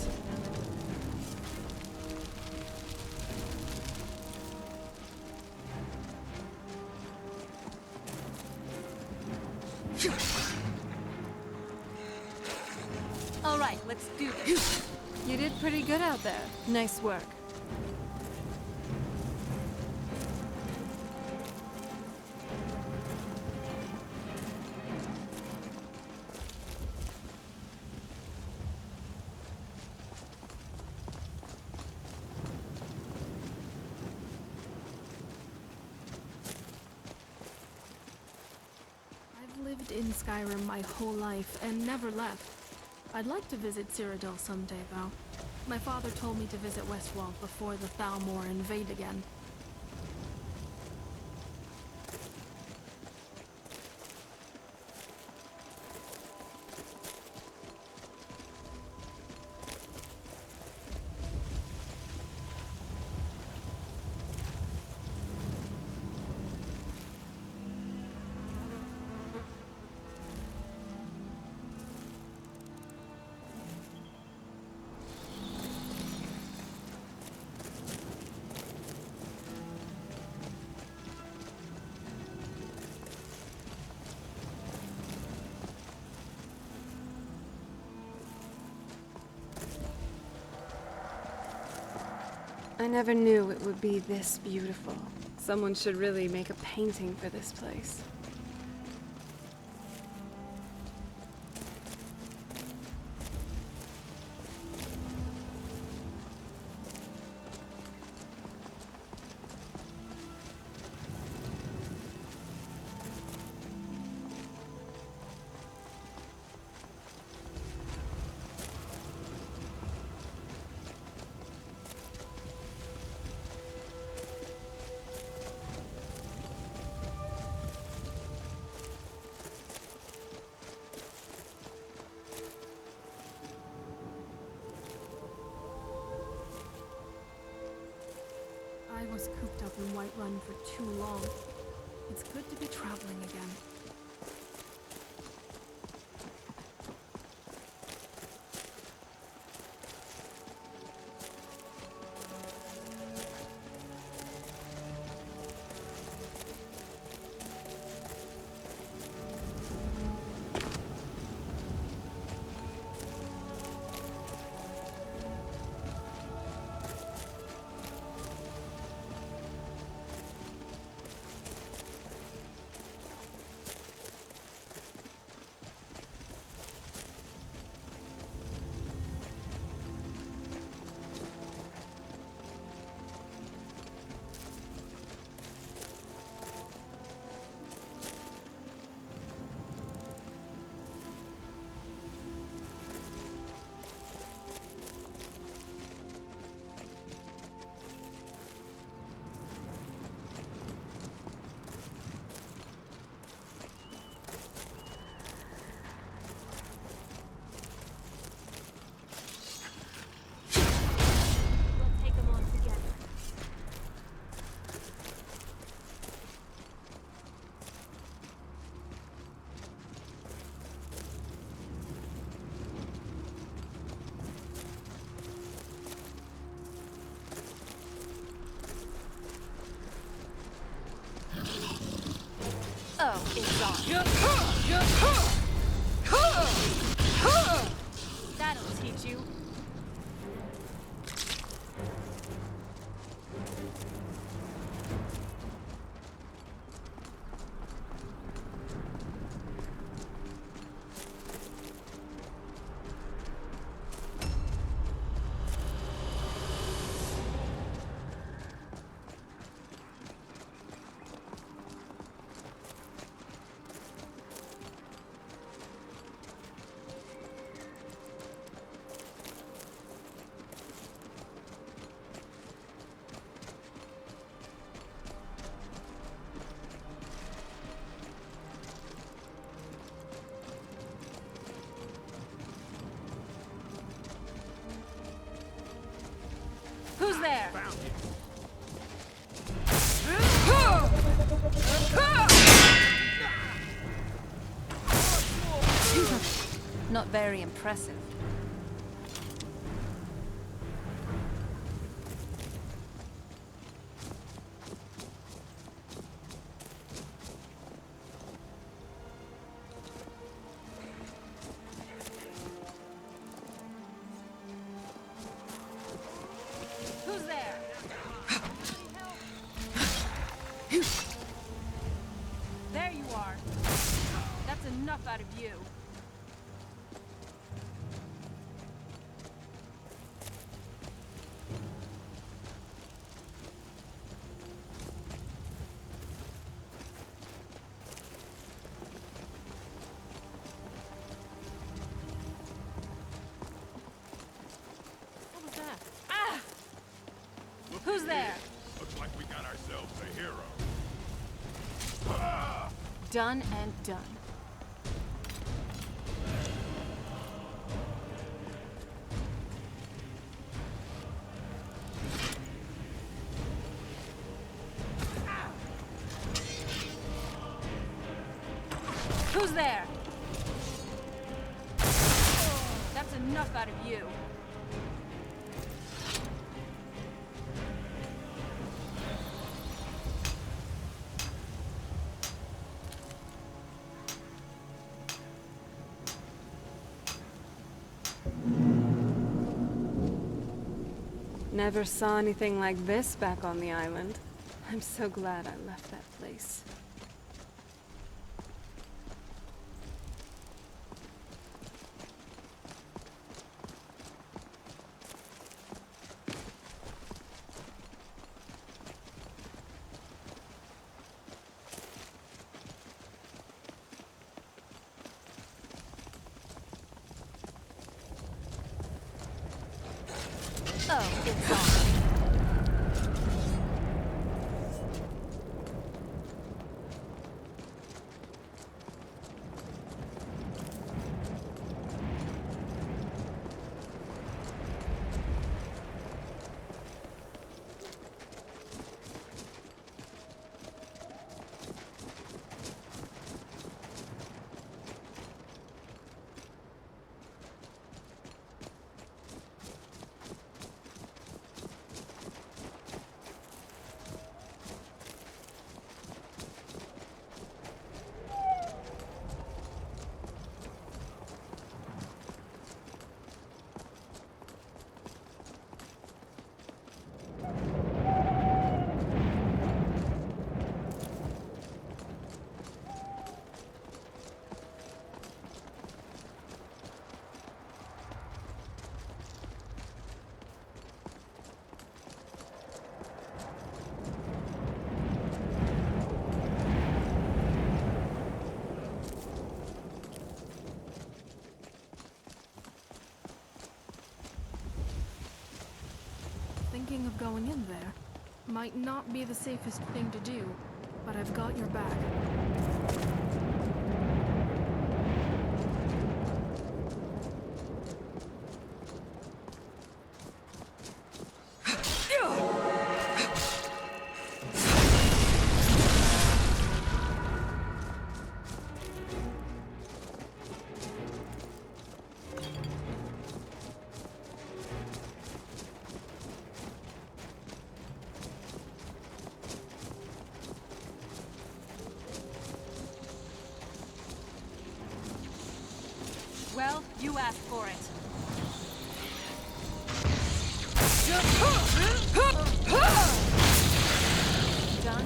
S11: All right, let's do this.
S4: You did pretty good out there. Nice work.
S5: I've lived in Skyrim my whole life and never left. I'd like to visit Cyrodiil someday, though. My father told me to visit Westwall before the Thalmor invade again.
S4: I never knew it would be this beautiful. Someone should really make a painting for this place.
S5: I was cooped up in Whiterun for too long. It's good to be traveling again.
S9: It's on. That'll teach you. Who's there? Not very impressive. Who's there? There you are. That's enough out of you. What was that? Ah! Who's there?
S8: Looks like we got ourselves a hero.
S9: Done and done. Who's there? That's enough out of you.
S13: Never saw anything like this back on the island. I'm so glad I left that place.
S9: Oh, it's on.
S11: Thinking of going in there. Might not be the safest thing to do, but I've got your back.
S13: You asked for it.
S11: Done?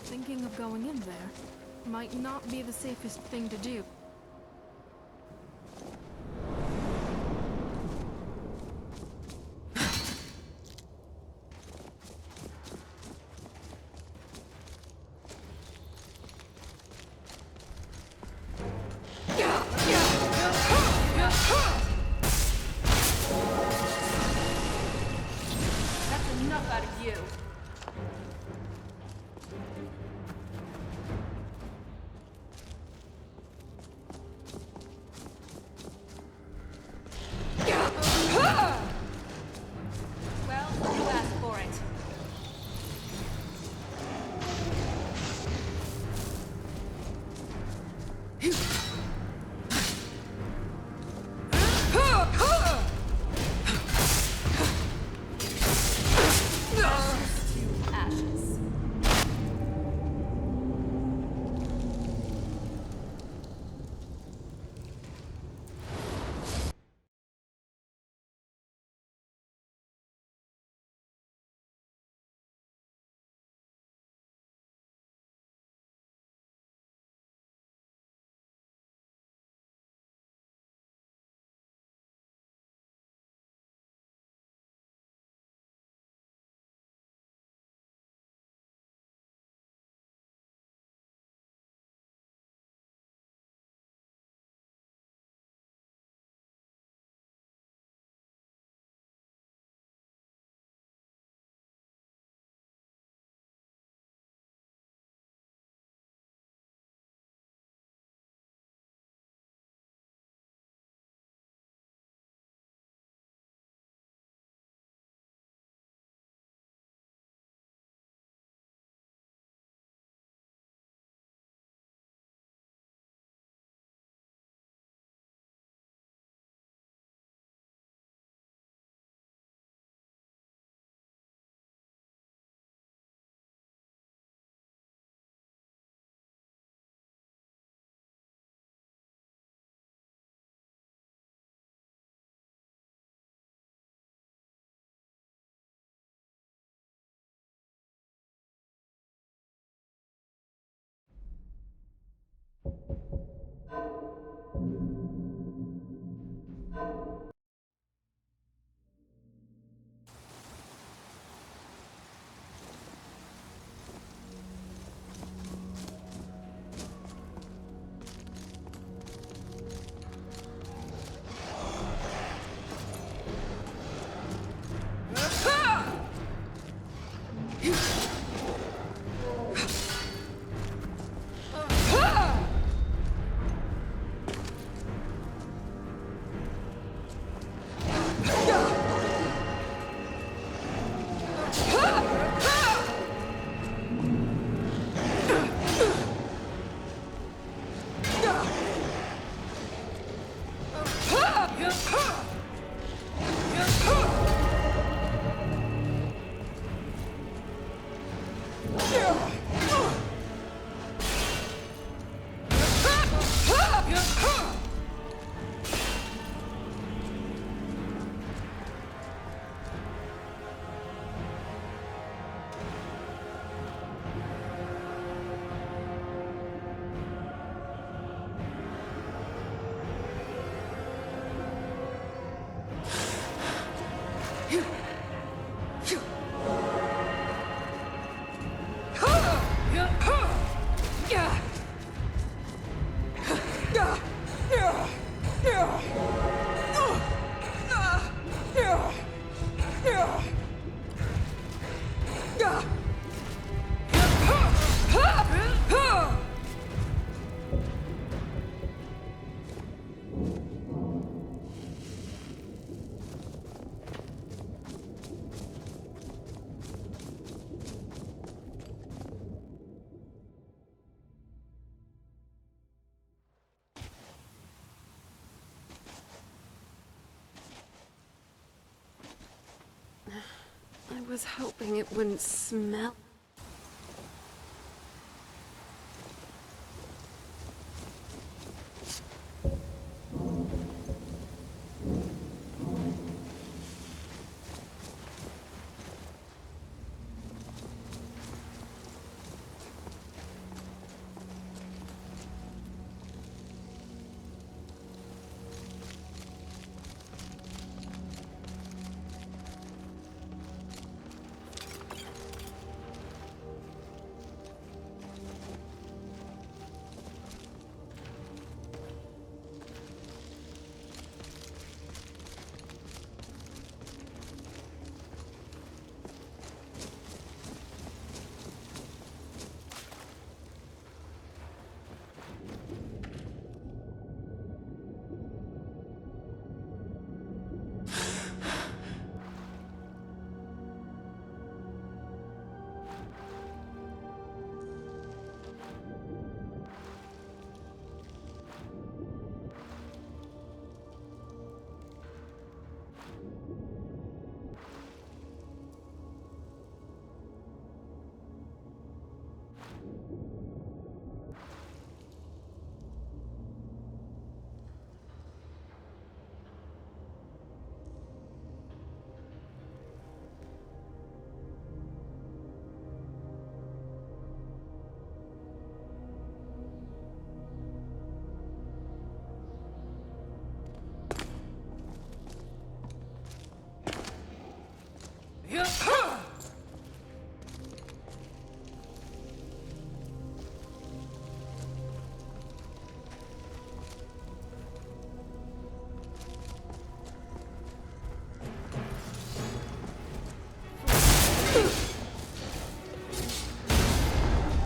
S11: Thinking of going in there might not be the safest thing to do.
S13: That's enough out of you. was hoping it wouldn't smell.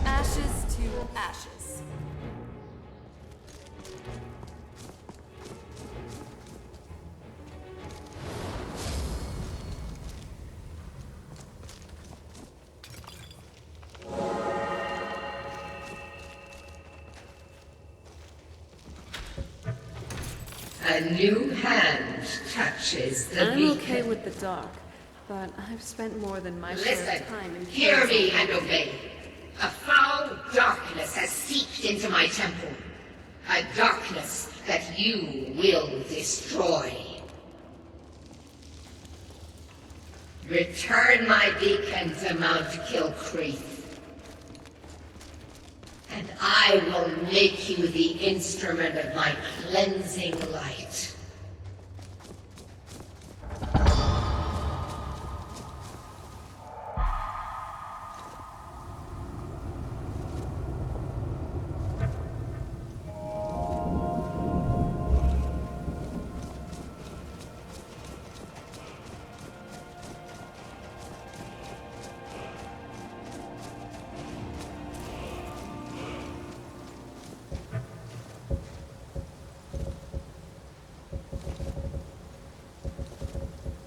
S4: Ashes to ashes.
S3: A new hand touches the
S13: I'm
S3: beacon.
S13: okay with the dark, but I've spent more than my share
S3: Listen,
S13: of time in
S3: hear
S13: caves
S3: me
S13: already.
S3: and obey. A foul darkness has seeped into my temple. A darkness that you will destroy. Return my beacon to Mount Kilcreath, and I will make you the instrument of my cleansing light.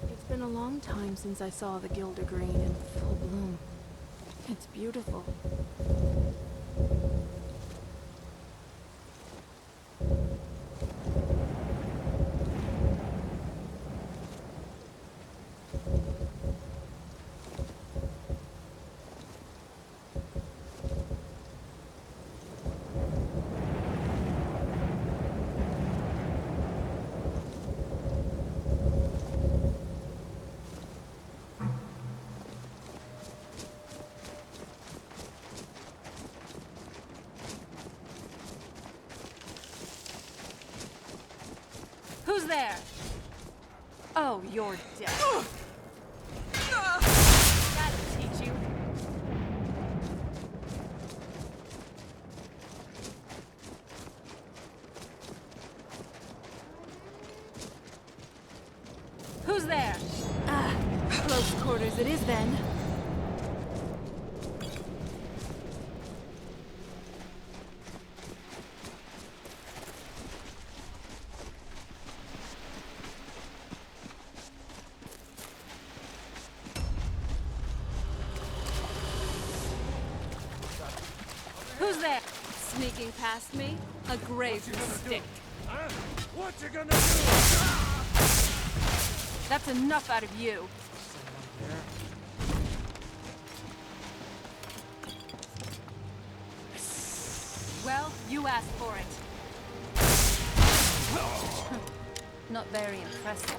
S11: It's been a long time since I saw the Gilder Green in full bloom. It's beautiful.
S13: Who's there? Oh, you're dead. That'll teach you. Who's there? Ah, close quarters it is then. Who's there? Sneaking past me? A grave mistake.
S7: Huh? What you gonna do?
S13: That's enough out of you.
S4: You asked for it. Not very impressive.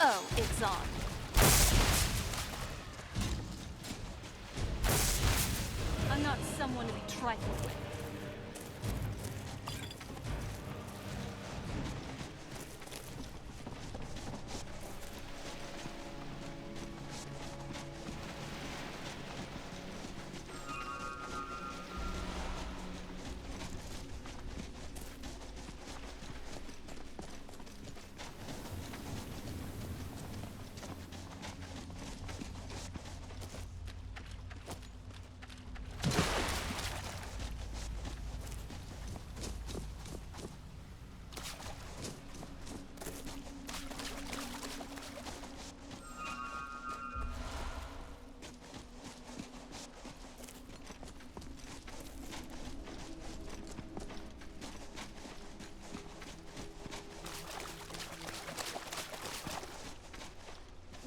S4: Oh, it's on. I'm not someone to be trifled with.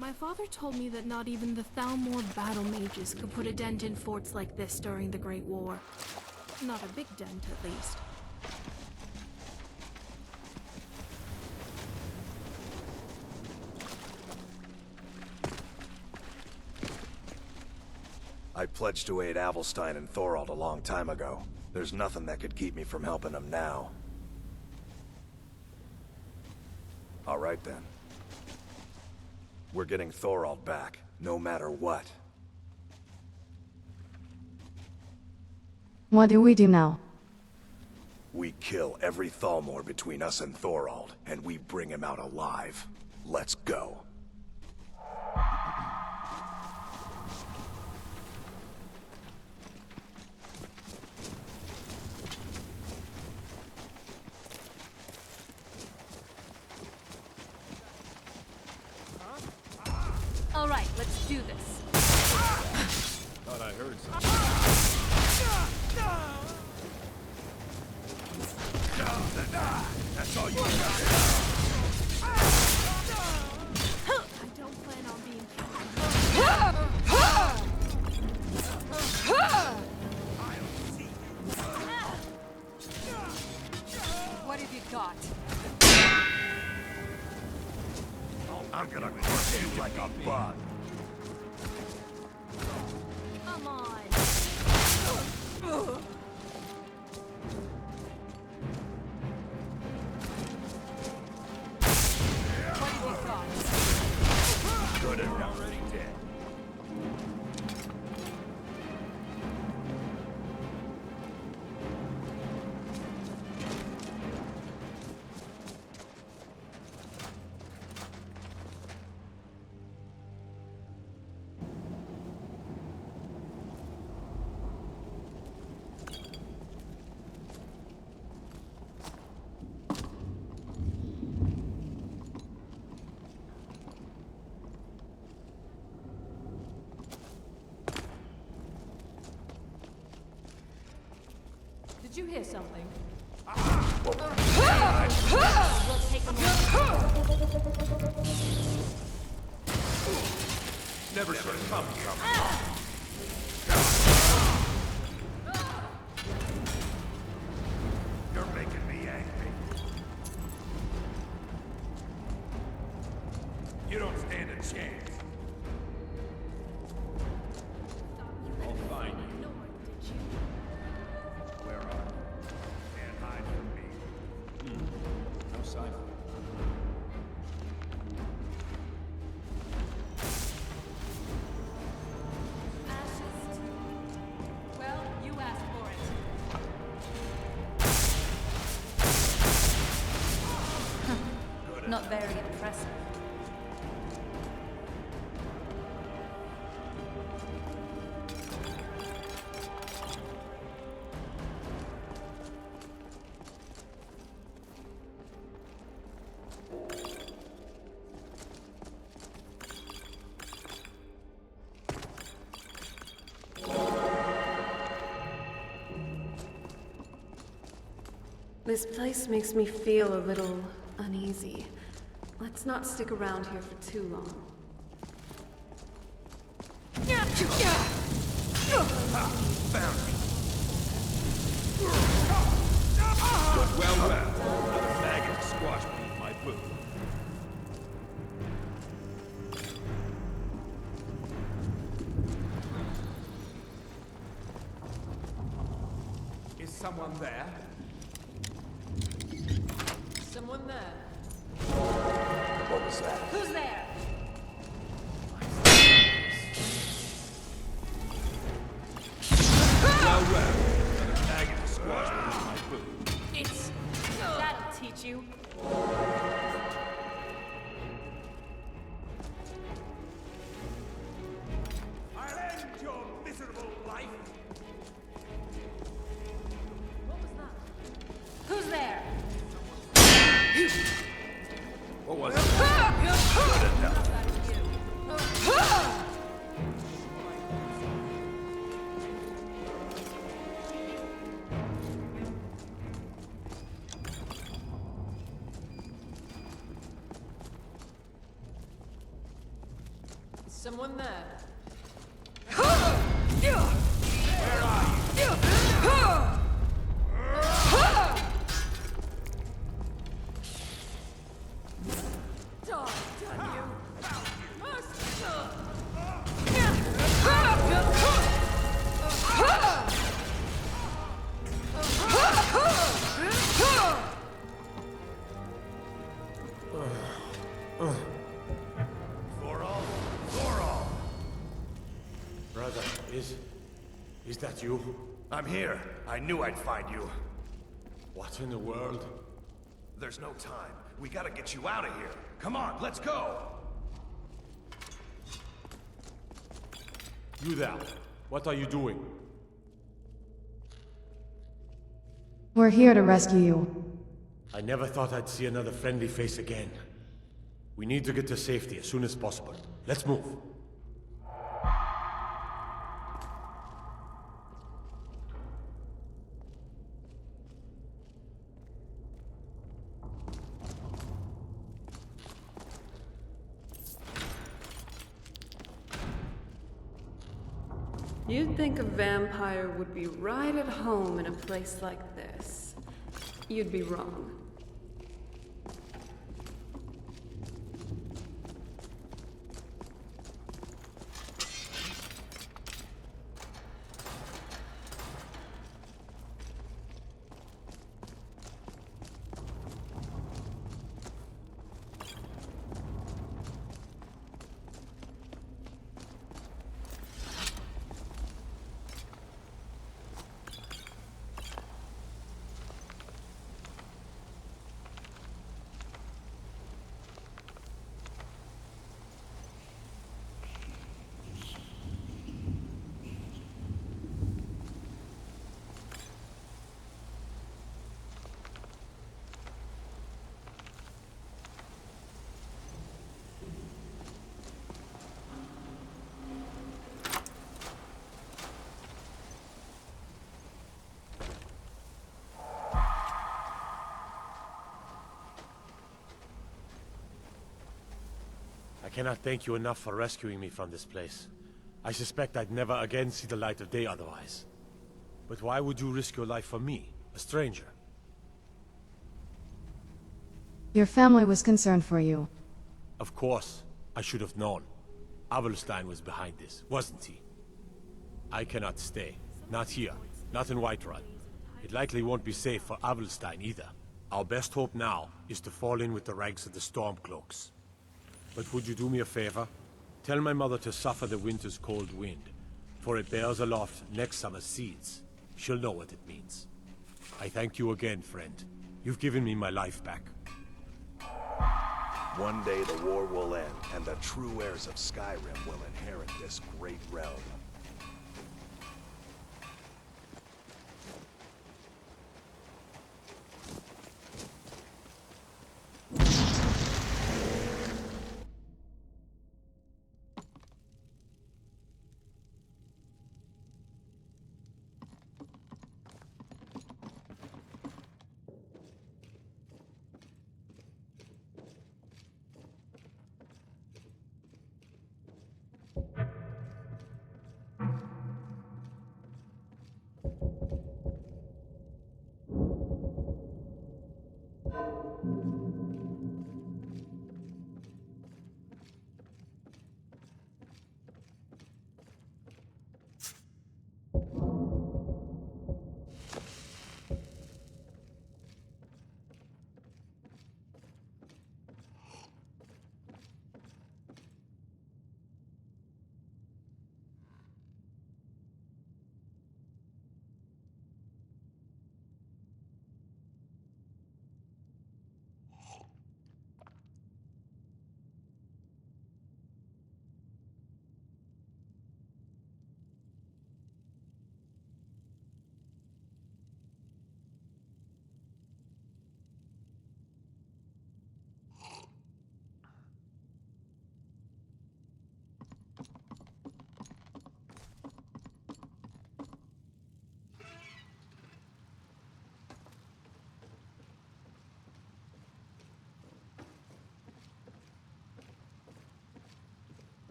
S5: My father told me that not even the Thalmor battle mages could put a dent in forts like this during the Great War. Not a big dent, at least.
S1: I pledged to aid Avelstein and Thorald a long time ago. There's nothing that could keep me from helping them now. All right then. We're getting Thorald back, no matter what.
S2: What do we do now?
S1: We kill every Thalmor between us and Thorald, and we bring him out alive. Let's go.
S4: All right, let's do this.
S19: Thought I heard something.
S1: That's all you
S5: I don't plan on being
S4: What have you got?
S1: I'm gonna crush you like a bug.
S4: Come on. What have you got?
S1: Good enough. Already dead.
S14: Did you hear something?
S4: We'll take them
S1: Never should have come from. You're making me angry.
S7: You don't stand a chance.
S19: I'll find you.
S7: Where are you? Can't hide from me.
S19: No sign of it.
S4: Well, you asked for it. Not very impressive.
S13: This place makes me feel a little uneasy. Let's not stick around here for too long.
S19: Found me. Well, another maggot squashed beneath my boot.
S20: Is someone there?
S16: Someone there?
S1: What was that?
S16: Who's there?
S19: Well, another maggot squashed beneath my boot.
S16: It's... That'll teach you.
S20: I'll end your miserable life!
S16: What was that? Who's there?
S19: What was it? Good enough.
S16: Is someone there?
S19: Where are you?
S16: Dog, done you.
S19: Thorald!
S18: Brother, is that you?
S1: I'm here. I knew I'd find you.
S18: What in the world?
S1: There's no time. We gotta get you out of here. Come on, let's go!
S20: You there. What are you doing?
S2: We're here to rescue you.
S18: I never thought I'd see another friendly face again. We need to get to safety as soon as possible. Let's move.
S13: You'd think a vampire would be right at home in a place like this. You'd be wrong.
S18: I cannot thank you enough for rescuing me from this place. I suspect I'd never again see the light of day otherwise. But why would you risk your life for me, a stranger?
S2: Your family was concerned for you.
S18: Of course, I should have known. Avelstein was behind this, wasn't he? I cannot stay. Not here. Not in Whiterun. It likely won't be safe for Avelstein either. Our best hope now is to fall in with the ranks of the Stormcloaks. But would you do me a favor? Tell my mother to suffer the winter's cold wind, for it bears aloft next summer's seeds. She'll know what it means. I thank you again, friend. You've given me my life back.
S1: One day the war will end, and the true heirs of Skyrim will inherit this great realm.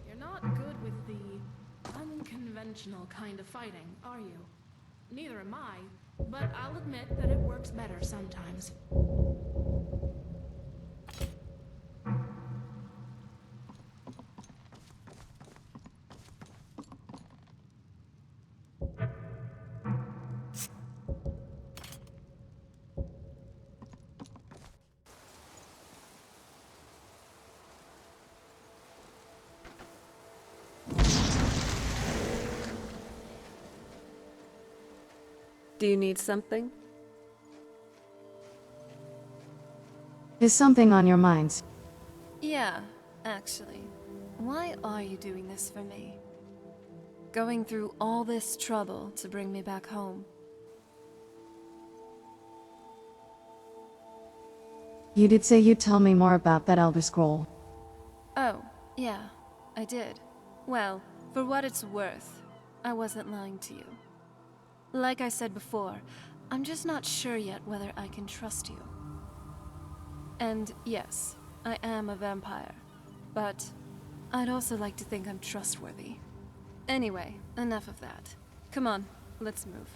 S11: You're not good with the unconventional kind of fighting, are you? Neither am I, but I'll admit that it works better sometimes.
S13: Do you need something?
S2: Is something on your minds?
S4: Yeah, actually. Why are you doing this for me? Going through all this trouble to bring me back home.
S2: You did say you'd tell me more about that Elder Scroll.
S4: Oh, yeah, I did. Well, for what it's worth, I wasn't lying to you. Like I said before, I'm just not sure yet whether I can trust you. And yes, I am a vampire, but I'd also like to think I'm trustworthy. Anyway, enough of that. Come on, let's move.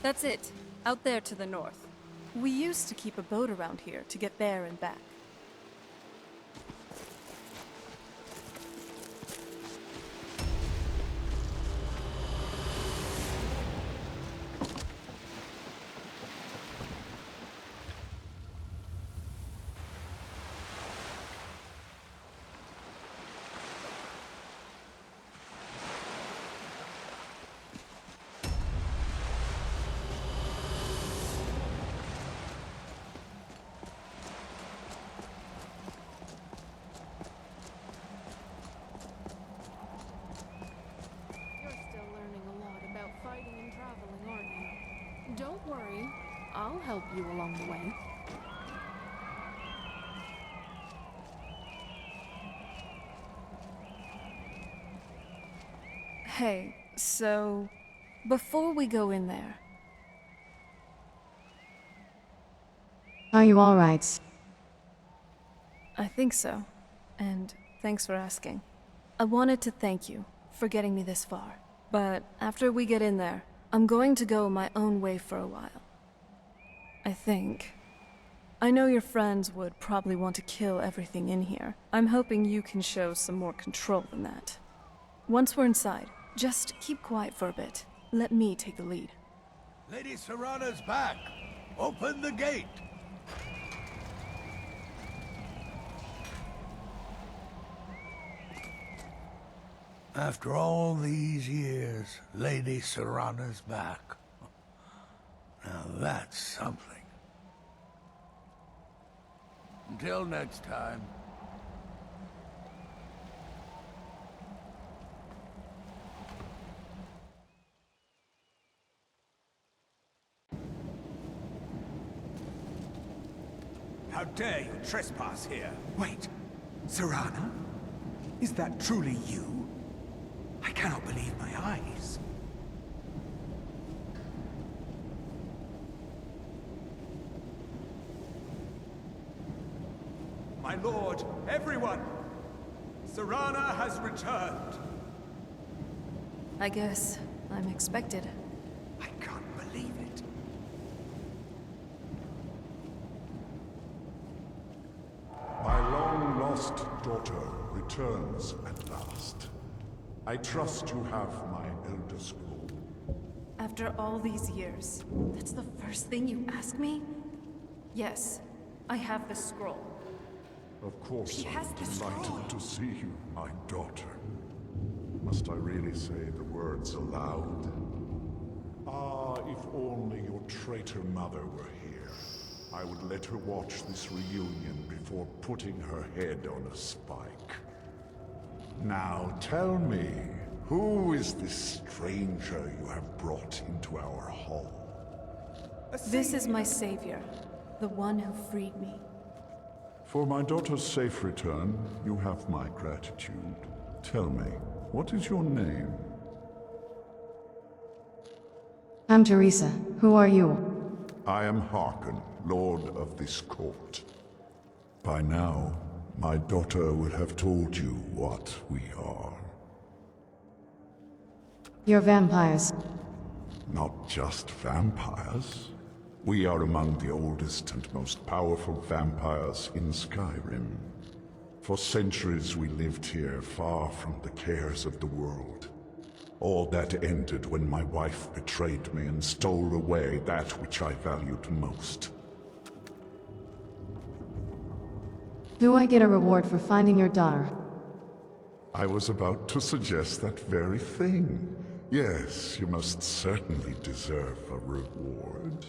S4: That's it. Out there to the north. We used to keep a boat around here to get there and back.
S11: Don't worry, I'll help you along the way.
S4: Hey, so before we go in there,
S2: Are you alright?
S4: I think so. And thanks for asking. I wanted to thank you for getting me this far. But after we get in there, I'm going to go my own way for a while. I think. I know your friends would probably want to kill everything in here. I'm hoping you can show some more control than that. Once we're inside, just keep quiet for a bit. Let me take the lead.
S1: Lady Serana's back! Open the gate!
S15: After all these years, Lady Serana's back. Now that's something. Until next time.
S17: How dare you trespass here? Wait, Serana? Is that truly you? I cannot believe my eyes. My lord, everyone! Serana has returned.
S4: I guess I'm expected.
S17: I can't believe it.
S21: My long-lost daughter returns at last. I trust you have my Elder Scroll.
S4: After all these years, that's the first thing you ask me? Yes, I have the scroll.
S21: Of course,
S4: She
S21: I'm
S4: has the scroll.
S21: delighted to see you, my daughter. Must I really say the words aloud? Ah, if only your traitor mother were here. I would let her watch this reunion before putting her head on a spike. Now tell me, who is this stranger you have brought into our hall?
S4: This is my savior, the one who freed me.
S21: For my daughter's safe return, you have my gratitude. Tell me, what is your name?
S2: I'm Teresa. Who are you?
S21: I am Harkon, Lord of this court. By now, my daughter would have told you what we are.
S2: You're vampires.
S21: Not just vampires. We are among the oldest and most powerful vampires in Skyrim. For centuries we lived here, far from the cares of the world. All that ended when my wife betrayed me and stole away that which I valued most.
S2: Do I get a reward for finding your daughter?
S21: I was about to suggest that very thing. Yes, you must certainly deserve a reward.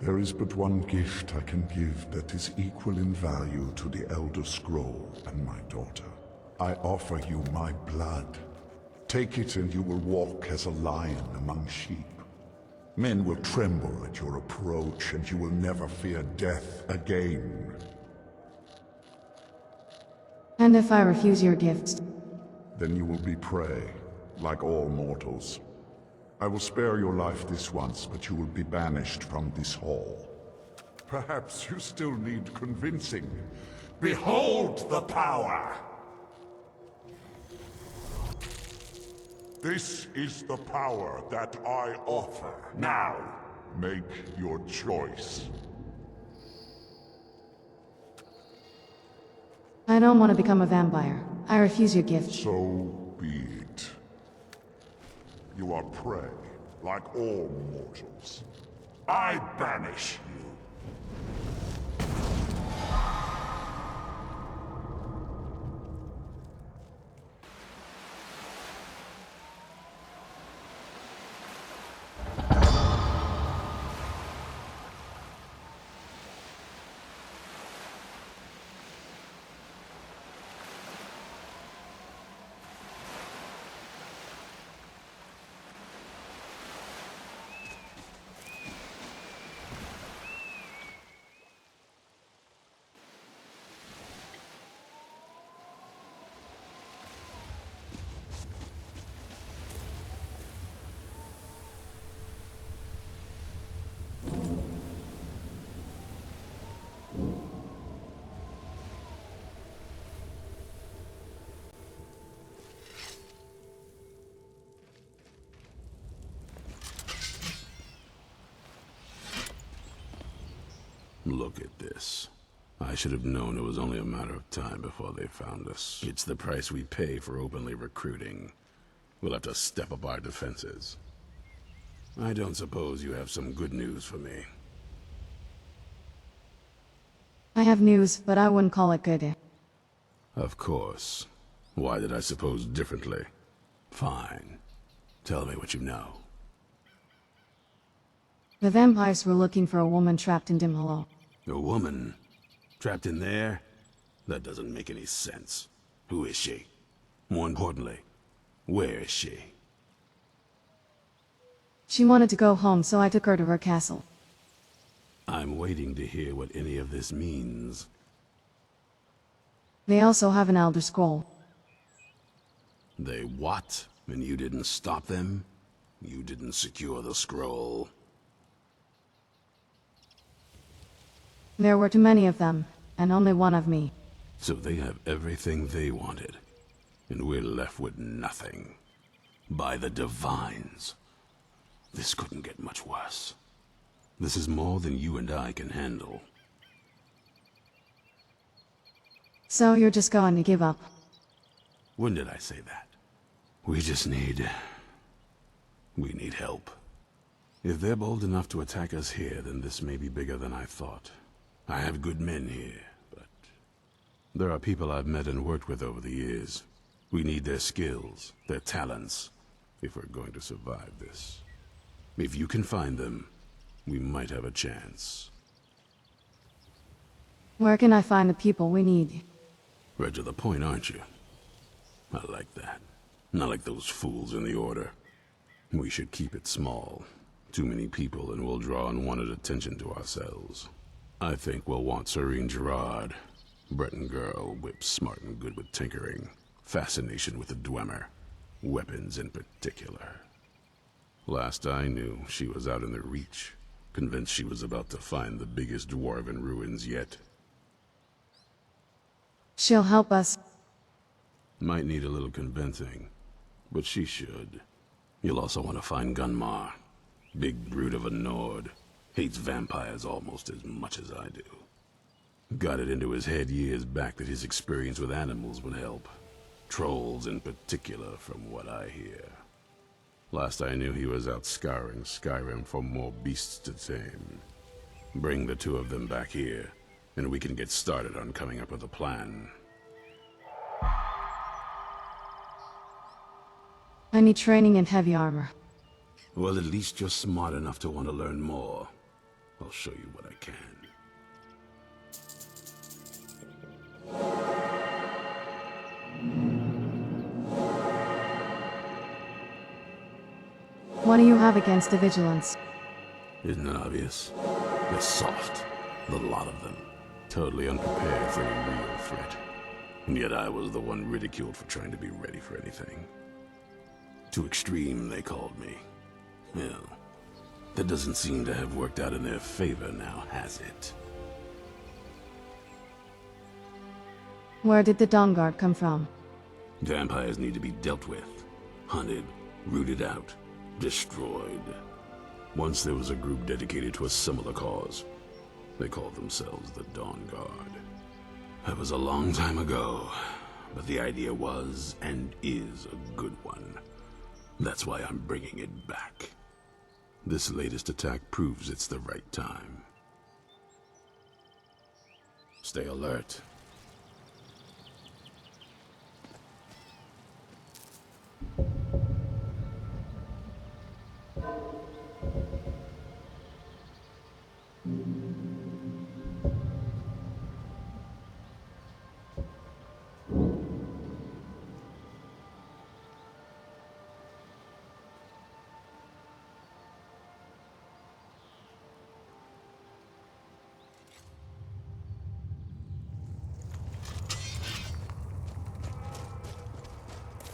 S21: There is but one gift I can give that is equal in value to the Elder Scroll and my daughter. I offer you my blood. Take it and you will walk as a lion among sheep. Men will tremble at your approach and you will never fear death again.
S2: And if I refuse your gifts?
S21: Then you will be prey, like all mortals. I will spare your life this once, but you will be banished from this hall. Perhaps you still need convincing. Behold the power! This is the power that I offer. Now, make your choice.
S2: I don't want to become a vampire. I refuse your gift.
S21: So be it. You are prey, like all mortals. I banish you.
S6: Look at this. I should have known it was only a matter of time before they found us. It's the price we pay for openly recruiting. We'll have to step up our defenses. I don't suppose you have some good news for me.
S2: I have news, but I wouldn't call it good.
S6: Of course. Why did I suppose differently? Fine. Tell me what you know.
S2: The vampires were looking for a woman trapped in Dim Hollow.
S6: A woman? Trapped in there? That doesn't make any sense. Who is she? More importantly, where is she?
S2: She wanted to go home, so I took her to her castle.
S6: I'm waiting to hear what any of this means.
S2: They also have an Elder Scroll.
S6: They what? And you didn't stop them? You didn't secure the scroll?
S2: There were too many of them, and only one of me.
S6: So they have everything they wanted, and we're left with nothing. By the Divines. This couldn't get much worse. This is more than you and I can handle.
S2: So you're just going to give up?
S6: When did I say that? We need help. If they're bold enough to attack us here, then this may be bigger than I thought. I have good men here, but there are people I've met and worked with over the years. We need their skills, their talents, if we're going to survive this. If you can find them, we might have a chance.
S2: Where can I find the people we need?
S6: Right to the point, aren't you? I like that. Not like those fools in the Order. We should keep it small. Too many people and we'll draw unwanted attention to ourselves. I think we'll want Serene Gerard. Breton girl, whip smart and good with tinkering. Fascination with the Dwemer. Weapons in particular. Last I knew, she was out in the Reach. Convinced she was about to find the biggest dwarven ruins yet.
S2: She'll help us.
S6: Might need a little convincing, but she should. You'll also want to find Gunmar. Big brute of a Nord. Hates vampires almost as much as I do. Got it into his head years back that his experience with animals would help. Trolls in particular, from what I hear. Last I knew he was out scouring Skyrim for more beasts to tame. Bring the two of them back here, and we can get started on coming up with a plan.
S2: I need training in heavy armor.
S6: Well, at least you're smart enough to want to learn more. I'll show you what I can.
S2: What do you have against the Vigilance?
S6: Isn't it obvious? They're soft. The lot of them. Totally unprepared for any real threat. And yet I was the one ridiculed for trying to be ready for anything. Too extreme, they called me. Well, that doesn't seem to have worked out in their favor now, has it?
S2: Where did the Dawnguard come from?
S6: Vampires need to be dealt with. Hunted, rooted out, destroyed. Once there was a group dedicated to a similar cause. They called themselves the Dawnguard. That was a long time ago, but the idea was and is a good one. That's why I'm bringing it back. This latest attack proves it's the right time. Stay alert.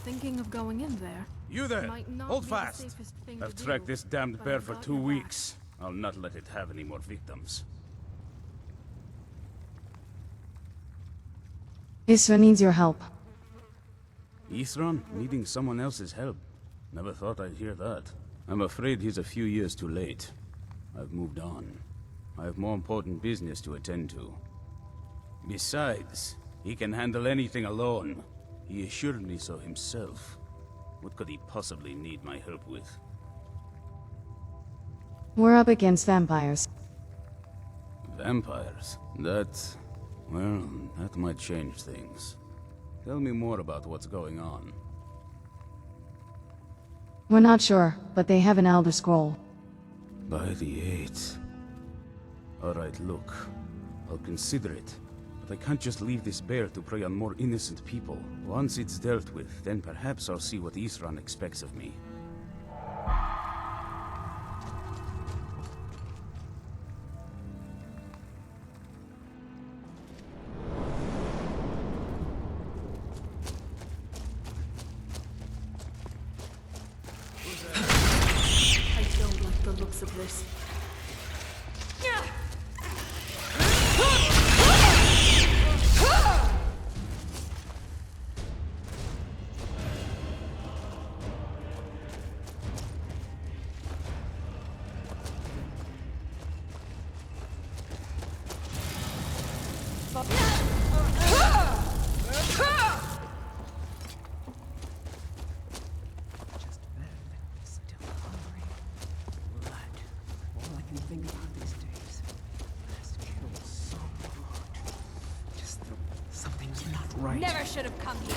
S5: Thinking of going in there.
S20: You there!
S5: Might not
S20: Hold
S5: be the
S20: fast!
S5: safest thing
S20: I've
S5: to
S20: tracked
S5: do,
S20: this damned
S5: but
S20: bear
S5: I've
S20: for
S5: got
S20: 2
S5: your back.
S20: weeks. I'll not let it have any more victims.
S2: Isra needs your help.
S20: Isran needing someone else's help. Never thought I'd hear that. I'm afraid he's a few years too late. I've moved on. I have more important business to attend to. Besides, he can handle anything alone. He assured me so himself. What could he possibly need my help with?
S2: We're up against vampires.
S20: Vampires? That might change things. Tell me more about what's going on.
S2: We're not sure, but they have an Elder Scroll.
S20: By the 8th. Alright, look. I'll consider it. But I can't just leave this bear to prey on more innocent people. Once it's dealt with, then perhaps I'll see what Isran expects of me.
S5: I don't like the looks of this.
S23: All I can think about these days. Last kill so good. Just something's not right.
S16: Never should have come here.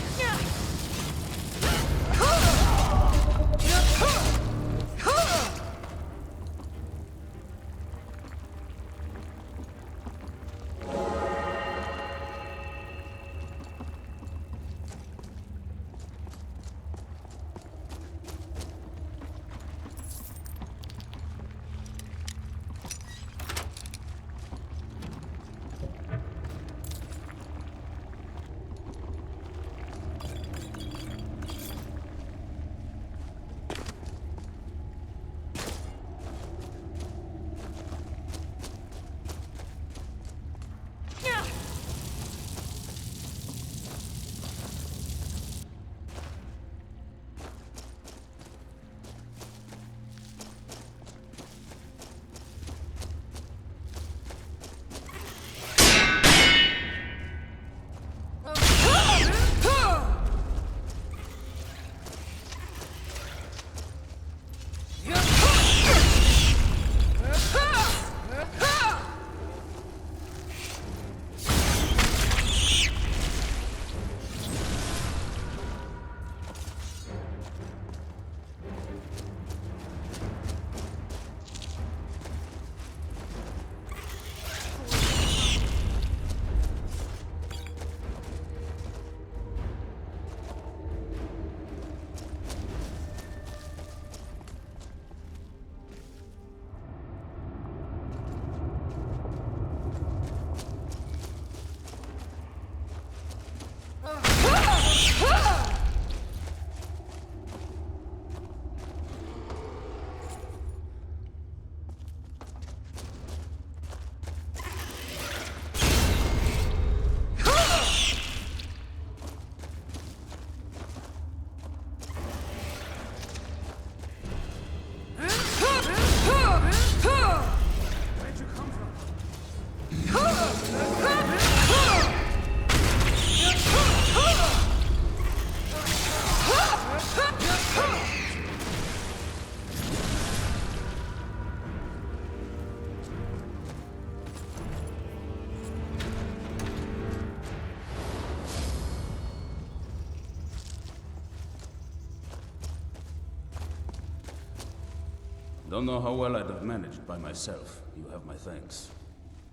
S20: Don't know how well I'd have managed by myself. You have my thanks.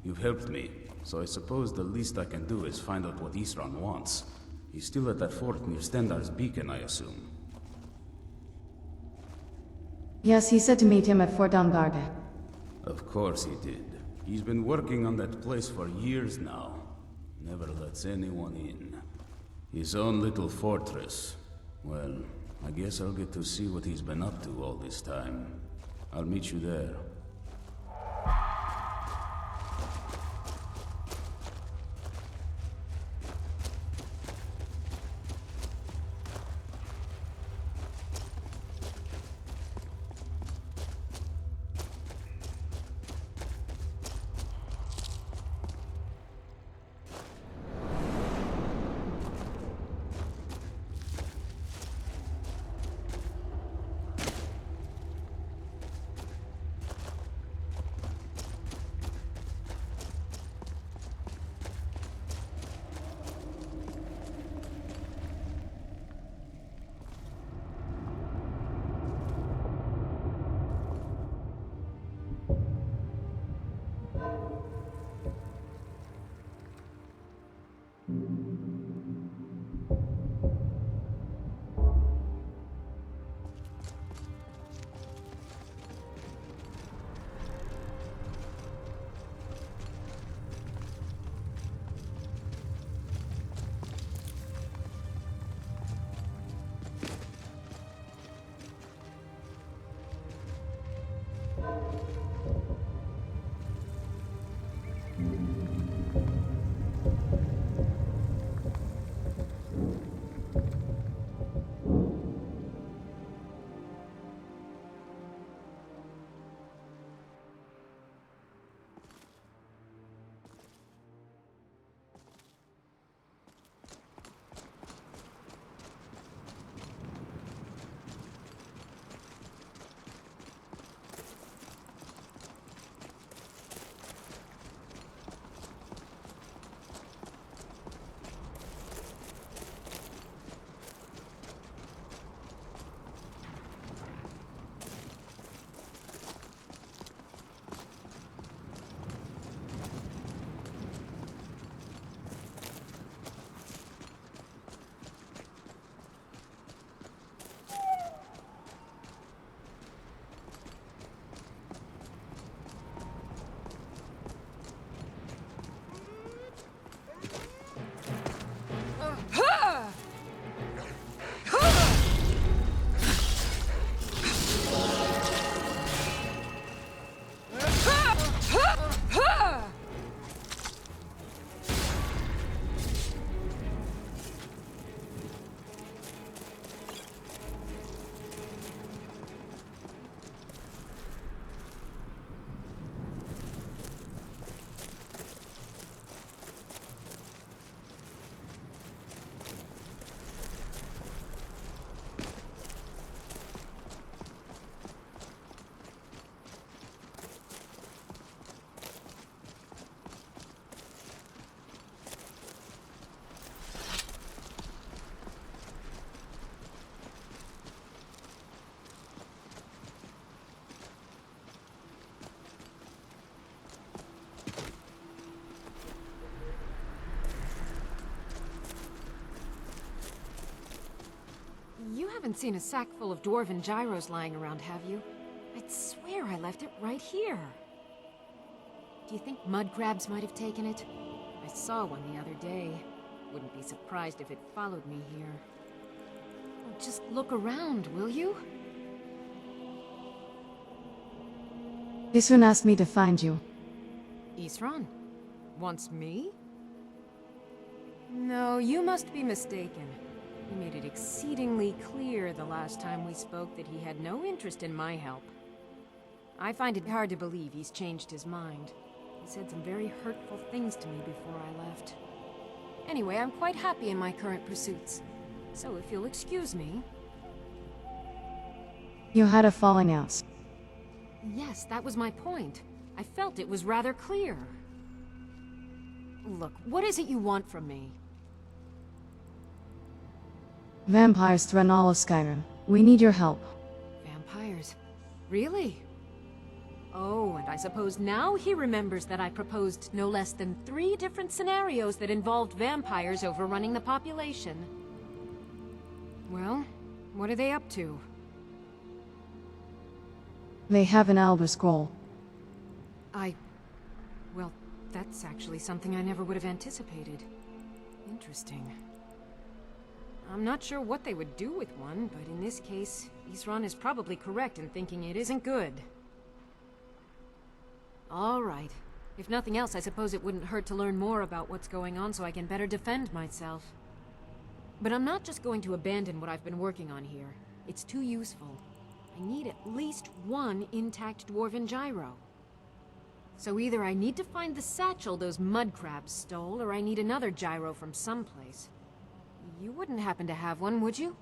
S20: You've helped me, so I suppose the least I can do is find out what Isran wants. He's still at that fort near Stendar's beacon, I assume.
S2: Yes, he said to meet him at Fort Dangarde.
S20: Of course he did. He's been working on that place for years now. Never lets anyone in. His own little fortress. Well, I guess I'll get to see what he's been up to all this time. I'll meet you there.
S10: You haven't seen a sack full of dwarven gyros lying around, have you? I'd swear I left it right here. Do you think mud crabs might have taken it? I saw one the other day. Wouldn't be surprised if it followed me here. Well, just look around, will you?
S2: Isran asked me to find you.
S10: Isran? Wants me? No, you must be mistaken. He made it exceedingly clear the last time we spoke that he had no interest in my help. I find it hard to believe he's changed his mind. He said some very hurtful things to me before I left. Anyway, I'm quite happy in my current pursuits. So if you'll excuse me...
S2: You had a falling out.
S10: Yes, that was my point. I felt it was rather clear. Look, what is it you want from me?
S2: Vampires threaten all of Skyrim. We need your help.
S10: Vampires? Really? Oh, and I suppose now he remembers that I proposed no less than 3 different scenarios that involved vampires overrunning the population. Well, what are they up to?
S2: They have an Elder Scroll.
S10: Well, that's actually something I never would have anticipated. Interesting. I'm not sure what they would do with one, but in this case, Isran is probably correct in thinking it isn't good. All right. If nothing else, I suppose it wouldn't hurt to learn more about what's going on so I can better defend myself. But I'm not just going to abandon what I've been working on here. It's too useful. I need at least 1 intact dwarven gyro. So either I need to find the satchel those mud crabs stole, or I need another gyro from someplace. You wouldn't happen to have one, would you?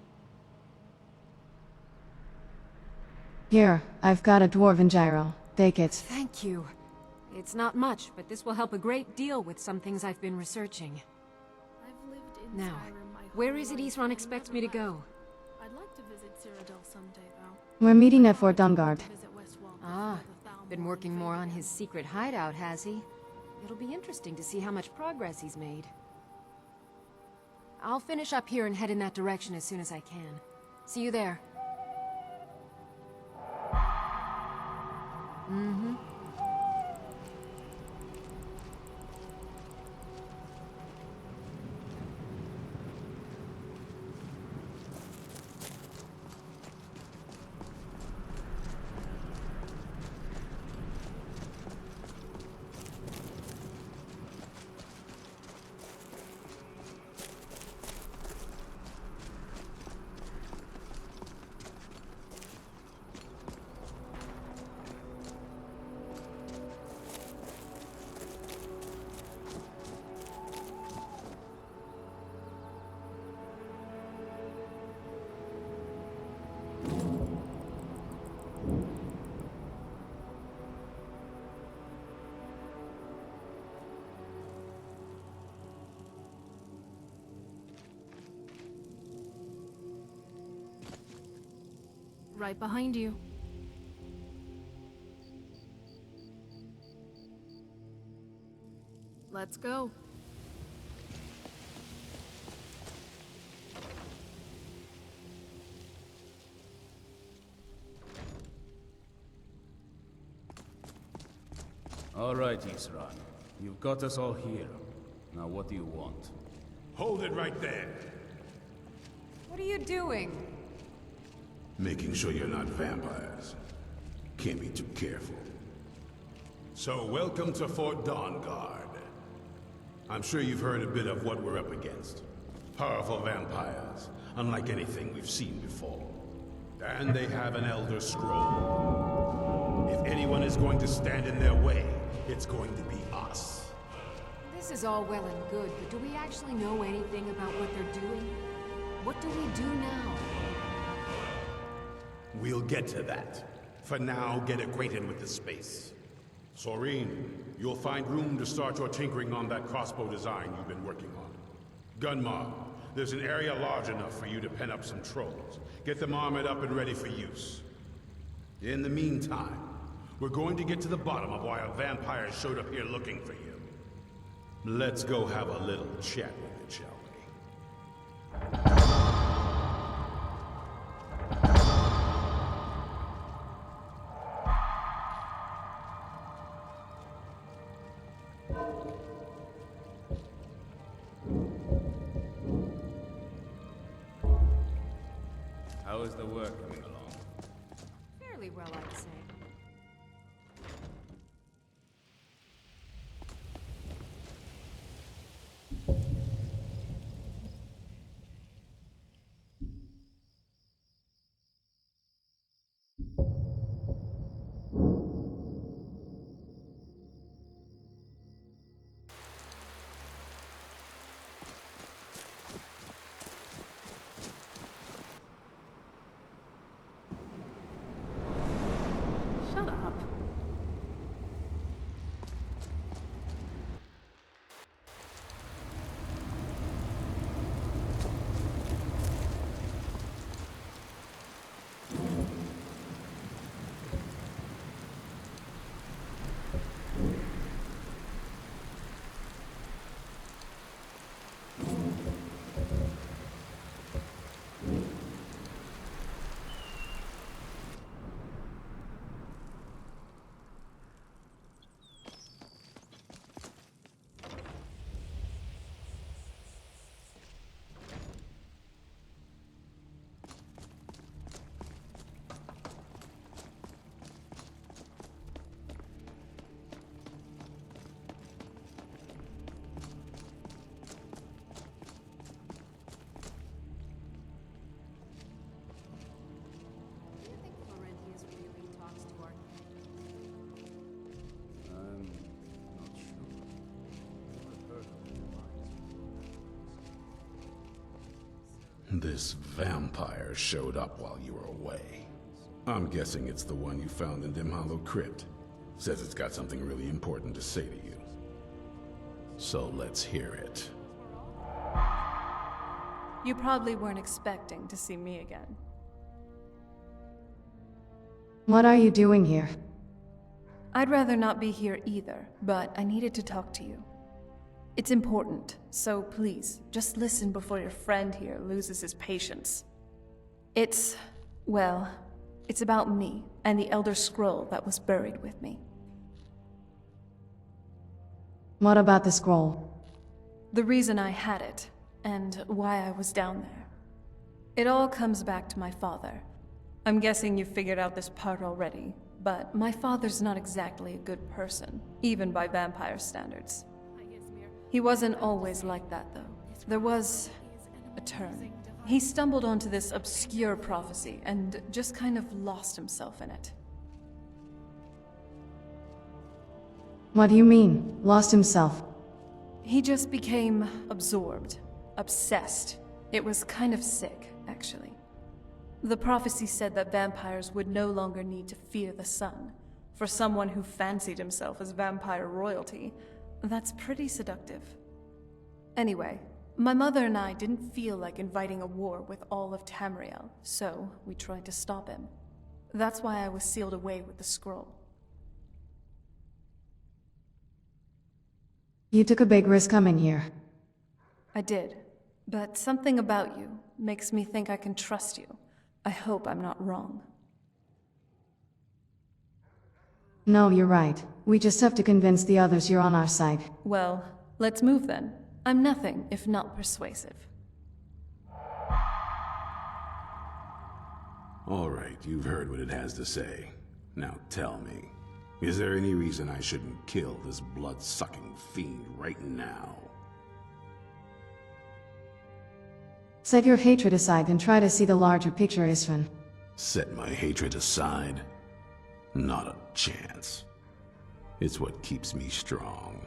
S2: Here, I've got a dwarven gyro. Take it.
S10: Thank you. It's not much, but this will help a great deal with some things I've been researching.
S11: I've lived in
S10: Now,
S11: Skyrim my whole
S10: where is it
S11: life,
S10: Isran
S11: and
S10: expects
S11: never
S10: me to
S11: left.
S10: go?
S11: I'd like to visit Cyrodiil someday, though.
S2: We're meeting at Fort Dungard.
S10: Ah, been working more on his secret hideout, has he? It'll be interesting to see how much progress he's made. I'll finish up here and head in that direction as soon as I can. See you there. Mm-hmm.
S11: Right behind you. Let's go.
S20: All right, Isran. You've got us all here. Now what do you want?
S19: Hold it right there.
S10: What are you doing?
S6: Making sure you're not vampires. Can't be too careful.
S19: So, welcome to Fort Dawnguard. I'm sure you've heard a bit of what we're up against. Powerful vampires, unlike anything we've seen before. And they have an Elder Scroll. If anyone is going to stand in their way, it's going to be us.
S10: This is all well and good, but do we actually know anything about what they're doing? What do we do now?
S19: We'll get to that. For now, get acquainted with the space. Soreen, you'll find room to start your tinkering on that crossbow design you've been working on. Gunmar, there's an area large enough for you to pen up some trolls. Get them armored up and ready for use. In the meantime, we're going to get to the bottom of why a vampire showed up here looking for you. Let's go have a little chat with it, shall we?
S20: How is the work coming along?
S10: Fairly well, I'd say.
S6: This vampire showed up while you were away. I'm guessing it's the one you found in Dim Hollow Crypt. Says it's got something really important to say to you. So let's hear it.
S4: You probably weren't expecting to see me again.
S2: What are you doing here?
S4: I'd rather not be here either, but I needed to talk to you. It's important, so please, just listen before your friend here loses his patience. Well, it's about me and the Elder Scroll that was buried with me.
S2: What about the scroll?
S4: The reason I had it, and why I was down there. It all comes back to my father. I'm guessing you figured out this part already, but my father's not exactly a good person, even by vampire standards. He wasn't always like that, though. There was a turn. He stumbled onto this obscure prophecy and just kind of lost himself in it.
S2: What do you mean, lost himself?
S4: He just became absorbed, obsessed. It was kind of sick, actually. The prophecy said that vampires would no longer need to fear the sun. For someone who fancied himself as vampire royalty, that's pretty seductive. Anyway, my mother and I didn't feel like inviting a war with all of Tamriel, so we tried to stop him. That's why I was sealed away with the scroll.
S2: You took a big risk coming here.
S4: I did, but something about you makes me think I can trust you. I hope I'm not wrong.
S2: No, you're right. We just have to convince the others you're on our side.
S4: Well, let's move then. I'm nothing if not persuasive.
S6: All right, you've heard what it has to say. Now tell me, is there any reason I shouldn't kill this blood-sucking fiend right now?
S2: Set your hatred aside and try to see the larger picture, Isran.
S6: Set my hatred aside? Not a chance. It's what keeps me strong.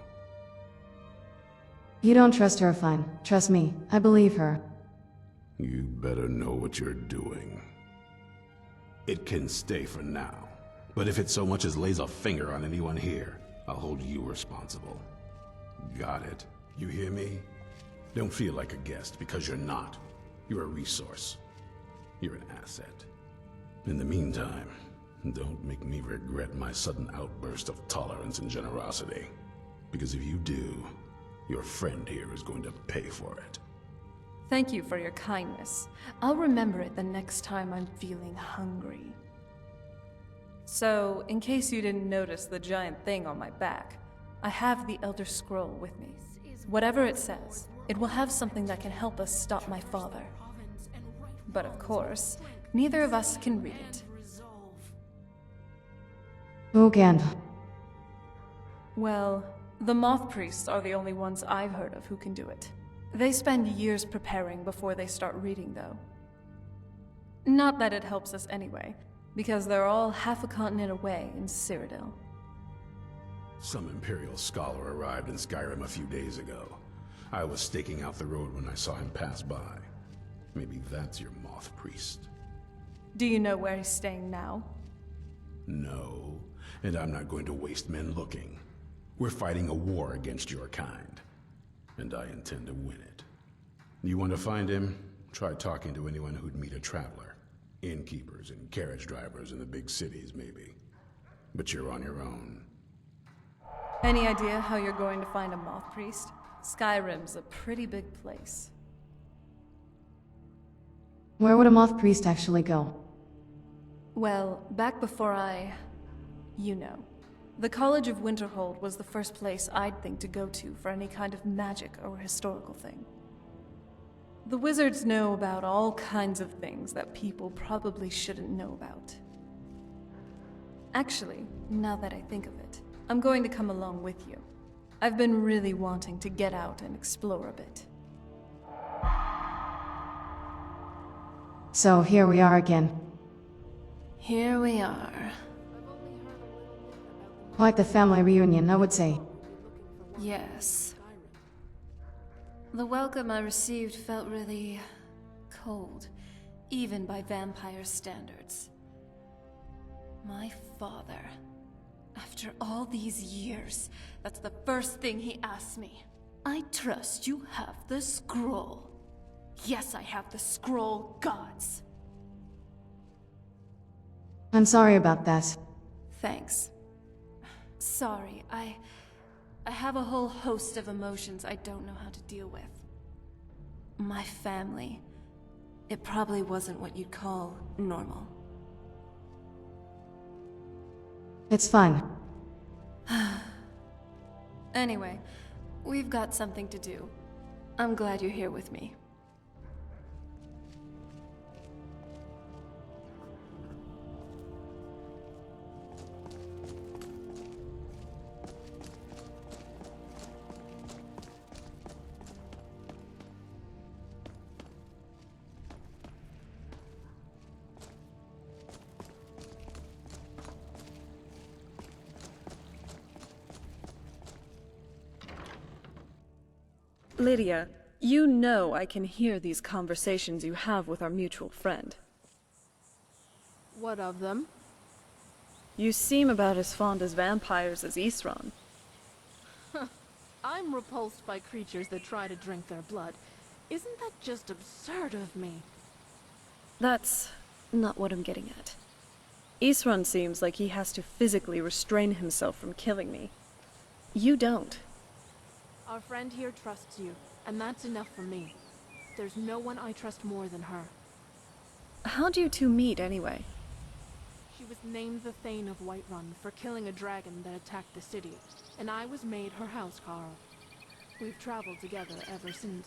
S2: You don't trust her, fine. Trust me, I believe her.
S6: You better know what you're doing. It can stay for now, but if it so much as lays a finger on anyone here, I'll hold you responsible. Got it? You hear me? Don't feel like a guest, because you're not. You're a resource. You're an asset. In the meantime, don't make me regret my sudden outburst of tolerance and generosity. Because if you do, your friend here is going to pay for it.
S4: Thank you for your kindness. I'll remember it the next time I'm feeling hungry. So, in case you didn't notice the giant thing on my back, I have the Elder Scroll with me. Whatever it says, it will have something that can help us stop my father. But of course, neither of us can read it.
S2: Who can?
S4: Well, the Moth Priests are the only ones I've heard of who can do it. They spend years preparing before they start reading, though. Not that it helps us anyway, because they're all half a continent away in Cyrodiil.
S6: Some Imperial scholar arrived in Skyrim a few days ago. I was staking out the road when I saw him pass by. Maybe that's your Moth Priest.
S4: Do you know where he's staying now?
S6: No, and I'm not going to waste men looking. We're fighting a war against your kind, and I intend to win it. You want to find him? Try talking to anyone who'd meet a traveler. Innkeepers and carriage drivers in the big cities, maybe. But you're on your own.
S4: Any idea how you're going to find a Moth Priest? Skyrim's a pretty big place.
S2: Where would a Moth Priest actually go?
S4: Well, back before you know. The College of Winterhold was the first place I'd think to go to for any kind of magic or historical thing. The wizards know about all kinds of things that people probably shouldn't know about. Actually, now that I think of it, I'm going to come along with you. I've been really wanting to get out and explore a bit.
S2: So here we are again.
S4: Here we are.
S2: Quite the family reunion, I would say.
S4: Yes. The welcome I received felt really cold, even by vampire standards. My father, after all these years, that's the first thing he asked me. I trust you have the scroll. Yes, I have the scroll, gods.
S2: I'm sorry about that.
S4: Thanks. Sorry, I have a whole host of emotions I don't know how to deal with. My family. It probably wasn't what you'd call normal.
S2: It's fine.
S4: Anyway, we've got something to do. I'm glad you're here with me.
S13: Lydia, you know I can hear these conversations you have with our mutual friend.
S11: What of them?
S13: You seem about as fond as vampires as Isran.
S11: I'm repulsed by creatures that try to drink their blood. Isn't that just absurd of me?
S13: That's not what I'm getting at. Isran seems like he has to physically restrain himself from killing me. You don't.
S11: Our friend here trusts you, and that's enough for me. There's no one I trust more than her.
S13: How'd you two meet, anyway?
S11: She was named the Thane of Whiterun for killing a dragon that attacked the city, and I was made her housecarl. We've traveled together ever since.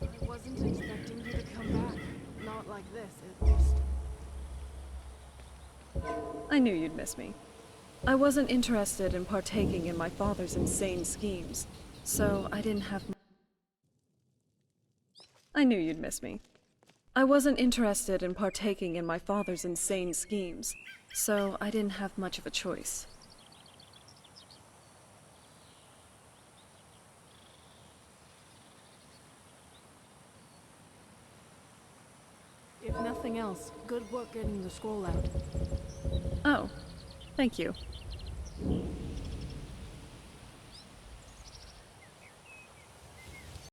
S11: I wasn't expecting you to come back. Not like this, at least.
S13: I knew you'd miss me. I wasn't interested in partaking in my father's insane schemes, so I didn't have... I knew you'd miss me. I wasn't interested in partaking in my father's insane schemes, so I didn't have much of a choice.
S11: If nothing else, good work getting the scroll out.
S13: Oh, thank you.